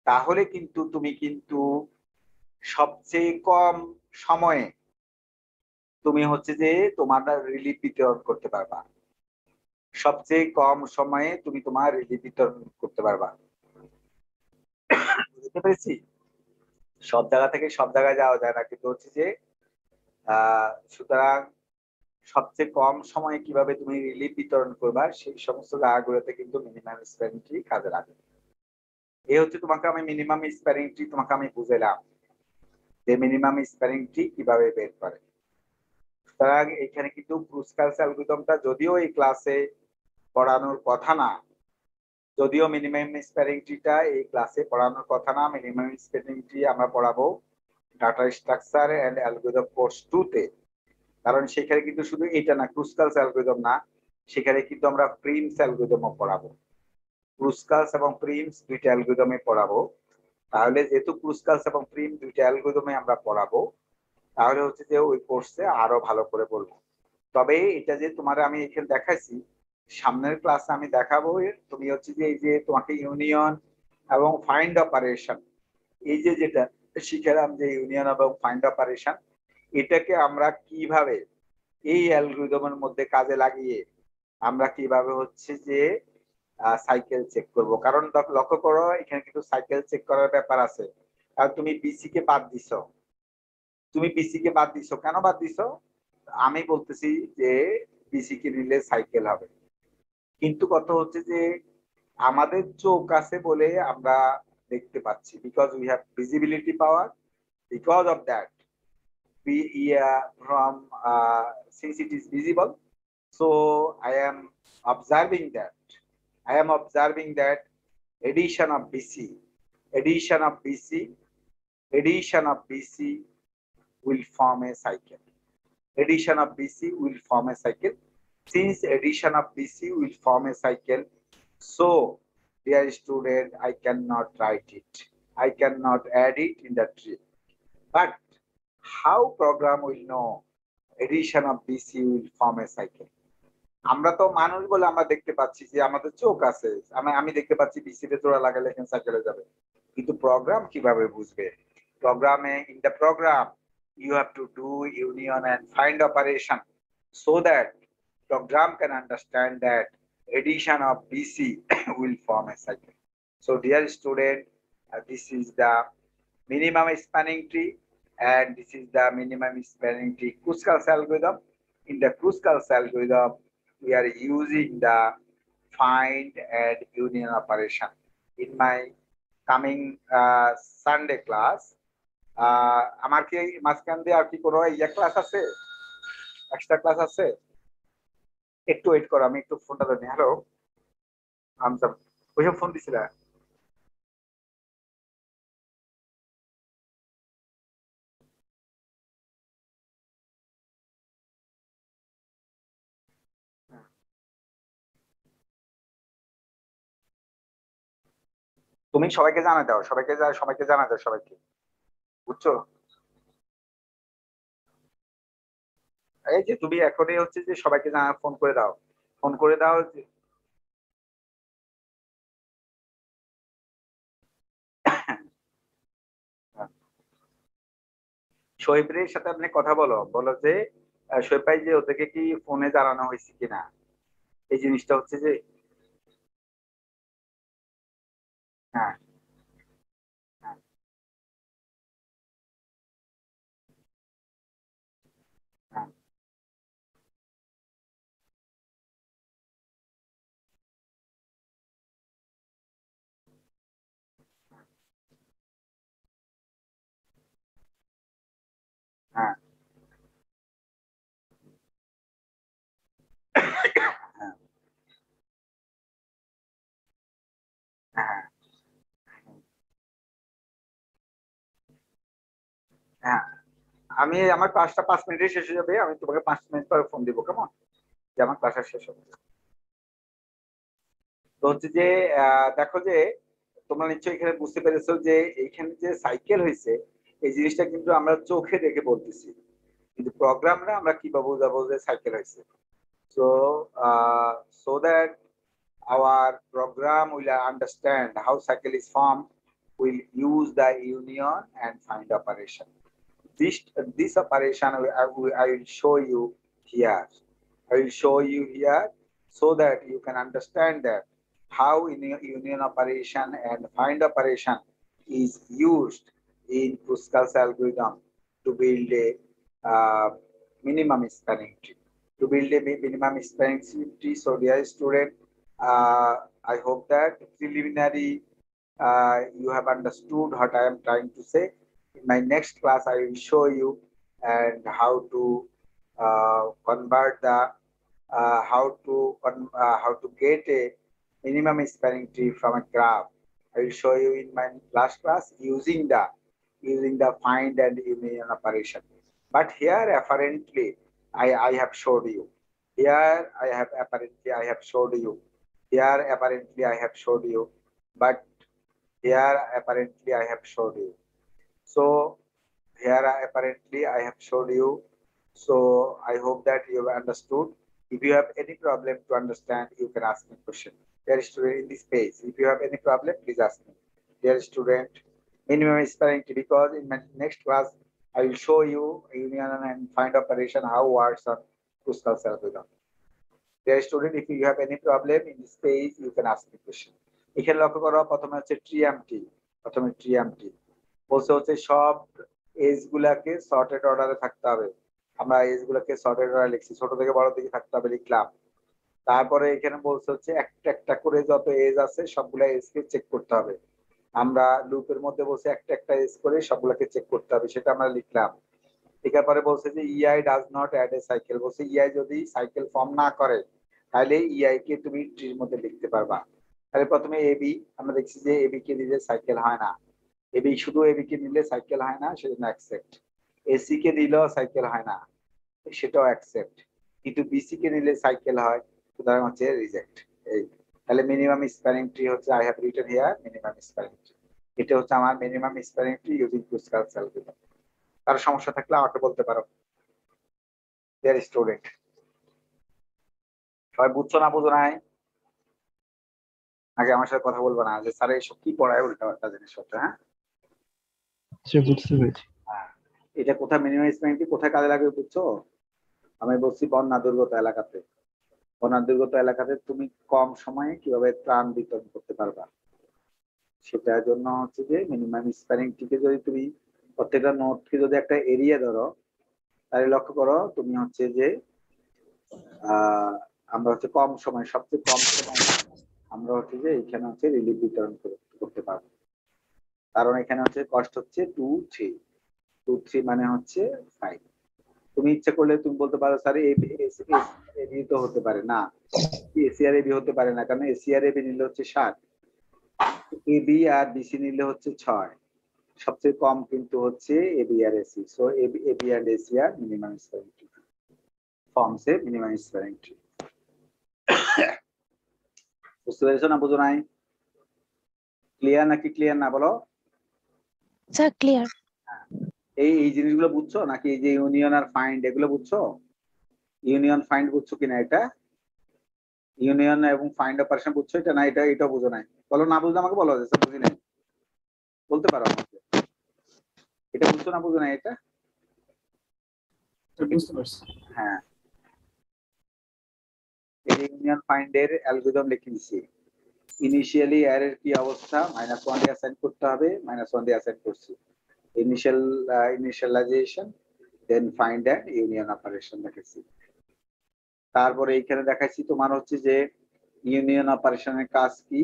A: তাহলে কিন্তু তুমি কিন্তু সবচেয়ে কম সময়ে তুমি হচ্ছে যে তোমার রিলিফ বিতরণ করতে পারবা, সবচেয়ে কম সময়ে তুমি তোমার রিলিফ বিতরণ করতে পারবা। বুঝতে পেরেছি? সব জায়গা থেকে সব জায়গায় যাওয়া যায় না, কিন্তু হচ্ছে যে সুতরাং সবচেয়ে কম সময়ে কিভাবে তুমি রিলিফ বিতরণ করবা সেই সমস্ত জায়গাগুলোতে কিন্তু মিনিমাম স্প্যানিং ট্রি কাজে লাগে। এই হচ্ছে তোমাকে আমি মিনিমাম স্প্যানিং ট্রি তোমাকে আমি বুঝাইলাম যে মিনিমাম স্প্যানিং ট্রি কিভাবে বের করে। সুতরাং এখানে কিন্তু ক্রুসকালস অ্যালগরিদমটা যদিও এই ক্লাসে পড়ানোর কথা না, যদিও মিনিমাম স্প্যানিং ট্রিটা এই ক্লাসে পড়ানোর কথা না, মিনিমাম স্প্যানিং ট্রি আমরা পড়াবো data structure and algorithm course 2 তে। কারণ সেখানে কিন্তু শুধু এটা না, ক্রুসকালস অ্যালগরিদম না, সেখানে কিন্তু আমরা প্রিমস অ্যালগরিদমও পড়াবো। ক্রুসকালস এবং প্রিমস দুইটা অ্যালগরিদমে পড়াবো। তাহলে যেহেতু ক্রুসকালস এবং প্রিম দুইটা অ্যালগরিদমে আমরা পড়াবো, তাহলে হচ্ছে যে ওই কোর্সে আরো ভালো করে বলবো। তবে এটা যে তোমার আমি এখানে দেখাইছি, সামনের ক্লাসে আমি দেখাবো তুমি হচ্ছে যে এই যে তোমাকে ইউনিয়ন এবং ফাইন্ড অপারেশন, এই যে যেটা শিখলাম যে ইউনিয়ন এবং ফাইন্ড অপারেশন, এটাকে আমরা কিভাবে এই অ্যালগরিদমের মধ্যে কাজে লাগিয়ে আমরা কিভাবে হচ্ছে যে সাইকেল চেক করব। কারণ লক্ষ্য করো এখানে কিন্তু সাইকেল চেক করার ব্যাপার আছে। আর তুমি বিসি কে বাদ দিছো, তুমি বিসি কে বাদ দিছো, কেন বাদ দিছো? আমি বলতেছি যে বিসি কে নিলে সাইকেল হবে, কিন্তু কথা হচ্ছে যে আমাদের চোখ আছে বলে আমরা দেখতে পাচ্ছি, because we have visibility power, because of that we from since it is visible, so I am observing that addition of bc addition of bc addition of bc will form a cycle. Addition of bc will form a cycle. Since addition of bc will form a cycle, so dear student, I cannot write it, I cannot add it in the tree. But how program will know addition of BC will form a cycle? আমরা তো মানুষ বলে আমরা দেখতে পাচ্ছি যে আমাদের চোখ আছে, আমি দেখতে পাচ্ছি BC তে জোড়া লাগালে এখানে সাইকেলে যাবে, কিন্তু প্রোগ্রাম কিভাবে বুঝবে? প্রোগ্রামে in the program you have to do union and find operation so that program can understand that addition of BC will form a cycle. So dear student, this is the minimum spanning tree, and this is the minimum spanning tree Kruskal algorithm. In the Kruskal algorithm, we are using the find and union operation. In my coming Sunday class, আমার কি মাঝখান দিয়ে আর কি কোনো ইয়া class আছে, extra class আছে? একটু wait করো, আমি একটু ফোনটা ধরে নিই। হ্যালো, আমসাম, ওইসব ফোন দিছিলা? তুমি সবাইকে জানা দাও, সবাইকে জানা দাও সবাইকে, বুঝছো? এই যে তুমি এখনই হচ্ছে যে সবাইকে ফোন করে দাও, ফোন করে দাও শোয়েবের সাথে আপনি কথা বলো, বলো যে শোয়েব ভাই যে ওদেরকে কি ফোনে জানানো হয়েছে কিনা, এই জিনিসটা হচ্ছে যে হ্যাঁ হ্যাঁ হ্যাঁ হ্যাঁ হ্যাঁ হ্যাঁ হ্যাঁ। আমি আমার ক্লাসটা 5 মিনিটে শেষ হয়ে যাবে, আমি তোমাকে 5 মিনিট পরে ফোন দিব, কেমন? যে আমার ক্লাসটা শেষ হবে। তো হচ্ছে যে দেখো যে তোমরা নিশ্চয়ই এখানে বুঝতে পেরেছো যে এইখানে যে সাইকেল হয়েছে, এই জিনিসটা কিন্তু আমরা চোখে দেখে বলতেছি, কিন্তু প্রোগ্রামরা আমরা কিভাবে বোঝাবো যে সাইকেল হয়েছে। So, so that our program will understand how cycle is formed, we'll use the union and find operation. This operation I will show you here. I will show you here so that you can understand that how union operation and find operation is used in Pascal's algorithm to build a minimum spanning tree. To build a minimum spanning tree. So, dear student, I hope that preliminary you have understood what I am trying to say. In my next class, I will show you and convert the how to get a minimum spanning tree from a graph. I will show you in my last class using the find and union operation. But here apparently I have showed you. Here I have showed you. Here apparently I have showed you. But here apparently I have showed you. So here apparently I have showed you. So I hope that you have understood. If you have any problem to understand, you can ask me question. Dear student, in this page, if you have any problem, please ask me. Dear student, minimum spanning tree, because in my next class I will show you union and find operation how works on Pascal's algorithm. Dear student, if you have any problem in this page, you can ask me question. এখানে লক্ষ্য করো, প্রথমে হচ্ছে ট্রিয়ামটি, প্রথমে ট্রিয়ামটি বলছে হচ্ছে সব age গুলাকে সর্টেড অর্ডারে থাকতে হবে। আমরা এজ গুলাকে সর্টেড অর্ডারে লিখছি, ছোট থেকে বড় দিকে থাকতে হবে লিখলাম। তারপরে এখানে বলছে হচ্ছে একটা একটা করে যত এজ আছে সবগুলা এজ কে চেক করতে হবে। আমরা লুপের মধ্যে বলছে একটা একটা এজ করে সবগুলাকে চেক করতে হবে, সেটা আমরা লিখলাম। এরপরে বলছে যে e i does not add a cycle, বলছে ইআই যদি সাইকেল ফর্ম না করে তাহলে ইআই কে তুমি ট্রির মধ্যে লিখতে পারবা। তাহলে প্রথমে এবি, আমরা দেখছি যে এবি কে দিলে সাইকেল হয় না, এবি শুধু এবি কে দিলে সাইকেল হয় না, সেজন্য অ্যাকসেপ্ট। এসি কে দিলেও সাইকেল হয় না, সেটাও অ্যাকসেপ্ট। কিন্তু বিসি কে দিলে সাইকেল হয়, সুতরাং হচ্ছে রিজেক্ট। এই তাহলে মিনিমাম স্প্যানিং ট্রি হচ্ছে I have written here minimum spanning tree. এটা হচ্ছে আমার minimum spanning tree using Pascal's algorithm। কারো সমস্যা থাকলে আমাকে বলতে পারো। ডিয়ার স্টুডেন্ট, সবাই বুঝছো না বুঝো নাই? আগে আমার সাথে কথা বলবো না যে স্যার এইসব কি পড়ায় উল্টা পাল্টা জিনিস হচ্ছে। হ্যাঁ,
B: সে বুঝতে পেরেছি।
A: এটা কোথায় মিনিমাম স্প্যানিং ট্রি কোথায় কাজে লাগবে বুঝছো? আমি বলছি বন্যা দুর্গত এলাকাতে। বন্যা দুর্গত এলাকাতে তুমি কম সময়ে কিভাবে ত্রাণ বিতরণ করতে পারবা, সেটার জন্য হচ্ছে যে মিনিমাম স্প্যানিং ট্রিকে যদি তুমি প্রত্যেকটা নোটকে যদি একটা এরিয়া ধরো, তাহলে লক্ষ্য করো তুমি হচ্ছে যে আমরা হচ্ছে কম সময়, সবচেয়ে কম সময় আমরা হচ্ছে যে এখানে হচ্ছে রিলিফ বিতরণ করতে পারবো। কারণ এখানে হচ্ছে কষ্ট হচ্ছে 2 3 মানে হচ্ছে 5। তুমি ইচ্ছা করলে তুমি বলতে পারো স্যার এবি তো হতে পারে না, এসিআর এবি হতে পারে না, কারণ এসিআর এবি নিলে হচ্ছে 7, এবি আর বিসি নিলে হচ্ছে 6, সবচেয়ে কম কিন্তু হচ্ছে এবি আর AC. So AB and AC are minimum spanning tree forms a minimum spanning tree. বুঝতে পেরেছো না বুঝো নাই? ক্লিয়ার নাকি ক্লিয়ার না বলো?
C: Sir clear.
A: এই জিনিসগুলো বুঝছো নাকি? এই যে ইউনিয়ন আর ফাইন্ড এগুলো বুঝছো? ইউনিয়ন ফাইন্ড বুঝছো কিনা এটা? ইউনিয়ন এবং ফাইন্ড অপারেশন বুঝছো এটা? না এটা এটা বুঝো নাই? বলো, না বুঝলে আমাকে বলো যে স্যার বুঝি নাই, বলতে পারো আমাকে। এটা বুঝছো না বুঝো নাই এটা?
E: বুঝতে পারছি।
A: হ্যাঁ, এই ইউনিয়ন ফাইন্ড এর অ্যালগরিদম লিখে দিচ্ছি। ইনিশিয়ালি অ্যারের কি অবস্থা, -1 দিয়ে অ্যাসাইন করতে হবে, -1 দিয়ে অ্যাসাইন করছি। Initialization, then find and union operation দেখাচ্ছি। তারপরে এইখানে দেখাচ্ছি তোমার হচ্ছে যে ইউনিয়ন অপারেশনের কাজ কি।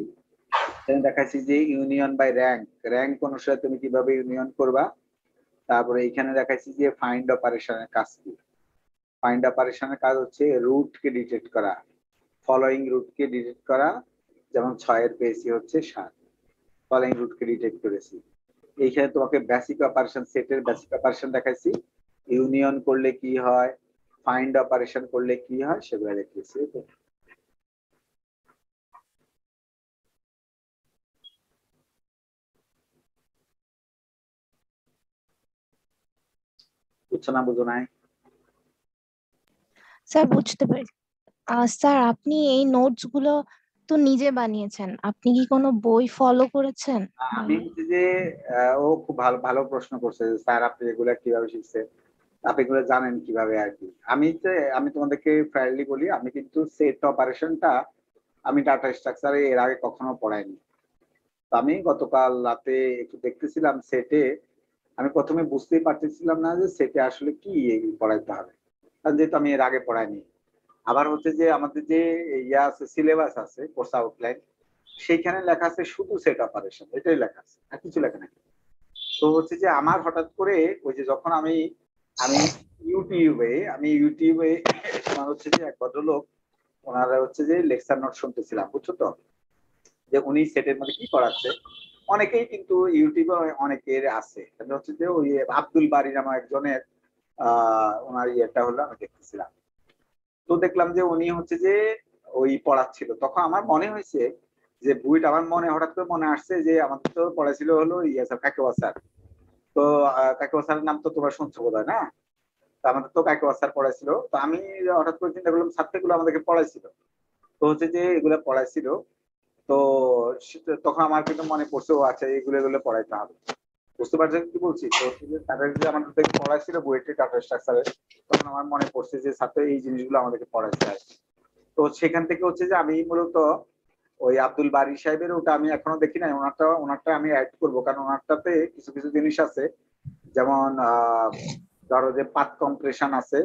A: এখানে দেখাচ্ছি যে ইউনিয়ন বাই র্যাঙ্ক, র্যাঙ্ক অনুসারে তুমি কিভাবে ইউনিয়ন করবা। তারপরে এখানে দেখাচ্ছি যে ফাইন্ড অপারেশনের কাজ কি। ফাইন্ড অপারেশনের কাজ হচ্ছে রুট কে ডিটেক্ট করা, ফলোইং রুট কে ডিটেক্ট করা। যেমন 6 এর পেয়েছি হচ্ছে 7, ফলোইং রুট কে ডিটেক্ট করেছি। এইখানে তোমাকে বেসিক অপারেশন, সেটের বেসিক অপারেশন দেখাইছি। ইউনিয়ন করলে কি হয়, ফাইন্ড অপারেশন করলে কি হয় সেগুলো দেখিয়েছি। বুঝছো না বুঝো নাই?
C: স্যার বুঝতে পারি। স্যার আপনি এই নোটস গুলো তো নিজে বানিয়েছেন, আপনি কি কোনো বই ফলো করেছেন?
A: আমি হচ্ছে যে ও খুব ভালো ভালো প্রশ্ন করছে যে, স্যার আপনি এগুলা কিভাবে শিখছেন, আপনি এগুলো জানেন কিভাবে আর কি। আমি তোমাদেরকে ফেয়ারলি বলি, আমি কিন্তু সেট অপারেশনটা আমি ডাটা স্ট্রাকচারে এর আগে কখনো পড়াইনি। তো আমি গতকাল রাতে একটু দেখতেছিলাম সেটে, আমি প্রথমে বুঝতেই পারতেছিলাম না যে সেটে আসলে কি পড়াইতে হবে, কারণ যেহেতু আমি এর আগে পড়াইনি। আবার হচ্ছে যে আমাদের যে ইয়া আছে, সিলেবাস আছে, কোর্স আউটলাইন, সেইখানে লেখা আছে শুধু সেট অপারেশন, এটাই লেখা আছে, আর কিছু লেখা নেই। তো হচ্ছে যে আমার হঠাৎ করে ওই যে যখন আমি আমি ইউটিউবে তোমার হচ্ছে যে এক ভদ্রলোক, ওনারা হচ্ছে যে লেকচার নোট শুনতেছিলাম, বুঝছো তো, যে উনি সেটের মধ্যে কি করাচ্ছে। অনেকেই কিন্তু ইউটিউবে অনেকের আছে, এটা হচ্ছে যে ওই আব্দুল বারী নামে একজনের ওনার ইয়েটা হলো আমি দেখতেছিলাম। তো দেখলাম যে উনি হচ্ছে যে ওই পড়াচ্ছিল, তখন আমার মনে হয়েছে যে বইটা, আমার মনে হঠাৎ করে মনে আসছে যে আমাদের তো পড়াছিল হলো ইয়ে স্যার, কাকেওয়া স্যার। তো কাকেওয়া স্যারের নাম তো তোমরা শুনছো বোধহয়, না? তো আমাদের তো কাকেওয়া স্যার পড়াইছিল। তো আমি হঠাৎ করে চিন্তা করলাম স্যার তো এগুলো আমাদেরকে পড়াইছিল, তো হচ্ছে যে এগুলো পড়াইছিল। তো তখন আমার কিন্তু মনে পড়ছে, ও আচ্ছা এগুলো এগুলো পড়াইতে হবে। বুঝতে পারছো কি বলছি? তো স্যারের যে আমাদের পড়াইছিল বইটি ডাটা স্ট্রাকচারের, তখন আমার মনে পড়ছে যে স্যার তো এই জিনিসগুলো আমাদেরকে পড়াইছে। তো সেখান থেকে হচ্ছে যে আমি মূলত ওই আব্দুল বারী সাহেবের ওটা আমি এখনো দেখি নাই, ওনারটা আমি অ্যাড করবো, কারণ ওনারটাতে কিছু কিছু জিনিস আছে, যেমন ধরো যে পাথ কম্প্রেশন আছে,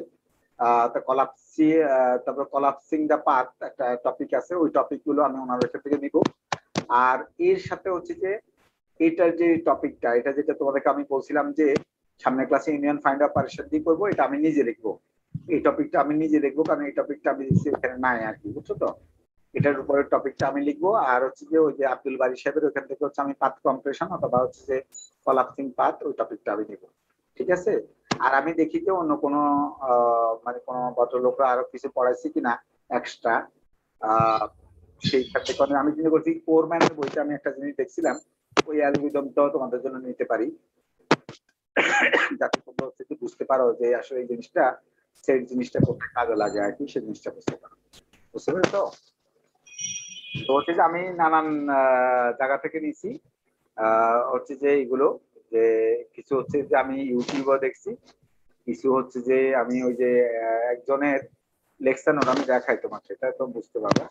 A: তারপর কলাপসিং দা পাথ একটা টপিক আছে, ওই টপিক গুলো আমি ওনার কাছ থেকে নিব। আর এর সাথে হচ্ছে যে এটার যে টপিকটা, এটা যেটা তোমাদেরকে আমি বলছিলাম যে সামনের ক্লাসে ইউনিয়ন ফাইন্ড অপারেশন দিয়ে করবো, এটা আমি নিজে লিখবো। এই টপিকটা আমি নিজে লিখবো, কারণ এই টপিকটা আমি দেখছি এখানে নাই আর কি, বুঝছো তো। এটার উপরে টপিকটা আমি লিখবো। আর হচ্ছে যে ওই যে আব্দুল বারী সাহেবের ওখান থেকে হচ্ছে আমি পাথ কম্প্রেশন অথবা হচ্ছে যে কলাপসিং পাথ, ওই টপিকটা আমি নিব। ঠিক আছে? আর আমি দেখি যে অন্য কোনো মানে কোনো ভদ্রলোকরা আরো কিছু পড়াইছে কিনা এক্সট্রা, সেই ক্ষেত্রে আমি চিন্তা করছি কোরম্যানের বইটা আমি একটা জিনিস দেখছিলাম, ওই অ্যালগরিদমটাও তোমাদের জন্য নিতে পারি, যাতে তোমরা হচ্ছে যে বুঝতে পারো যে আসলে এই জিনিসটা, সেই জিনিসটা কোথায় কাজে লাগে আর কি, সেই জিনিসটা বুঝতে পারো। বুঝতে পেরেছো? তো হচ্ছে যে আমি নানান জায়গা থেকে নিছি, হচ্ছে যে এইগুলো, যে কিছু হচ্ছে যে আমি ইউটিউবে দেখছি, কিছু হচ্ছে যে আমি ওই যে একজনের লেকচার নোট আমি দেখাই তোমার, সেটা তো বুঝতে পারবে,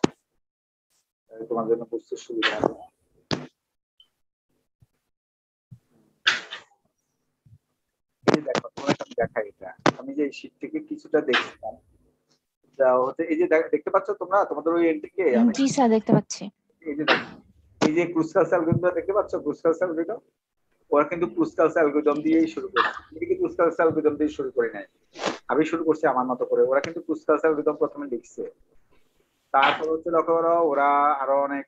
A: তোমার জন্য বুঝতে সুবিধা হবে। এই দেখো তোমাকে আমি দেখাই, এটা আমি যে শীট থেকে কিছুটা দেখছিলাম, হচ্ছে এই যে দেখতে পাচ্ছ তোমরা তোমাদের ওই এন্ট্রিকে, আমি
C: জি স্যার দেখতে পাচ্ছি।
A: এই যে দেখো, এই যে ক্রুসকালস অ্যালগরিদম দেখতে পাচ্ছ, ক্রুসকালস অ্যালগরিদম, ওরা কিন্তু ক্রুসকালস অ্যালগরিদম দিয়েই শুরু করেছে, আমি কিন্তু ক্রুসকালস অ্যালগরিদম দিয়ে শুরু করি নাই, আমি শুরু করছি আমার মতো করে। ওরা কিন্তু ক্রুসকালস অ্যালগরিদম প্রথমে লিখছে, তারপর হচ্ছে দেখো ওরা আরো অনেক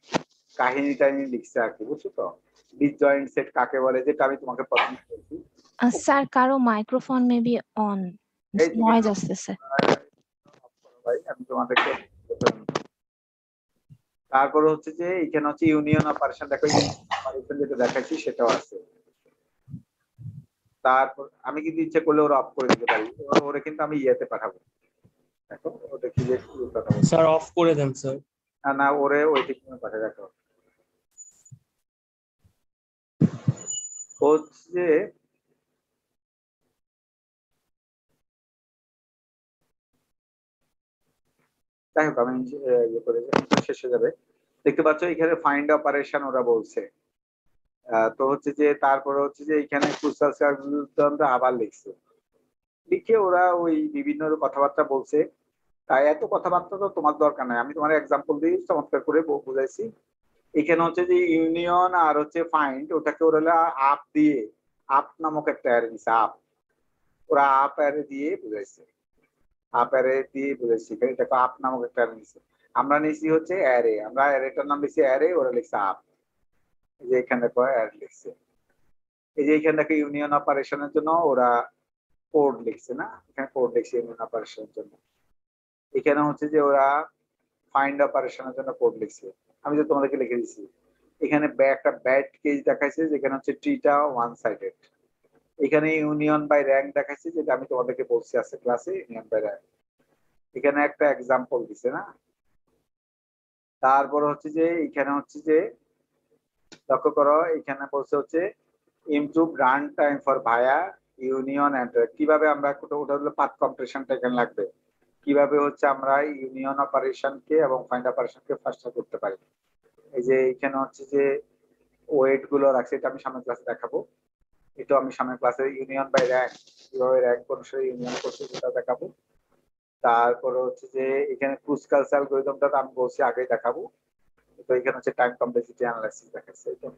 A: কাহিনী টাহিনী লিখছে আর কি, বুঝছো তো। ডিসজয়েন্ট সেট কাকে বলে, যেটা আমি তোমাকে প্রথমে বলছি।
C: স্যার কারো মাইক্রোফোন মেবি অন,
A: এই যে
C: নয়েজ আসতেছে।
A: ভাই আমি তোমাদেরকে তারপরে হচ্ছে যে এখানে হচ্ছে ইউনিয়ন অপারেশন, দেখো অপারেশন যেটা দেখাচ্ছি সেটাও আছে। তারপর আমি কিন্তু ইচ্ছে করলে ওরা অফ করে দিতে পারি, ওরা কিন্তু আমি ইয়েতে পাঠাবো। দেখো ওটা কি যে পাঠাবো,
E: স্যার অফ করে দেন স্যার।
A: না ওরে ওইটি পাঠিয়ে রাখো হচ্ছে যে যাই হোক আমি ইয়ে করে শেষ হয়ে যাবে। দেখতে পাচ্ছ এখানে ফাইন্ড অপারেশন ওরা বলছে। তো হচ্ছে যে তারপরে হচ্ছে যে এখানে ক্রুশাল আমরা আবার লিখছে, লিখে ওরা ওই বিভিন্ন কথাবার্তা বলছে। তাই এত কথাবার্তা তো তোমার দরকার নাই, আমি তোমার এক্সাম্পল দিয়ে চমৎকার করে বুঝাইছি। এখানে হচ্ছে যে ইউনিয়ন আর হচ্ছে ফাইন্ড, ওটাকে ওরা আপ দিয়ে, আপ নামক একটা অ্যারে দিছে, আপ, ওরা আপ অ্যারে দিয়ে বুঝাইছে, আপ অ্যারে দিয়ে বুঝাইছি। এটাকে আপ নামক একটা অ্যারে দিছে, আমরা নিছি হচ্ছে অ্যারে, আমরা অ্যারেটার নাম দিছি অ্যারে, ওরা লিখছে আপ। এই যে এখানে অ্যারে লিখছে, এই যে এখানে দেখো ইউনিয়ন অপারেশনের জন্য ওরা কোড লিখছে না, এখানে কোড লিখছে ইউনিয়ন অপারেশনের জন্য। এখানে হচ্ছে যে ওরা ফাইন্ড অপারেশনের জন্য কোড লিখছে, আমি তো তোমাদেরকে লিখে দিচ্ছি। এখানে একটা ব্যাড কেস দেখাইছে যেখানে হচ্ছে ট্রিটা ওয়ান সাইডেড। এখানে ইউনিয়ন বাই র্যাঙ্ক দেখাইছে, যেটা আমি তোমাদেরকে বলছি আছে ক্লাসে, ইউনিয়ন বাই র্যাঙ্ক। এখানে একটা এক্সাম্পল দিছে না। তারপর হচ্ছে যে এখানে হচ্ছে যে লক্ষ্য করো, এখানে বলছে হচ্ছে improve run time for via union and, কিভাবে আমরা ওটা হলো পাথ কম্প্রেশনটা এখানে লাগবে, কিভাবে হচ্ছে আমরা ইউনিয়ন অপারেশনকে এবং ফাইন্ড অপারেশনকে ফাস্টার করতে পারি। এই যে এখানে হচ্ছে যে ওয়েট গুলো রাখছে, এটা আমি সামনের ক্লাসে দেখাবো। এটা আমি সামনের ক্লাসে ইউনিয়ন বাই র্যাঙ্ক, কিভাবে র্যাঙ্ক অনুসারে ইউনিয়ন করছে সেটা দেখাবো। তারপরে হচ্ছে যে এখানে ক্রুশাল অ্যালগরিদমটা আমি বলছি আগেই দেখাবো। তো এখানে হচ্ছে টাইম কমপ্লেক্সিটি অ্যানালাইসিস দেখাচ্ছে, এটা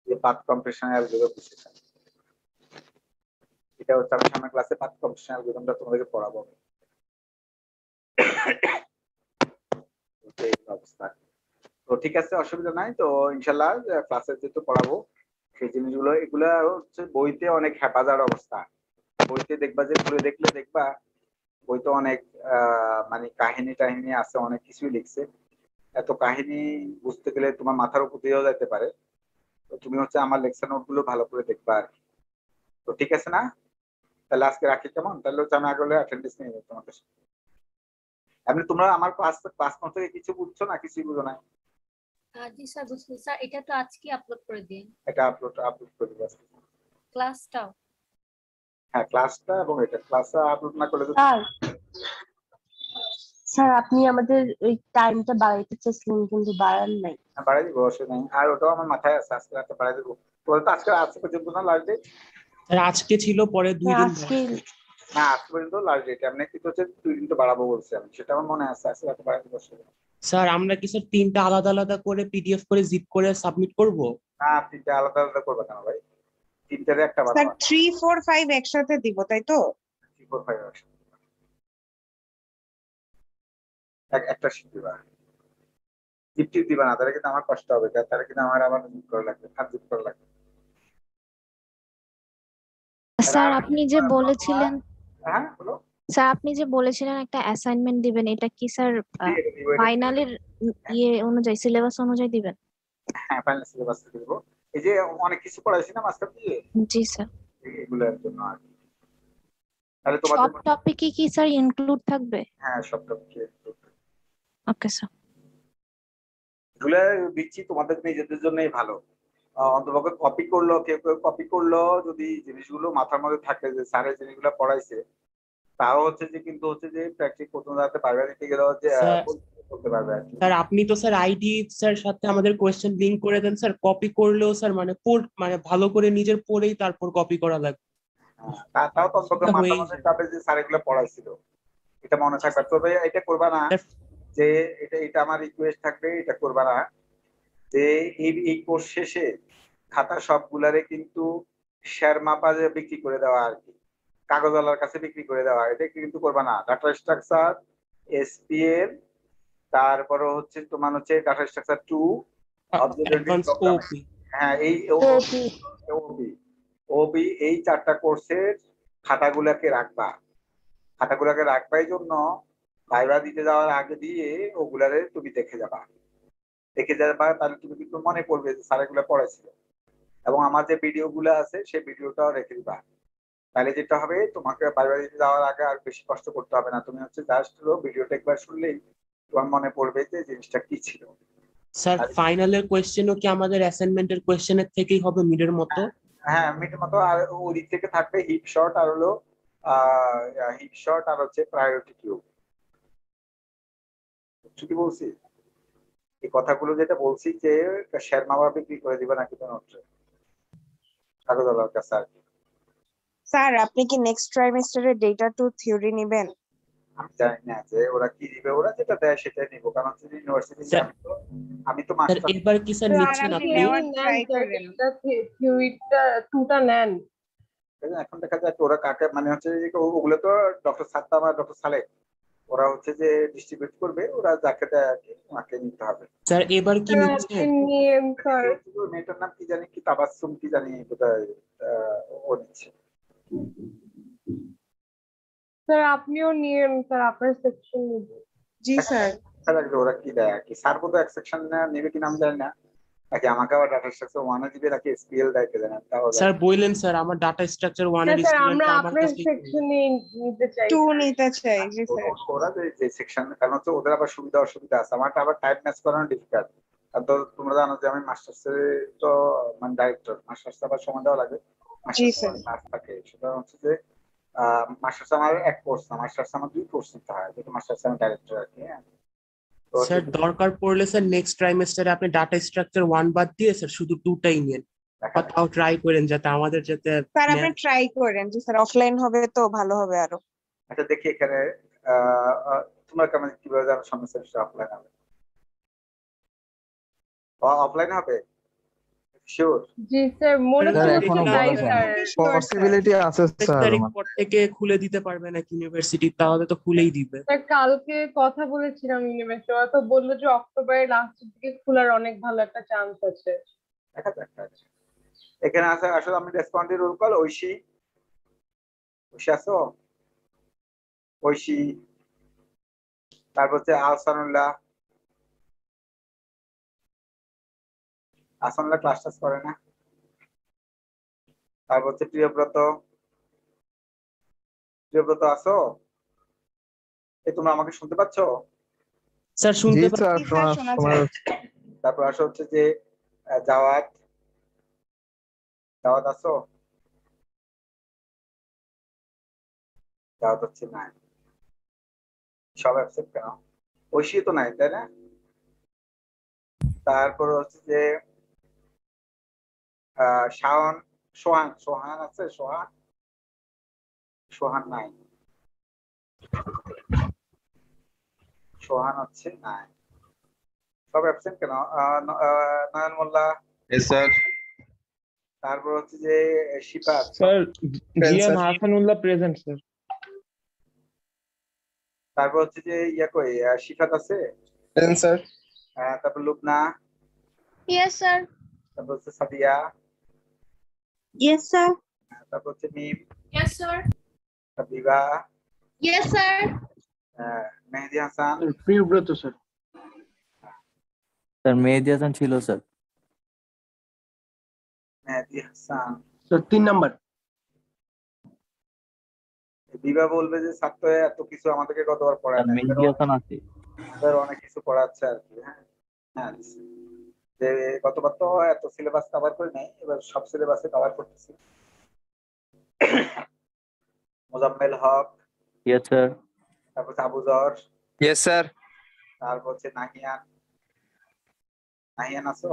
A: যে পাথ কম্প্রেশন অ্যালগরিদম, এটা হচ্ছে আমি সামনের ক্লাসে পাথ কম্প্রেশন অ্যালগরিদমটা তোমাদেরকে পড়াবো। এই অবস্থা। তো ঠিক আছে, অসুবিধা নাই। তো ইনশাল্লাহ ক্লাসে যেহেতু পড়াবো সেই জিনিসগুলো, এগুলা হচ্ছে বইতে অনেক হেফাজত অবস্থা, বইতে দেখবা যে পড়ে দেখলে দেখবা বইতে অনেক মানে কাহিনী টাহিনী আছে, অনেক কিছুই লিখছে। এত কাহিনী বুঝতে গেলে তোমার মাথার উপর দিয়েও যেতে পারে। তো তুমি হচ্ছে আমার লেকচার নোট গুলো ভালো করে দেখবা আর কি। তো ঠিক আছে না, তাহলে আজকে রাখি কেমন, তাহলে হচ্ছে আমি আগে অ্যাটেন্ডেন্স নিয়ে নেবো তোমাদের সাথে। এমনি তোমরা আমার ক্লাস নোট থেকে কিছু বুঝছো না, কিছুই বুঝো না?
D: জি স্যার বুঝছি স্যার, এটা তো আজকে আপলোড করে দিন
A: এটা আপলোড করে দিবো আজকে।
D: ক্লাসটাও।
A: হ্যাঁ ক্লাসটা এবং এটা ক্লাসটা আপলোড না করলে তো
F: স্যার স্যার আপনি আমাদের ওই টাইমটা বাড়াইতে চাইছিলেন কিন্তু বাড়ান নাই।
A: বাড়াই দিব, অসুবিধা নেই। আর ওটাও আমার মাথায় আছে, আজকে রাতে বাড়াই দিব। তোর তো আজকে পর্যন্ত না লাস্ট ডেট?
E: স্যার আজকে ছিল, পরে 2 দিন
F: আজকে
A: না আজকে পর্যন্ত লাস্ট ডেট, এমনি কিন্তু হচ্ছে 2 দিন তো বাড়াবো বলছি আমি, সেটা আমার মনে আছে। আজকে রাতে বাড়াই দিব, অসুবিধা নেই।
E: স্যার আমরা কি স্যার 3টা আলাদা আলাদা করে পিডিএফ করে জিপ করে সাবমিট করব?
A: না তিনটা আলাদা আলাদা করবে কেন ভাই, তিনটারে একটা
G: স্যার
A: বানাবো।
G: 3, 4, 5 একসাথে দিব তাই তো?
A: 3, 4, 5 একটা শিট দিবা, জিপটি দিবা না, তাহলে কিন্তু আমার কষ্ট হবে, তাহলে কিন্তু আমার আবার জিপ করা লাগবে, আর জিপ করা লাগবে।
C: স্যার আপনি যে বলেছিলেন,
A: হ্যাঁ বলো।
C: স্যার আপনি যে বলেছিলেন একটা অ্যাসাইনমেন্ট দিবেন, এটা কি স্যার ফাইনালের ইয়ে অনুযায়ী, সিলেবাস অনুযায়ী দিবেন?
A: হ্যাঁ ফাইনাল সিলেবাস দিব। এই যে অনেক কিছু পড়াইছি না মাস্টার দিয়ে,
C: জি স্যার।
A: এগুলোর জন্য আর কি। তাহলে
C: সব
A: তোমাদের
C: টপিকে কি স্যার ইনক্লুড থাকবে?
A: হ্যাঁ সব টপিকে
C: ওকে স্যার।
A: এগুলো দিচ্ছি তোমাদের নিজেদের জন্যই ভালো। অন্তপক্ষে কপি করলো, কেউ কেউ কপি করলো, যদি জিনিসগুলো মাথার মধ্যে থাকে যে স্যারের জিনিসগুলো পড়াইছে, তাও হচ্ছে যে কিন্তু হচ্ছে যে প্র্যাকটিস করতে যাতে পারবে, দিতে গেলে হচ্ছে করতে পারবে আর কি।
E: স্যার আপনি তো স্যার আইডি স্যার সাথে আমাদের কোশ্চেন লিংক করে দেন স্যার, কপি করলেও স্যার মানে ভালো করে নিজের পড়েই তারপর কপি করা লাগবে।
A: তাও তো অন্তত
E: সেটা
A: মাথার
E: হয়েই
A: মধ্যে
E: যায়।
A: যাবে যে স্যার এগুলো পড়াইছিল, এটা মনে থাকবে। তবে এটা করবা না যে এটা আমার রিকোয়েস্ট থাকবে, এটা করবা না যে এই কোর্স শেষে খাতা সবগুলারে কিন্তু শেয়ার মাপাজে বিক্রি করে দেওয়া আর কি, কাগজওয়ালার কাছে বিক্রি করে দেওয়া, এটা কিন্তু করবা না। ডাটা স্ট্রাকচার এসপিএল, তারপরে হচ্ছে তোমার হচ্ছে ডাটা স্ট্রাকচার 2,
E: অ্যাডভান্স ওপি।
A: হ্যাঁ এই ওবি এই 4টা কোর্সের খাতাগুলাকে রাখবা। খাতাগুলাকে রাখবার জন্য ভাইবা দিতে যাওয়ার আগে দিয়ে ওগুলারে তুমি দেখে যাবা, তাহলে তুমি কিন্তু মনে পড়বে যে স্যার এগুলো পড়াইছিল। এবং আমার যে ভিডিও গুলো আছে সেই ভিডিওটাও রেখে দিবা। তাহলে যেটা হবে, তোমাকে ভাইবা দিতে যাওয়ার আগে আর বেশি কষ্ট করতে হবে না, তুমি হচ্ছে জাস্ট ভিডিওটা একবার শুনলেই তোমার মনে পড়বে যে জিনিসটা কি ছিল।
E: স্যার ফাইনালের কোয়েশ্চেনও কি আমাদের অ্যাসাইনমেন্টের কোয়েশ্চেনের থেকেই হবে মিডের মতো?
A: হ্যাঁ, মিনিটের মতো। আর ওদিক থেকে থাকবে হিপ শট আর হলো হিপ শট আর হচ্ছে প্রায়োরিটি কিউব। কি বলছি, এই কথাগুলো যেটা বলছি যে শেয়ার মামা বিক্রি করে দিবে নাকি তো নোটে কাগজ কাছে আর কি।
G: স্যার আপনি কি নেক্সট ট্রাইমেস্টারের ডেটা টু থিওরি নেবেন?
A: আমি জানি না যে ওরা কি দিবে, ওরা যেটা দেয় সেটাই নিবো, কারণ ইউনিভার্সিটি
E: স্যার,
A: আমি তো
E: স্যার
A: মাস্টার।
E: এবার কি স্যার নিচ্ছেন
G: আপনি
E: আপনি?
G: নেওয়ার ট্রাই করেন।
F: টুটা নেন।
A: এখন দেখা যায় ওরা কাকে মানে হচ্ছে যে ওগুলো তো ডক্টর সাত্তাম আর ডক্টর সালেক ওরা হচ্ছে যে ডিস্ট্রিবিউট করবে, ওরা যাকে দেয় আর কি ওনাকে নিতে হবে।
E: স্যার এবার কি নিচ্ছেন?
A: ওই মেয়েটার নাম কি জানি, কি তাবাসসুম কি জানি বোধহয়, ও নিচ্ছে।
F: স্যার আপনিও নিয়েন স্যার, আপনার সেকশন নেবেন।
G: জি স্যার।
A: দেখা যাক যে ওরা কি দেয় আর কি। স্যার বোধহয় এক সেকশন নেবে কিনা আমি জানি না, নাকি আমাকে আবার ডাটা স্ট্রাকচার ওয়ানে দিবে নাকি এসপিএল দেয় কে জানে, তাও জানি
E: স্যার
A: না।
E: বললেন স্যার আমার ডাটা স্ট্রাকচার 1 এর
F: স্যার
E: স্টুডেন্ট
F: আমরা
E: আমার
F: আপনার
E: কাছে
F: সেকশনে নিতে চাই।
G: টু নিতে চাই, জি স্যার।
A: ওরা যে সেকশন, কারণ হচ্ছে ওদের আবার সুবিধা অসুবিধা আছে, আমারটা আবার টাইপ ম্যাচ করানো ডিফিকাল্ট। তো তোমরা জানো যে আমি মাস্টার্স এর তো মানে ডাইরেক্টর, মাস্টার্স আবার সময় দেওয়া লাগে,
G: জি
A: মাস্টার্স
G: স্যার।
A: ক্লাস থাকে। সেটা হচ্ছে যে মাস্টার্স আমার এক কোর্স না, মাস্টার্স আমার 2 কোর্স নিতে হয়, যেটা মাস্টার্স আমি ডাইরেক্টর আর কি। হ্যাঁ, তো
E: স্যার দরকার পড়লে স্যার নেক্সট ট্রাইমেস্টারে আপনি ডাটা স্ট্রাকচার 1 বাদ দিয়ে স্যার শুধু 2টাই নেন,
A: দেখা
E: তাও ট্রাই করেন যাতে আমাদের যাতে
G: স্যার আপনি ট্রাই করেন, জি স্যার। অফলাইন হবে তো ভালো হবে আরো।
A: আচ্ছা দেখি এখানে তোমরা কেমন কিভাবে জানো সামনে সেমিস্টার অফলাইন হবে, অফলাইন হবে শিওর?
F: জি স্যার, মনে
B: স্যার,
F: তো
B: এখনো
F: হচ্ছে
B: বলা
F: তাই
B: যায় না।
F: স্যার।
B: পসিবিলিটি আছে স্যার।
E: তারিখ পর থেকে খুলে দিতে পারবে নাকি ইউনিভার্সিটি? তাহলে তো খুলেই দিবে।
F: স্যার কালকে কথা বলেছিলাম ইউনিভার্সিটি, ওরা তো বললো যে অক্টোবরের লাস্টের দিকে খোলার অনেক ভালো একটা চান্স আছে।
A: দেখা যাক। এখানে আছে আসলে আমি রেসপন্ডি রোল কল ঐশী, ঐশী আছো? ঐশী, তারপর হচ্ছে আহসানুল্লাহ, আহসানুল্লাহ ক্লাস টাস করে না। তারপর হচ্ছে প্রিয়ব্রত, প্রিয়ব্রত আছো? তোমরা আমাকে শুনতে পাচ্ছ?
E: স্যার
B: জি
E: শুনতে
B: স্যার,
G: জি স্যার, শোনা যায়।
A: তারপর আসো হচ্ছে যে জাওয়াত, জাওয়াত আছো? জাওয়াত হচ্ছে নাই, সব অ্যাবসেন্ট কেন? ঐশী তো নাই তাই না? তারপর হচ্ছে যে শাওন, সোহান, সোহান আছে? সোহান, সোহান নাই, সোহান হচ্ছে নাই, সব অ্যাবসেন্ট কেন? নয়ন মোল্লা,
H: স্যার।
A: তারপর হচ্ছে যে Shifat,
I: sir GM Hasanullah present sir.
A: তারপর হচ্ছে যে কই শিফাত আছে?
H: স্যার।
A: তারপর লুবনা,
C: ইয়েস স্যার।
A: তারপর হচ্ছে সাদিয়া,
F: ইয়েস স্যার।
A: তারপর হচ্ছে Mim,
D: Yes, sir.
A: Bibha,
D: Yes, sir.
A: Mehedi Hasan,
I: Priyabrata sir.
J: Sir Mehedi Hasan ছিল sir.
A: Mehedi Hasan.
I: Sir 3 number.
A: Bibha বলবে যে ছাত্র এত কিছু আমাদেরকে গতবার পড়ায়
J: স্যার
A: নাই,
J: মেহেদি হাসান আছে।
A: অনেক কিছু পড়াচ্ছে আর কি। হ্যাঁ হ্যাঁ, যে গতবার তো এত সিলেবাস কভার করে নাই, এবার সব সিলেবাসে কভার করতেছি। Mozammel Haque,
J: yes sir.
A: তারপর হচ্ছে আবুজর,
H: ইয়েস স্যার।
A: তারপর হচ্ছে নাহিয়ান, নাহিয়ান আছো?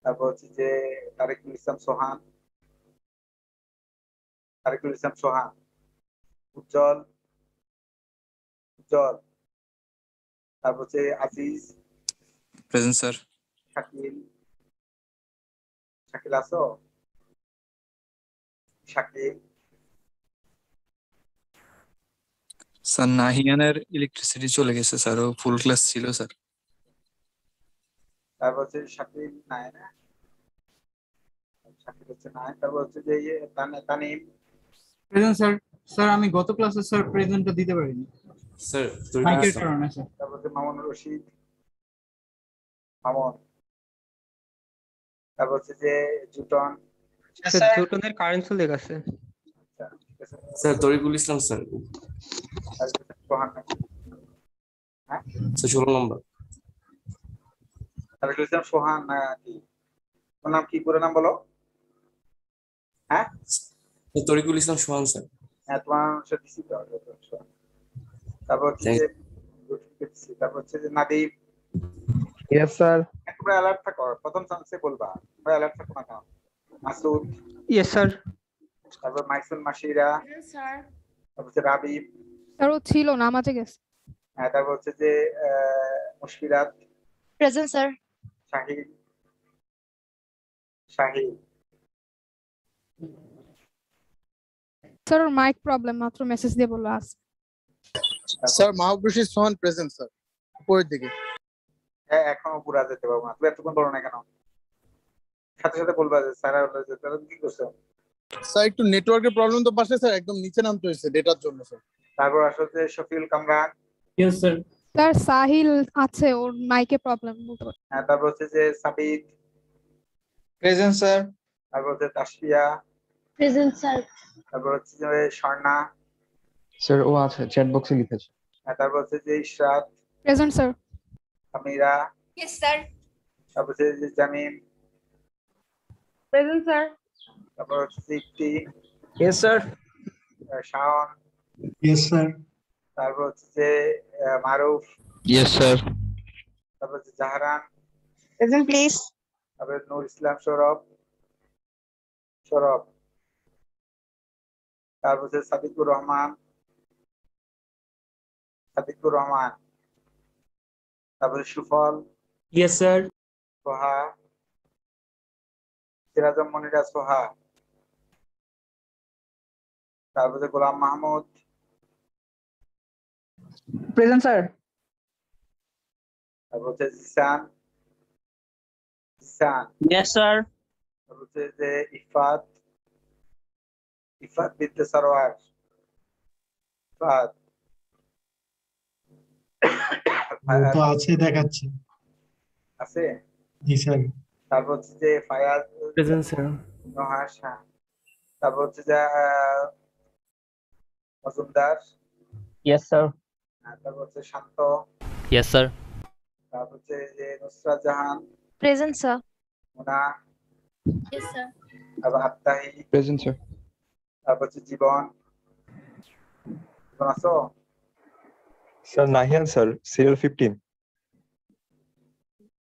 A: তারপর হচ্ছে যে তারিকুল ইসলাম সোহান, তারিকুল ইসলাম সোহান, উজ্জ্বল, উজ্জ্বল, তারপর হচ্ছে আজিজ,
H: প্রেজেন্ট স্যার।
A: শাকিল, শাকিল আছো? শাকিল,
H: স্যার নাহিয়ানের ইলেকট্রিসিটি চলে গেছে স্যার, ও ফুল ক্লাস ছিল স্যার।
A: তারপর হচ্ছে শাকিল নাই না, শাকিল হচ্ছে নাই, তারপর হচ্ছে যে তানিম,
K: প্রেজেন্ট স্যার। স্যার আমি গত ক্লাসে স্যার প্রেজেন্টটা দিতে পারিনি
L: স্যার
K: মাইকের কারণে স্যার।
A: তারপর হচ্ছে মামুন রশিদ, মামুন, তারপর হচ্ছে যে জুটন।
I: জুটনের কারেন্ট চলে গেছে।
A: আচ্ছা, ঠিক আছে।
L: স্যার তরিকুল ইসলাম স্যার।
A: আর সোহান নাকি? হ্যাঁ,
L: স্যার 16 নম্বর।
A: তারপর ইসলাম সোহান নাকি? ওর নাম কি, পুরো নাম বলো? হ্যাঁ
L: তরিকুল ইসলাম সোহান স্যার।
A: হ্যাঁ, তোমার সাথে দিছি তো, সোহান। তারপর হচ্ছে যে তারপর হচ্ছে যে নাদিম।
I: Yes sir.
A: তোমরা অ্যালার্ট থাকো, প্রথম চান্সে বলবা, তোমরা অ্যালার্ট থাকো না কেন? Masud,
I: yes sir.
A: তারপর মাইসুল মাসিরা,
D: স্যার
A: তারপর হচ্ছে রাবিব,
M: স্যার ও ছিল নামাজে গেছে।
A: হ্যাঁ, তারপর হচ্ছে যে Mushfirat,
C: present sir.
A: Shahin, Shahin,
M: sir ওর মাইক প্রবলেম, মাত্র মেসেজ দিয়ে বললো আস।
N: Sir Mahbub Rashid Sohan present sir, উপরের দিকে।
A: হ্যাঁ, এখনো পুরা যেতে পারবো না, তুমি এতক্ষণ বলো না কেন? সাথে সাথে বলবা যে স্যার তারা কি করছো।
N: স্যার একটু নেটওয়ার্কের প্রবলেম তো পাশে স্যার, একদম নিচে নামতে হয়েছে ডেটার জন্য স্যার।
A: তারপর আসলে Shafiul Kamran.
K: Yes sir.
M: Sir Sahil আছে, ওর মাইকে প্রবলেম বলতে পারি।
A: হ্যাঁ, তারপর হচ্ছে যে সাবিত,
I: প্রেজেন্ট স্যার।
A: তারপর হচ্ছে তাসফিয়া,
D: প্রেজেন্ট স্যার।
A: তারপর হচ্ছে যে স্বর্ণা,
B: স্যার ও আছে, চ্যাট বক্সে লিখেছে।
A: হ্যাঁ, তারপর হচ্ছে যে ইশরাত,
M: প্রেজেন্ট স্যার।
A: আমিরা,
C: ইয়েস স্যার।
A: তারপর হচ্ছে যে জামিম,
F: প্রেজেন্ট স্যার।
A: তারপর হচ্ছে যে Ifti,
I: yes sir.
A: Shaon,
K: yes sir.
A: তারপর হচ্ছে যে মারুফ,
B: ইয়েস স্যার।
A: তারপর হচ্ছে জাহরান,
G: প্রেজেন্ট প্লিজ।
A: তারপর নূর ইসলাম সৌরভ, সৌরভ, তারপর হচ্ছে সাদিকুর রহমান, সাদিকুর রহমান, তারপর সুফল,
E: ইয়েস স্যার।
A: সোহা, সিরাজম মনিরা সোহা, তারপর হচ্ছে গোলাম মাহমুদ,
I: প্রেজেন্ট স্যার।
A: তারপর হচ্ছে জিসান, জিসান,
I: ইয়েস স্যার।
A: তারপর হচ্ছে যে ইফাত, ইফাত বিনতে সরওয়ার, ইফাত,
K: তো আছে দেখাচ্ছে।
A: আছে।
K: জি স্যার।
A: তারপর হচ্ছে যে ফায়াজ,
E: প্রেজেন্ট স্যার।
A: নহাস, হ্যাঁ। তারপর হচ্ছে যে মজুমদার,
I: ইয়েস স্যার।
A: তারপর হচ্ছে শান্ত,
J: ইয়েস স্যার।
A: তারপর হচ্ছে যে Nusrat Jahan,
C: present sir.
A: Muna,
D: yes sir.
A: তারপর আত্তাহি,
B: প্রেজেন্ট স্যার।
A: তারপর হচ্ছে জীবন, জীবন আছো?
O: Sir Nahiyan sir, serial 15।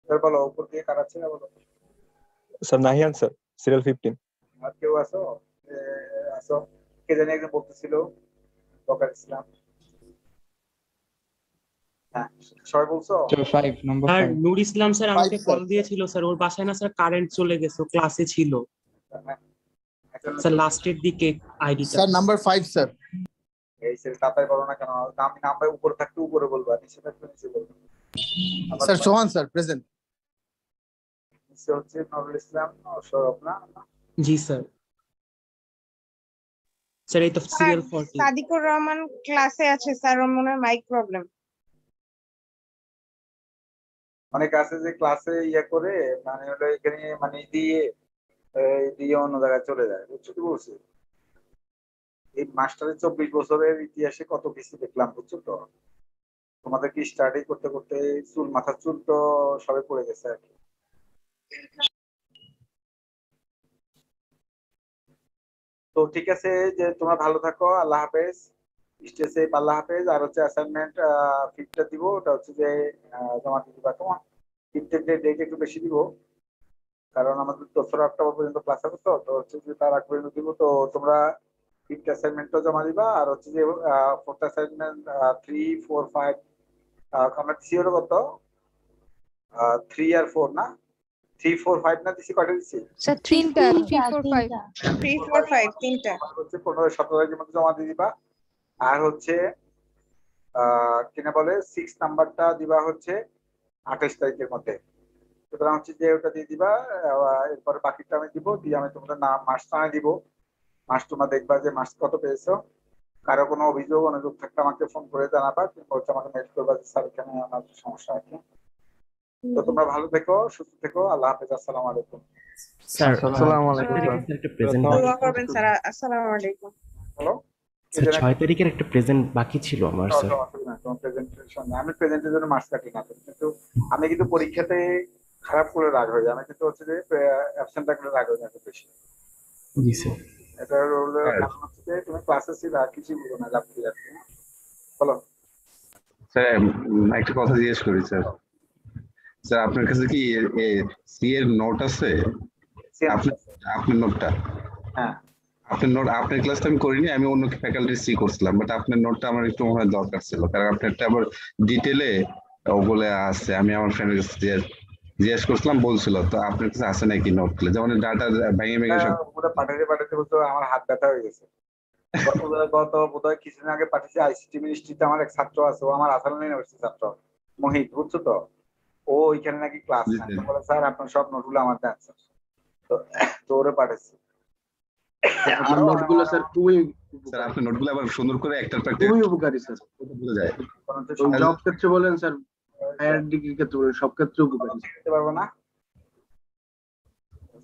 A: এবার বলো উপর দিয়ে কার আছে না বলো।
O: Sir Nahiyan sir, serial 15।
A: আর কেউ আছো? আছো, কে জানি একজন বলতেছিল, বকার ইসলাম। হ্যাঁ, সবাই বলছো?
B: স্যার 5 নম্বর
E: স্যার
B: 5।
E: নূর ইসলাম স্যার আমাকে
N: Five,
E: কল
N: sir.
E: দিয়েছিল স্যার, ওর বাসায় না স্যার কারেন্ট চলে গেছে, ক্লাসে ছিল স্যার লাস্টের দিকে আইডিটা।
N: Sir number 5 sir.
A: এই সে তাড়াতাড়ি বলো না কেন? আমি নাম্বার উপরে থাকতে উপরে বলবা, নিচে থাকতে নিচে বলবা। আবার
N: স্যার সোহান স্যার প্রেজেন্ট।
A: নিচে হচ্ছে নুরুল ইসলাম সৌরভ না?
E: জি স্যার। স্যার এই তো সিরিয়াল 40।
G: সাদিকুর রহমান ক্লাসে আছে স্যার, ওর মনে হয় মাইক প্রবলেম।
A: অনেক আছে যে ক্লাসে ইয়ে করে, মানে হলো এখানে মানে দিয়ে অন্য জায়গায় চলে যায়, বুঝছো কি বলছি? এই মাস্টারের 24 বছরের ইতিহাসে কত কিছু দেখলাম, বুঝছো তো? তোমাদের কি স্টাডি করতে করতে মাথার চুল তো সবে পড়ে গেছে আর কি। তো ঠিক আছে, যে তোমরা ভালো থাকো, আল্লাহ হাফেজ, স্টে সেফ, আল্লাহ হাফেজ। আর হচ্ছে অ্যাসাইনমেন্ট ফিটটা দিব, ওটা হচ্ছে যে জমা দিয়ে দিবা। তোমার ফিফটের ডেট একটু বেশি দিব, কারণ আমাদের 2রা অক্টোবর পর্যন্ত ক্লাস হবে, তো হচ্ছে যে তার আগ পর্যন্ত দিব। তো তোমরা ফিফথ অ্যাসাইনমেন্টও জমা দিবা, আর হচ্ছে যে ফোর্থ অ্যাসাইনমেন্ট 3, 4, 5 আমরা দিছি হলো কত, 3 আর 4 না, 3, 4, 5 না দিছি, কয়টা দিছি?
C: স্যার
M: তিনটা 3 4 5।
G: 3, 4, 5 তিনটা।
A: হচ্ছে 15-17 তারিখের মধ্যে জমা দিয়ে দিবা। আর হচ্ছে কিনা বলে 6 নাম্বারটা দিবা হচ্ছে 28 তারিখের মধ্যে। সুতরাং হচ্ছে যে ওটা দিয়ে দিবা, এরপরে বাকিটা আমি দিব, দিয়ে আমি তোমাদের নাম মাস টানে দিব। মাস তোমরা দেখবা যে মাস কত পেয়েছো। কারো কোনো অভিযোগ অনুযোগ থাকলে আমাকে ফোন করে জানাবা, কিংবা হচ্ছে আমাকে মেল করবা যে স্যার এখানে আমার সমস্যা আছে। তো তোমরা ভালো থেকো, সুস্থ থেকো, আল্লাহ হাফেজ, আসসালামু আলাইকুম।
P: স্যার
B: আসসালামু আলাইকুম
P: স্যার একটা প্রেজেন্ট
G: দোয়া করবেন স্যার। আসসালামু আলাইকুম।
A: হ্যালো,
P: স্যার 6 তারিখের একটা প্রেজেন্ট বাকি ছিল আমার স্যার।
A: আমি প্রেজেন্টের জন্য মার্কস কাটি না, কিন্তু আমি কিন্তু পরীক্ষাতে খারাপ করে রাগ হয়ে যায়। আমি কিন্তু হচ্ছে যে অ্যাবসেন্ট থাকলে রাগ হয়ে যায় খুব বেশি।
P: জি স্যার।
A: এটা হলো কারণ হচ্ছে যে তুমি ক্লাসে ছিল আর কিছু বলো না, লাভ কি যাচ্ছে। বলো
Q: স্যার, একটা কথা জিজ্ঞেস করি স্যার। স্যার আপনার কাছে কি সি এর নোট আছে? আপনার নোটটা?
A: হ্যাঁ,
Q: আপনার নোট, আপনার ক্লাসটা আমি করিনি, আমি অন্য ফ্যাকাল্টি সি করছিলাম, বাট আপনার নোটটা আমার একটু মনে হয় দরকার ছিল, কারণ আপনারটা আবার ডিটেলে ওগুলো আছে। আমি আমার ফ্রেন্ডের কাছে জিজ্ঞেস করছিলাম, বলছিল তো আপনার কাছে আছে নাকি নোটগুলো, যেমন ডাটা ভেঙে ভেঙে সব।
A: পুরো পাঠাতে বলতো আমার হাত ব্যথা হয়ে গেছে। গত বোধহয় কিছুদিন আগে পাঠিয়েছি আইসিটি মিনিস্ট্রিতে আমার এক ছাত্র আছে, ও আমার আসাম ইউনিভার্সিটির ছাত্র, মোহিত, বুঝছো তো? ও ওইখানে নাকি ক্লাস নেয়, তো বলে স্যার আপনার সব নোটগুলো আমার দেন স্যার। তো ওরে পাঠাচ্ছি।
R: আপনার নোটগুলো স্যার খুবই,
Q: স্যার আপনার নোটগুলো আবার সুন্দর করে একটার পর
R: খুবই উপকারী স্যার।
Q: বোঝা যায়।
R: জব ক্ষেত্রে বলেন স্যার, হায়ার ডিগ্রি ক্ষেত্রে বলেন, সব ক্ষেত্রে উপকারী।
A: নিতে পারবো না,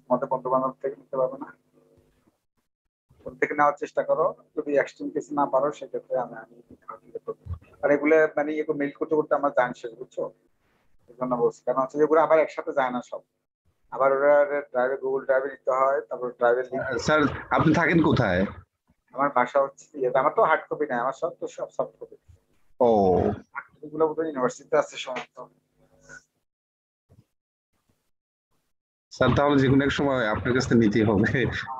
A: তোমাদের বন্ধু বান্ধব থেকে নিতে পারবো না, ওর থেকে নেওয়ার চেষ্টা করো। যদি এক্সট্রিম কেস না পারো সেক্ষেত্রে আমি আর এগুলো মানে এগুলো মেল করতে করতে আমার জান শেষ, বুঝছো? এই জন্য বলছি, কারণ হচ্ছে যেগুলো আবার একসাথে যায় না সব, আবার ওরা ড্রাইভে গুগল ড্রাইভে নিতে হয়, তারপর ড্রাইভের লিঙ্ক।
Q: স্যার আপনি থাকেন কোথায়?
A: আমার বাসা হচ্ছে আমার তো হার্ড কপি নাই, আমার সব তো সব সফট কপি।
Q: ও,
A: এগুলো বোধহয় ইউনিভার্সিটিতে আছে সমস্ত।
Q: স্যার তাহলে যে কোনো এক সময় আপনার কাছে নিতেই হবে।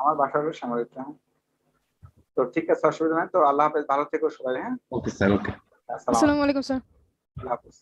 A: আমার বাসা হলো সামরিকটা। তো ঠিক আছে, অসুবিধা নাই। তো আল্লাহ হাফেজ, ভালো থেকো সবাই। হ্যাঁ,
Q: ওকে স্যার, ওকে।
M: আসসালামু আলাইকুম স্যার।
A: আল্লাহ হাফেজ।